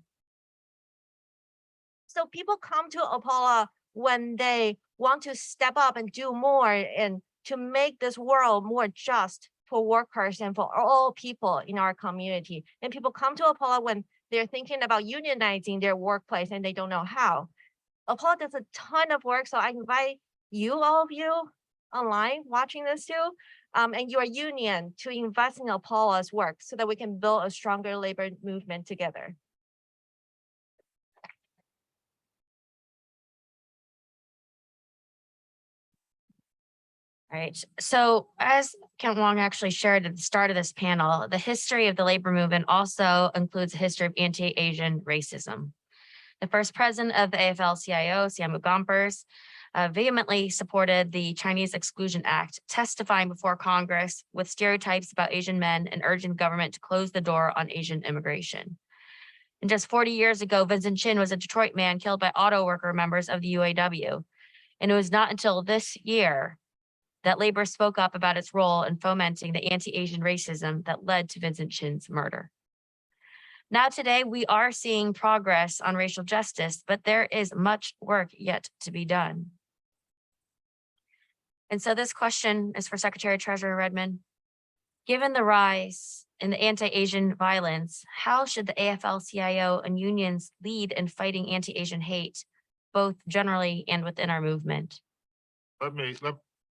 So people come to APALA when they want to step up and do more and to make this world more just for workers and for all people in our community. And people come to APALA when they're thinking about unionizing their workplace and they don't know how. APALA does a ton of work, so I invite you, all of you online watching this too, and your union to invest in APALA's work so that we can build a stronger labor movement together. All right. So as Kent Wong actually shared at the start of this panel, the history of the labor movement also includes a history of anti-Asian racism. The first president of the AFL-CIO, Siamu Gompers, vehemently supported the Chinese Exclusion Act, testifying before Congress with stereotypes about Asian men and urging the government to close the door on Asian immigration. And just 40 years ago, Vincent Chin was a Detroit man killed by auto worker members of the UAW. And it was not until this year that labor spoke up about its role in fomenting the anti-Asian racism that led to Vincent Chin's murder. Now today, we are seeing progress on racial justice, but there is much work yet to be done. And so this question is for Secretary Treasurer Redmond. Given the rise in the anti-Asian violence, how should the AFL-CIO and unions lead in fighting anti-Asian hate, both generally and within our movement?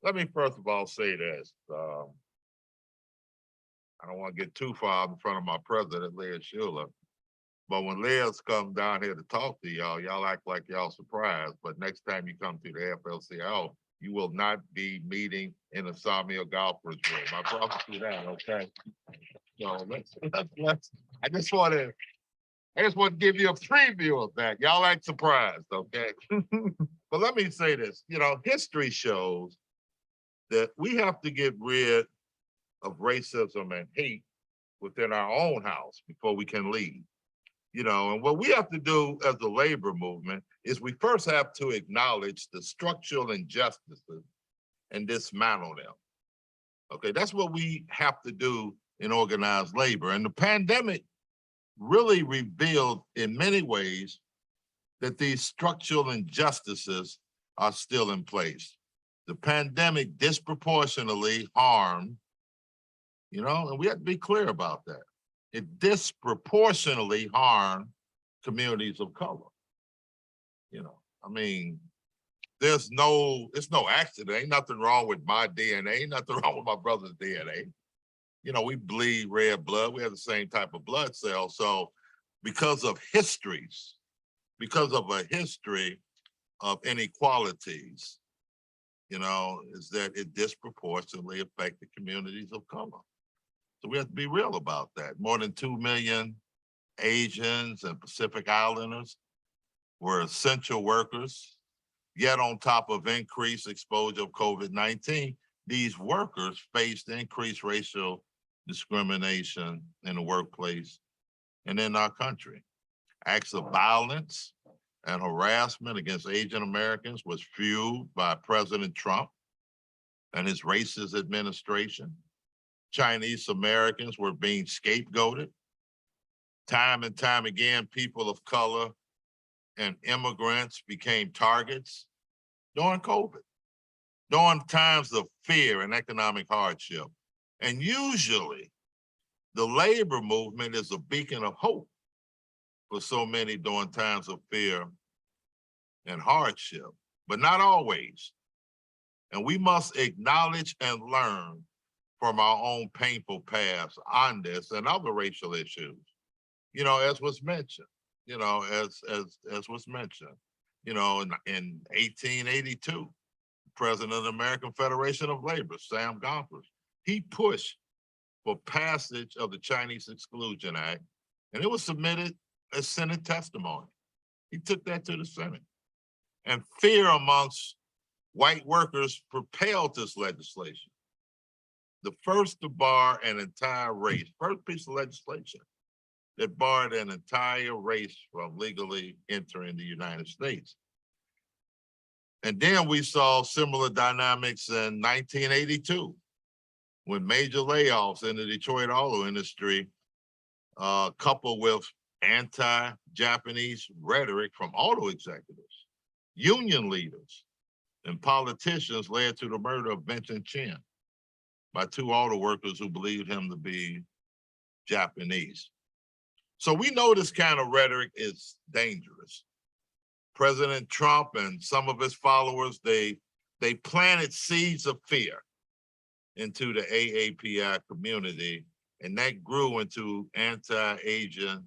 Let me first of all say this. I don't want to get too far in front of my president, Leah Schuler. But when Leah's come down here to talk to y'all, y'all act like y'all surprised. But next time you come to the AFL-CIO, you will not be meeting in a Samuel golfer's room. I promise you that, okay? So let's I just want to give you a preview of that. Y'all act surprised, okay? But let me say this, history shows that we have to get rid of racism and hate within our own house before we can lead. And what we have to do as the labor movement is we first have to acknowledge the structural injustices and dismantle them. Okay, that's what we have to do in organized labor. And the pandemic really revealed in many ways that these structural injustices are still in place. The pandemic disproportionately harmed, and we have to be clear about that. It disproportionately harmed communities of color. It's no accident. Ain't nothing wrong with my DNA, ain't nothing wrong with my brother's DNA. We bleed red blood. We have the same type of blood cells. So because of a history of inequalities, is that it disproportionately affected communities of color. So we have to be real about that. More than 2 million Asians and Pacific Islanders were essential workers. Yet on top of increased exposure of COVID-19, these workers faced increased racial discrimination in the workplace and in our country. Acts of violence and harassment against Asian Americans was fueled by President Trump and his racist administration. Chinese Americans were being scapegoated. Time and time again, people of color and immigrants became targets during COVID, during times of fear and economic hardship. And usually, the labor movement is a beacon of hope for so many during times of fear and hardship, but not always. And we must acknowledge and learn from our own painful past on this and other racial issues. As was mentioned, as was mentioned, in 1882, President of the American Federation of Labor, Sam Gompers, he pushed for passage of the Chinese Exclusion Act, and it was submitted as Senate testimony. He took that to the Senate. And fear amongst white workers propelled this legislation. The first to bar an entire race, first piece of legislation that barred an entire race from legally entering the United States. And then we saw similar dynamics in 1982, when major layoffs in the Detroit auto industry, coupled with anti-Japanese rhetoric from auto executives, union leaders, and politicians led to the murder of Vincent Chin by 2 auto workers who believed him to be Japanese. So we know this kind of rhetoric is dangerous. President Trump and some of his followers, they planted seeds of fear into the AAPI community, and that grew into anti-Asian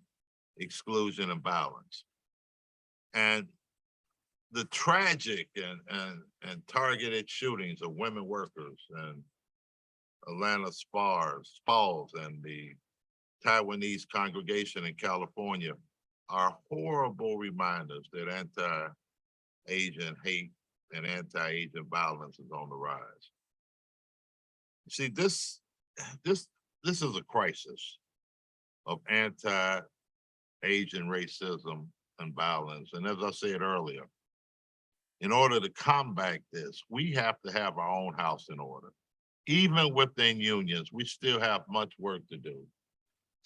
exclusion and violence. And the tragic and targeted shootings of women workers and Atlanta Spalls and the Taiwanese congregation in California are horrible reminders that anti-Asian hate and anti-Asian violence is on the rise. See, this is a crisis of anti-Asian racism and violence. And as I said earlier, in order to combat this, we have to have our own house in order. Even within unions, we still have much work to do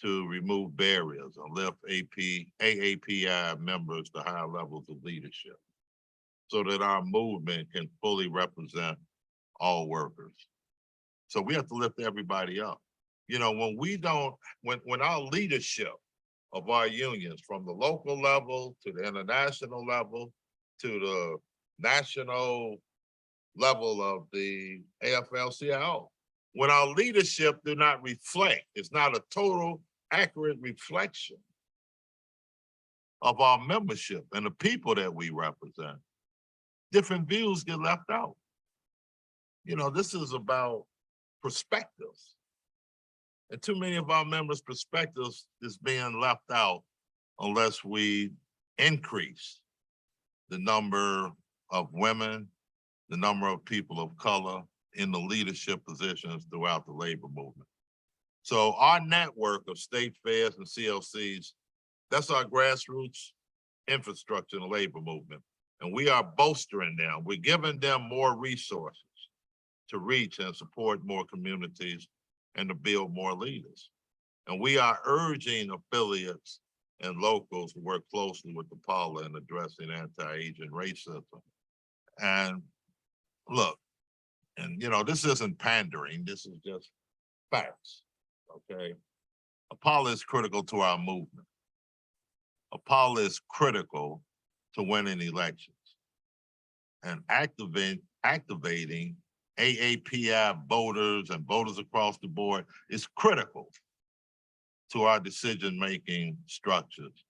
to remove barriers and lift AAPI members to higher levels of leadership so that our movement can fully represent all workers. So we have to lift everybody up. You know, when our leadership of our unions, from the local level to the international level to the national level of the AFL-CIO, when our leadership do not reflect, it's not a total accurate reflection of our membership and the people that we represent, different views get left out. You know, this is about perspectives. And too many of our members' perspectives is being left out unless we increase the number of women, the number of people of color in the leadership positions throughout the labor movement. So our network of state fairs and CLCs, that's our grassroots infrastructure in the labor movement. And we are bolstering them. We're giving them more resources to reach and support more communities and to build more leaders. And we are urging affiliates and locals to work closely with the Paula in addressing anti-Asian racism. And look, and you know, this isn't pandering, this is just facts, okay? APALA is critical to our movement. APALA is critical to winning elections. And activating AAPI voters and voters across the board is critical to our decision-making structures.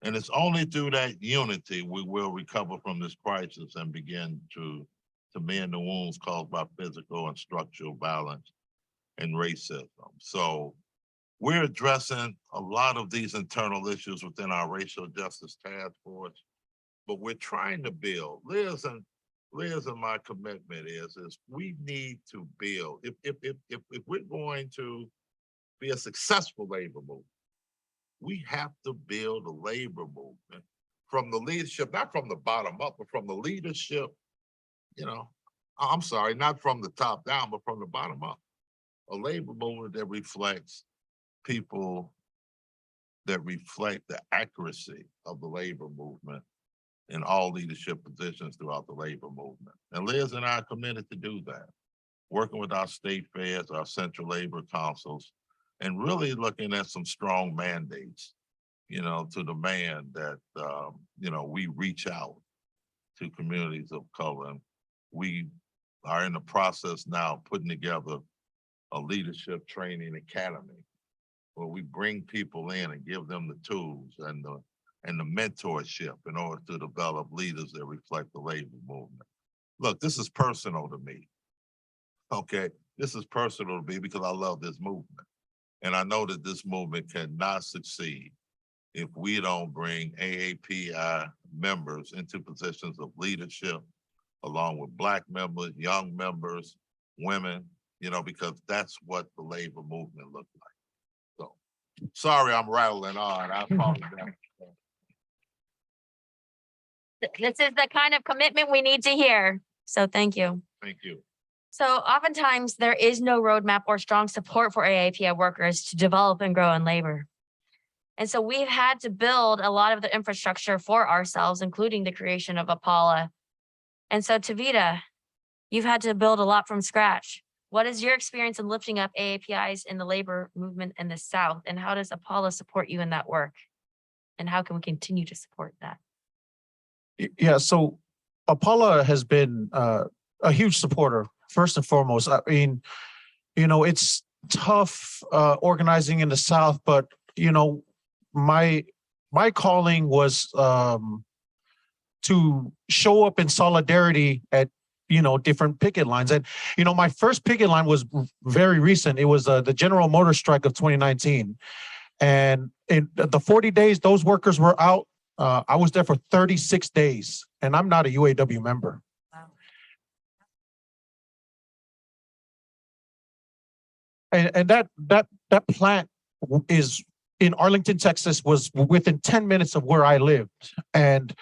And it's only through that unity we will recover from this crisis and begin to mend the wounds caused by physical and structural violence and racism. So we're addressing a lot of these internal issues within our racial justice task force, but we're trying to build. Liz and my commitment is we need to build. If we're going to be a successful labor movement, we have to build a labor movement from the leadership, not from the bottom up, but from the leadership, you know, I'm sorry, not from the top down, but from the bottom up. A labor movement that reflects people, that reflect the accuracy of the labor movement in all leadership positions throughout the labor movement. And Liz and I are committed to do that, working with our state fairs, our central labor councils, and really looking at some strong mandates, you know, to demand that, you know, we reach out to communities of color. And we are in the process now of putting together a leadership training academy where we bring people in and give them the tools and the mentorship in order to develop leaders that reflect the labor movement. Look, this is personal to me, okay? This is personal to me because I love this movement. And I know that this movement cannot succeed if we don't bring AAPI members into positions of leadership, along with Black members, young members, women, you know, because that's what the labor movement looks like. So, sorry I'm rattling on, I apologize. This is the kind of commitment we need to hear. So thank you. Thank you. So oftentimes there is no roadmap or strong support for AAPI workers to develop and grow in labor. And so we've had to build a lot of the infrastructure for ourselves, including the creation of APALA. And so Tevita, you've had to build a lot from scratch. What is your experience in lifting up AAPIs in the labor movement in the South? And how does APALA support you in that work? And how can we continue to support that? Yeah, so APALA has been a huge supporter, first and foremost. I mean, you know, it's tough organizing in the South, but, you know, my calling was to show up in solidarity at, different picket lines. And, my first picket line was very recent. It was the General Motors strike of 2019. And in the 40 days those workers were out, I was there for 36 days, and I'm not a UAW member. And that plant is in Arlington, Texas, was within 10 minutes of where I lived. And,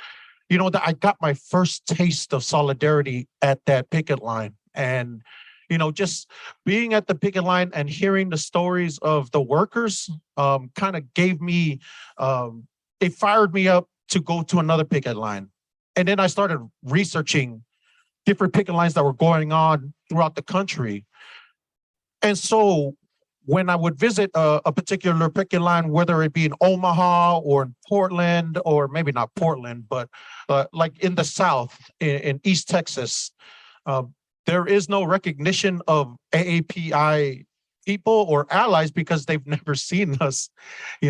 I got my first taste of solidarity at that picket line. And, just being at the picket line and hearing the stories of the workers kind of gave me, it fired me up to go to another picket line. And then I started researching different picket lines that were going on throughout the country. And so when I would visit a particular picket line, whether it be in Omaha or in Portland, or maybe not Portland, but like in the South, in East Texas, there is no recognition of AAPI people or allies because they've never seen us,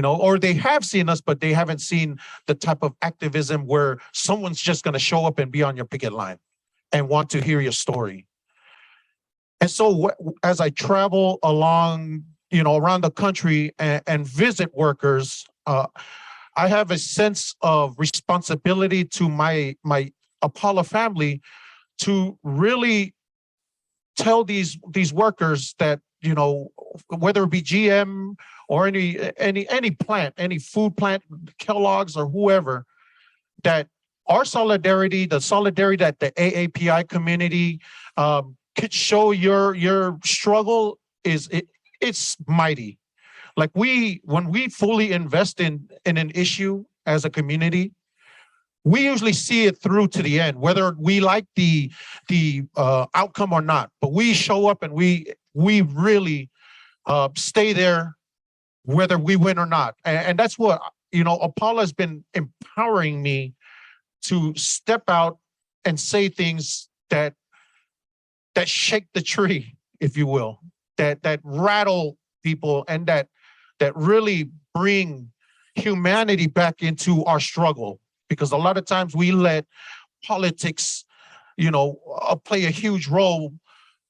or they have seen us, but they haven't seen the type of activism where someone's just going to show up and be on your picket line and want to hear your story. And so as I travel along, around the country and visit workers, I have a sense of responsibility to my APALA family to really tell these workers that, whether it be GM or any plant, any food plant, Kellogg's or whoever, that our solidarity, the solidarity that the AAPI community could show your struggle it's mighty. Like when we fully invest in an issue as a community, we usually see it through to the end, whether we like the outcome or not. But we show up and we really stay there, whether we win or not. And that's what APALA has been empowering me to step out and say things that shake the tree, if you will, that rattle people and that really bring humanity back into our struggle. Because a lot of times we let politics, play a huge role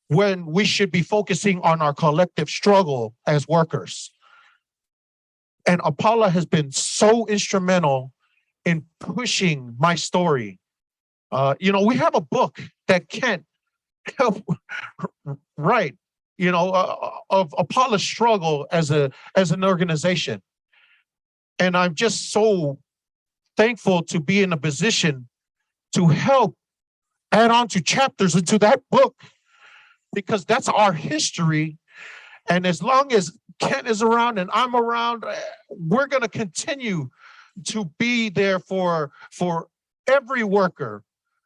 when we should be focusing on our collective struggle as workers. And APALA has been so instrumental in pushing my story. We have a book that Kent help write, of APALA's struggle as an organization. And I'm just so thankful to be in a position to help add on to chapters into that book, because that's our history. And as long as Kent is around and I'm around, we're going to continue to be there for every worker.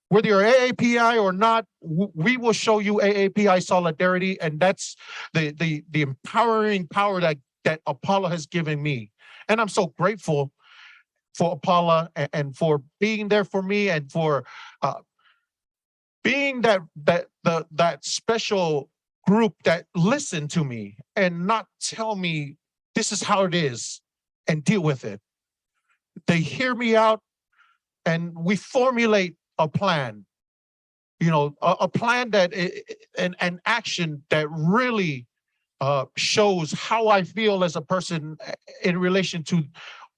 Whether you're AAPI or not, we will show you AAPI solidarity, and that's the empowering power that APALA has given me. And I'm so grateful for APALA and for being there for me, and for being that special group that listened to me and not tell me this is how it is and deal with it. They hear me out and we formulate a plan, a plan that an action that really shows how I feel as a person in relation to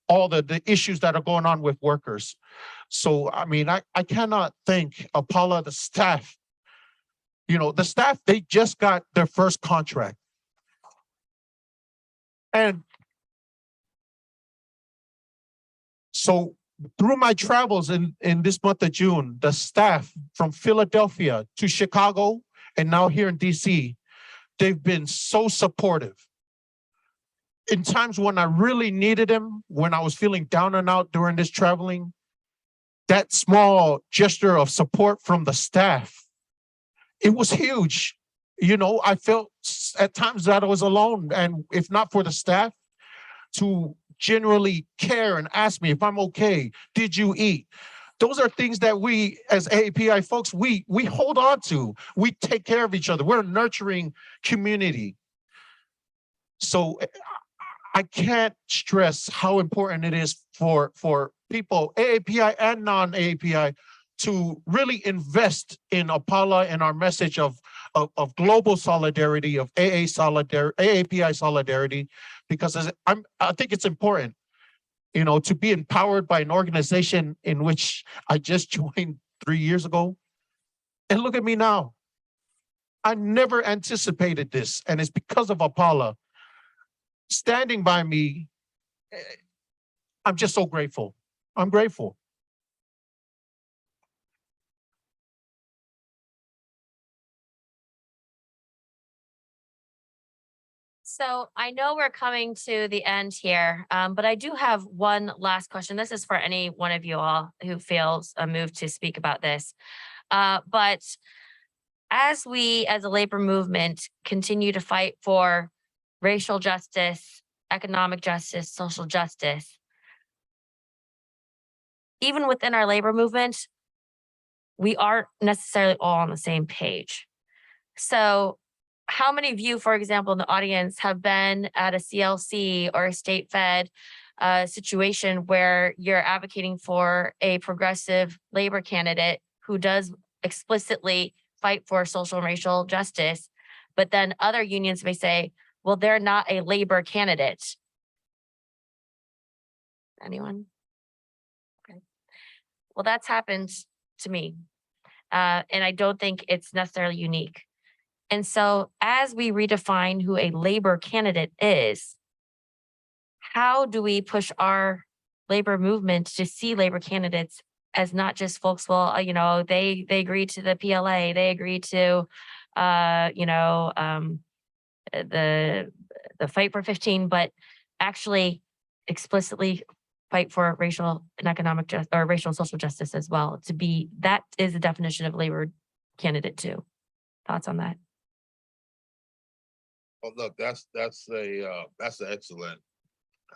all the issues that are going on with workers. So, I mean, I cannot thank APALA, the staff. The staff, they just got their first contract. And so through my travels in this month of June, the staff from Philadelphia to Chicago and now here in DC, they've been so supportive. In times when I really needed them, when I was feeling down and out during this traveling, that small gesture of support from the staff, it was huge. I felt at times that I was alone, and if not for the staff to genuinely care and ask me if I'm okay, did you eat? Those are things that we as AAPI folks, we hold on to. We take care of each other. We're a nurturing community. So I can't stress how important it is for people, AAPI and non-AAPI, to really invest in APALA and our message of global solidarity, of AAPI solidarity, because I think it's important, you know, to be empowered by an organization in which I just joined 3 years ago. And look at me now. I never anticipated this, and it's because of APALA standing by me. I'm just so grateful. I'm grateful. So I know we're coming to the end here, but I do have one last question. This is for any one of you all who feels moved to speak about this. But as we, as a labor movement, continue to fight for racial justice, economic justice, social justice, even within our labor movement, we aren't necessarily all on the same page. So how many of you, for example, in the audience have been at a CLC or a state fed situation where you're advocating for a progressive labor candidate who does explicitly fight for social and racial justice, but then other unions may say, well, they're not a labor candidate. Anyone? Okay. Well, that's happened to me. And I don't think it's necessarily unique. And so as we redefine who a labor candidate is, how do we push our labor movement to see labor candidates as not just folks, well, you know, they agreed to the PLA, they agreed to, the fight for 15, but actually explicitly fight for racial and economic justice, or racial and social justice as well. To be, that is the definition of labor candidate too. Thoughts on that? Well, look, that's an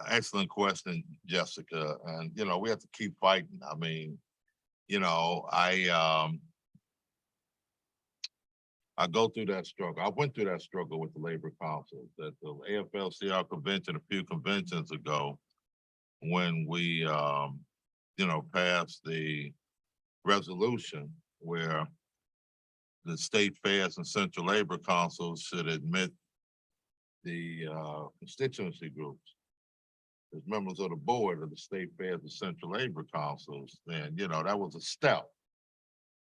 excellent question, Jessica. And you know, we have to keep fighting. I mean, you know, I go through that struggle. I went through that struggle with the labor council, that the AFL-CIO convention a few conventions ago, when we passed the resolution where the state fairs and central labor councils should admit the constituency groups as members of the board of the state fairs and central labor councils. Then, you know, that was a step.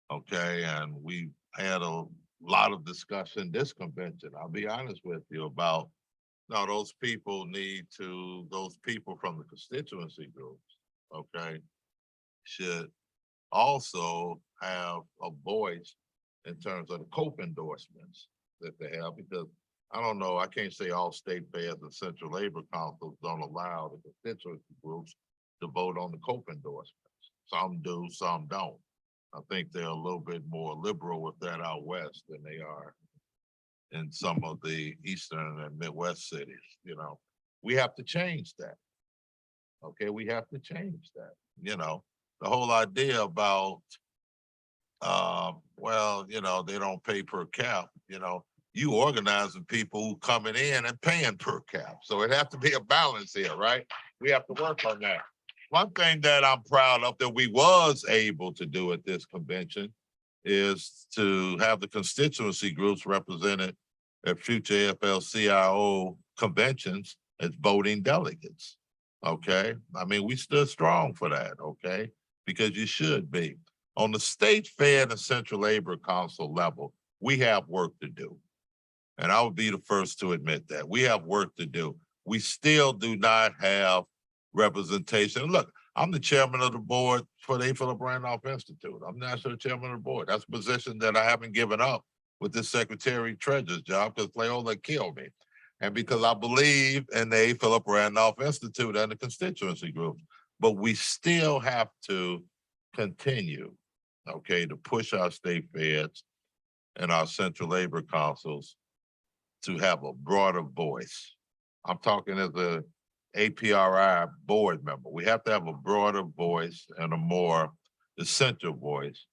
Okay, and we had a lot of discussion this convention, I'll be honest with you, about no, those people from the constituency groups, okay, should also have a voice in terms of the COPE endorsements that they have, because I don't know, I can't say all state fairs and central labor councils don't allow the constituency groups to vote on the COPE endorsements. Some do, some don't. I think they're a little bit more liberal with that out west than they are in some of the eastern and Midwest cities. You know, we have to change that. Okay, we have to change that. You know, the whole idea about, well, you know, they don't pay per cap, you know, you organizing people who coming in and paying per cap. So it has to be a balance here, right? We have to work on that. One thing that I'm proud of that we was able to do at this convention is to have the constituency groups represented at future AFL-CIO conventions as voting delegates, okay? I mean, we stood strong for that, okay? Because you should be. On the state fair and the Central Labor Council level, we have work to do. And I would be the first to admit that. We have work to do. We still do not have representation. Look, I'm the chairman of the board for the A. Philip Randolph Institute. I'm national chairman of the board. That's a position that I haven't given up with the Secretary Treasurer's job, because Leola killed me. And because I believe in the A. Philip Randolph Institute and the constituency groups. But we still have to continue, okay, to push our state feds and our central labor councils to have a broader voice. I'm talking as a APRI board member. We have to have a broader voice and a more essential voice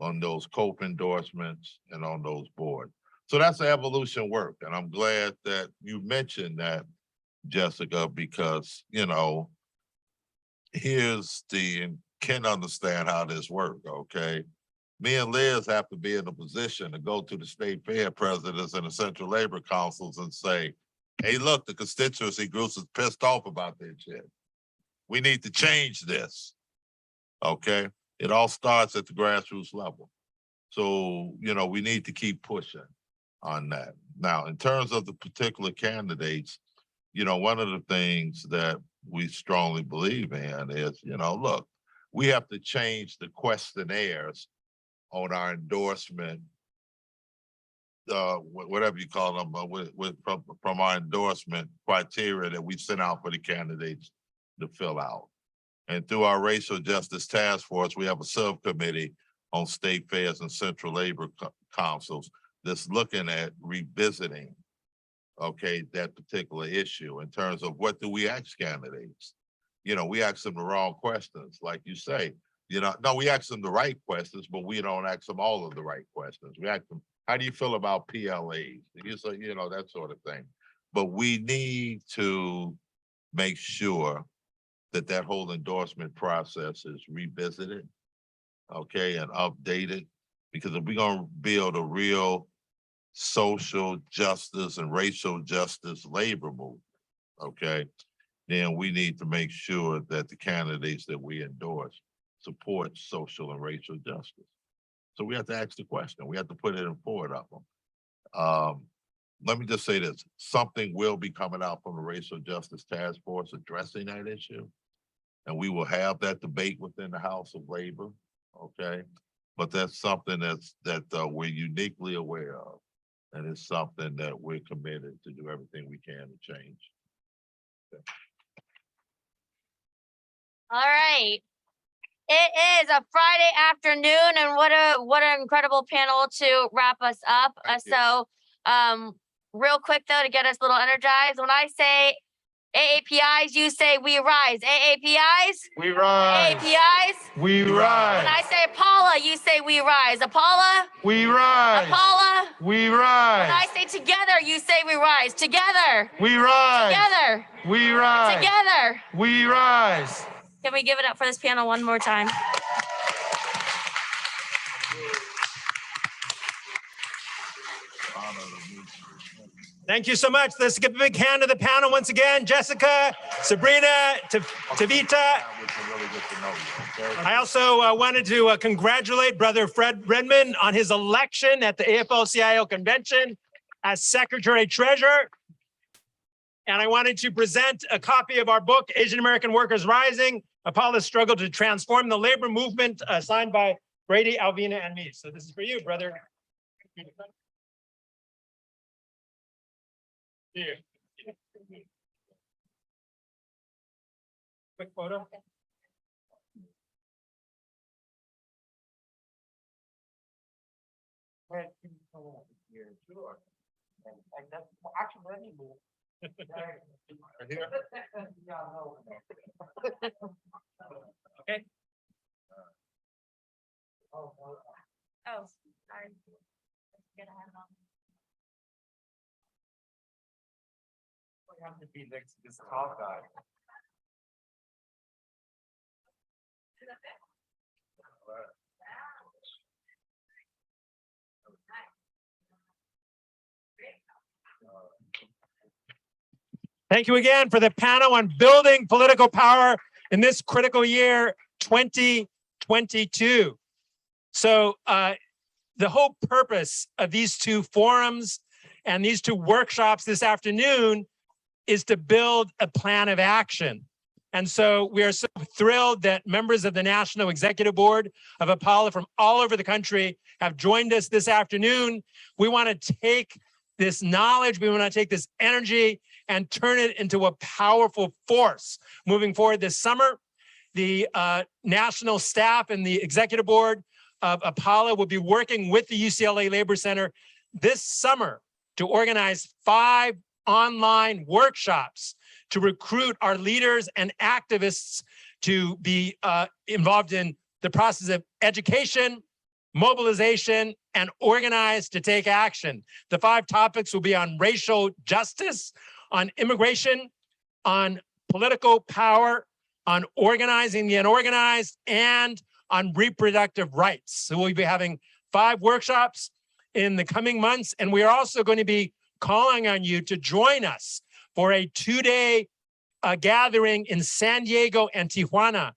on those COPE endorsements and on those boards. So that's the evolution work. And I'm glad that you mentioned that, Jessica, because, you know, can understand how this works, okay? Me and Liz have to be in a position to go to the state fair presidents and the central labor councils and say, hey, look, the constituency groups is pissed off about this shit. We need to change this, okay? It all starts at the grassroots level. So, you know, we need to keep pushing on that. Now, in terms of the particular candidates, you know, one of the things that we strongly believe in is, you know, look, we have to change the questionnaires on our endorsement, whatever you call them, from our endorsement criteria that we sent out for the candidates to fill out. And through our racial justice task force, we have a subcommittee on state fairs and central labor councils that's looking at revisiting, okay, that particular issue in terms of what do we ask candidates? You know, we ask them the wrong questions, like you say. You know, no, we ask them the right questions, but we don't ask them all of the right questions. We ask them, how do you feel about PLAs? You know, that sort of thing. But we need to make sure that that whole endorsement process is revisited, okay, and updated. Because if we're gonna build a real social justice and racial justice labor movement, okay, then we need to make sure that the candidates that we endorse support social and racial justice. So we have to ask the question. We have to put it in forward of them. Let me just say this, something will be coming out from the Racial Justice Task Force addressing that issue. And we will have that debate within the House of Labor, okay? But that's something that we're uniquely aware of. And it's something that we're committed to do everything we can to change. Okay. All right. It is a Friday afternoon, and what an incredible panel to wrap us up. Real quick though, to get us a little energized, when I say AAPIs, you say we rise. AAPIs? We rise. AAPIs? We rise. When I say Apollo, you say we rise. Apollo? We rise. Apollo? We rise. When I say together, you say we rise. Together. We rise. Together. We rise. Together. We rise. Can we give it up for this panel one more time? Thank you so much. Let's give a big hand to the panel once again. Jessica, Sabrina, Tevita. I also wanted to congratulate Brother Fred Redmond on his election at the AFL-CIO convention as Secretary Treasurer. And I wanted to present a copy of our book, Asian American Workers Rising, Apollo's Struggle to Transform the Labor Movement, signed by Brady, Alvina, and me. So this is for you, brother. Here. Quick photo. Sure. And that's actually let me move. Okay. Oh, sorry. Get ahead of them. I have to be next to this tall guy. Thank you again for the panel on building political power in this critical year, 2022. So the whole purpose of these two forums and these two workshops this afternoon is to build a plan of action. And so we are so thrilled that members of the National Executive Board of Apollo from all over the country have joined us this afternoon. We want to take this knowledge, we want to take this energy and turn it into a powerful force moving forward this summer. The national staff and the executive board of Apollo will be working with the UCLA Labor Center this summer to organize 5 online workshops to recruit our leaders and activists to be involved in the process of education, mobilization, and organize to take action. The 5 topics will be on racial justice, on immigration, on political power, on organizing the unorganized, and on reproductive rights. So we'll be having 5 workshops in the coming months, and we are also going to be calling on you to join us for a 2-day gathering in San Diego and Tijuana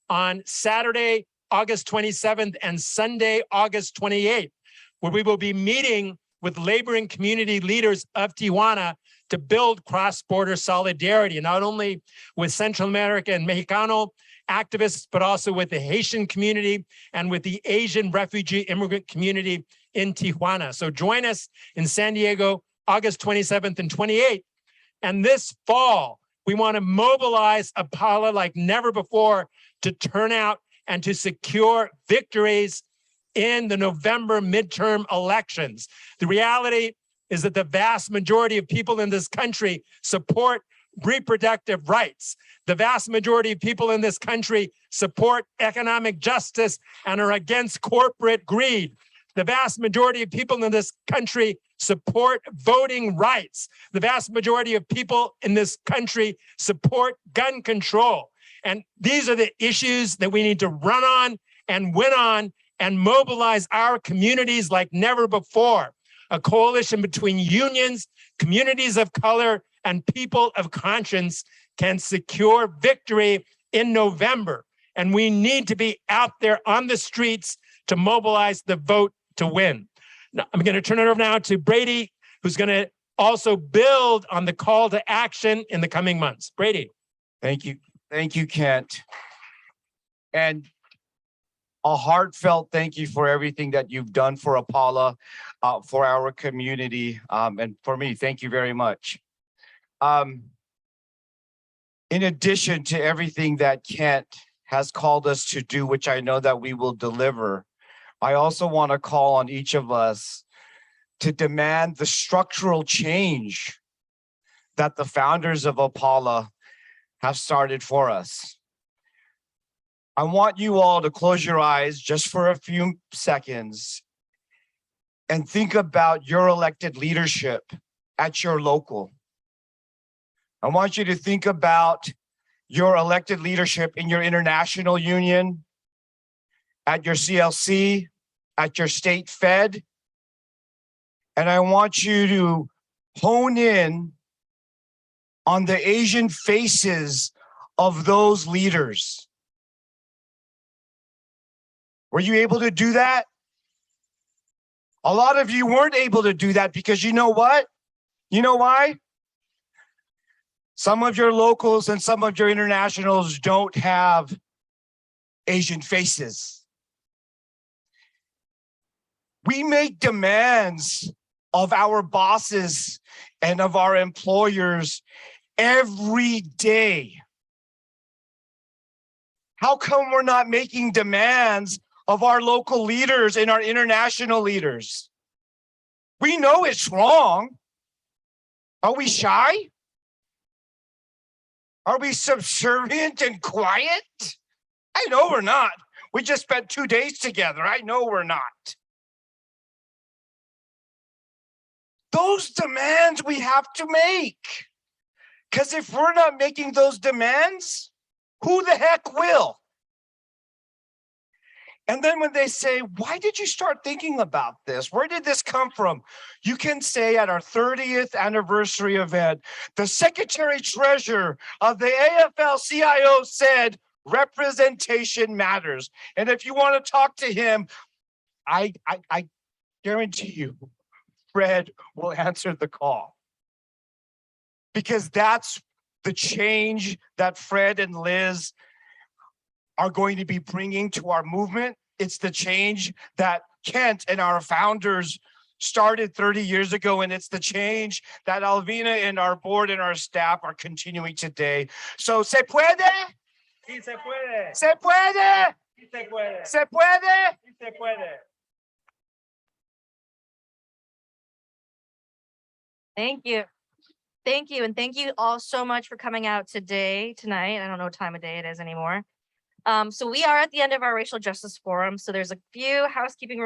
on Saturday, August 27th and Sunday, August 28th, where we will be meeting with labor and community leaders of Tijuana to build cross-border solidarity, not only with Central America and Mexicano activists, but also with the Haitian community and with the Asian refugee immigrant community in Tijuana. So join us in San Diego, August 27th and 28th. And this fall, we want to mobilize AAPI like never before to turn out and to secure victories in the November midterm elections. The reality is that the vast majority of people in this country support reproductive rights. The vast majority of people in this country support economic justice and are against corporate greed. The vast majority of people in this country support voting rights. The vast majority of people in this country support gun control. And these are the issues that we need to run on and win on and mobilize our communities like never before. A coalition between unions, communities of color, and people of conscience can secure victory in November. And we need to be out there on the streets to mobilize the vote to win. Now, I'm going to turn it over now to Brady, who's going to also build on the call to action in the coming months. Brady. Thank you. Thank you, Kent. And a heartfelt thank you for everything that you've done for AAPI, for our community, and for me. Thank you very much. In addition to everything that Kent has called us to do, which I know that we will deliver, I also want to call on each of us to demand the structural change that the founders of AAPI have started for us. I want you all to close your eyes just for a few seconds and think about your elected leadership at your local. I want you to think about your elected leadership in your international union, at your CLC, at your state Fed. And I want you to hone in on the Asian faces of those leaders. Were you able to do that? A lot of you weren't able to do that because you know what? You know why? Some of your locals and some of your internationals don't have Asian faces. We make demands of our bosses and of our employers every day. How come we're not making demands of our local leaders and our international leaders? We know it's wrong. Are we shy? Are we subservient and quiet? I know we're not. We just spent 2 days together. I know we're not. Those demands we have to make. Because if we're not making those demands, who the heck will? And then when they say, why did you start thinking about this? Where did this come from? You can say at our 30th anniversary event, the Secretary Treasurer of the AFL-CIO said, representation matters. And if you want to talk to him, I guarantee you, Fred will answer the call. Because that's the change that Fred and Liz are going to be bringing to our movement. It's the change that Kent and our founders started 30 years ago, and it's the change that Alvina and our board and our staff are continuing today. So, ¿se puede? Sí, se puede. ¿Se puede? Sí, se puede. ¿Se puede? Sí, se puede. Thank you. Thank you. And thank you all so much for coming out tonight. I don't know what time of day it is anymore. So we are at the end of our racial justice forum. So there's a few housekeeping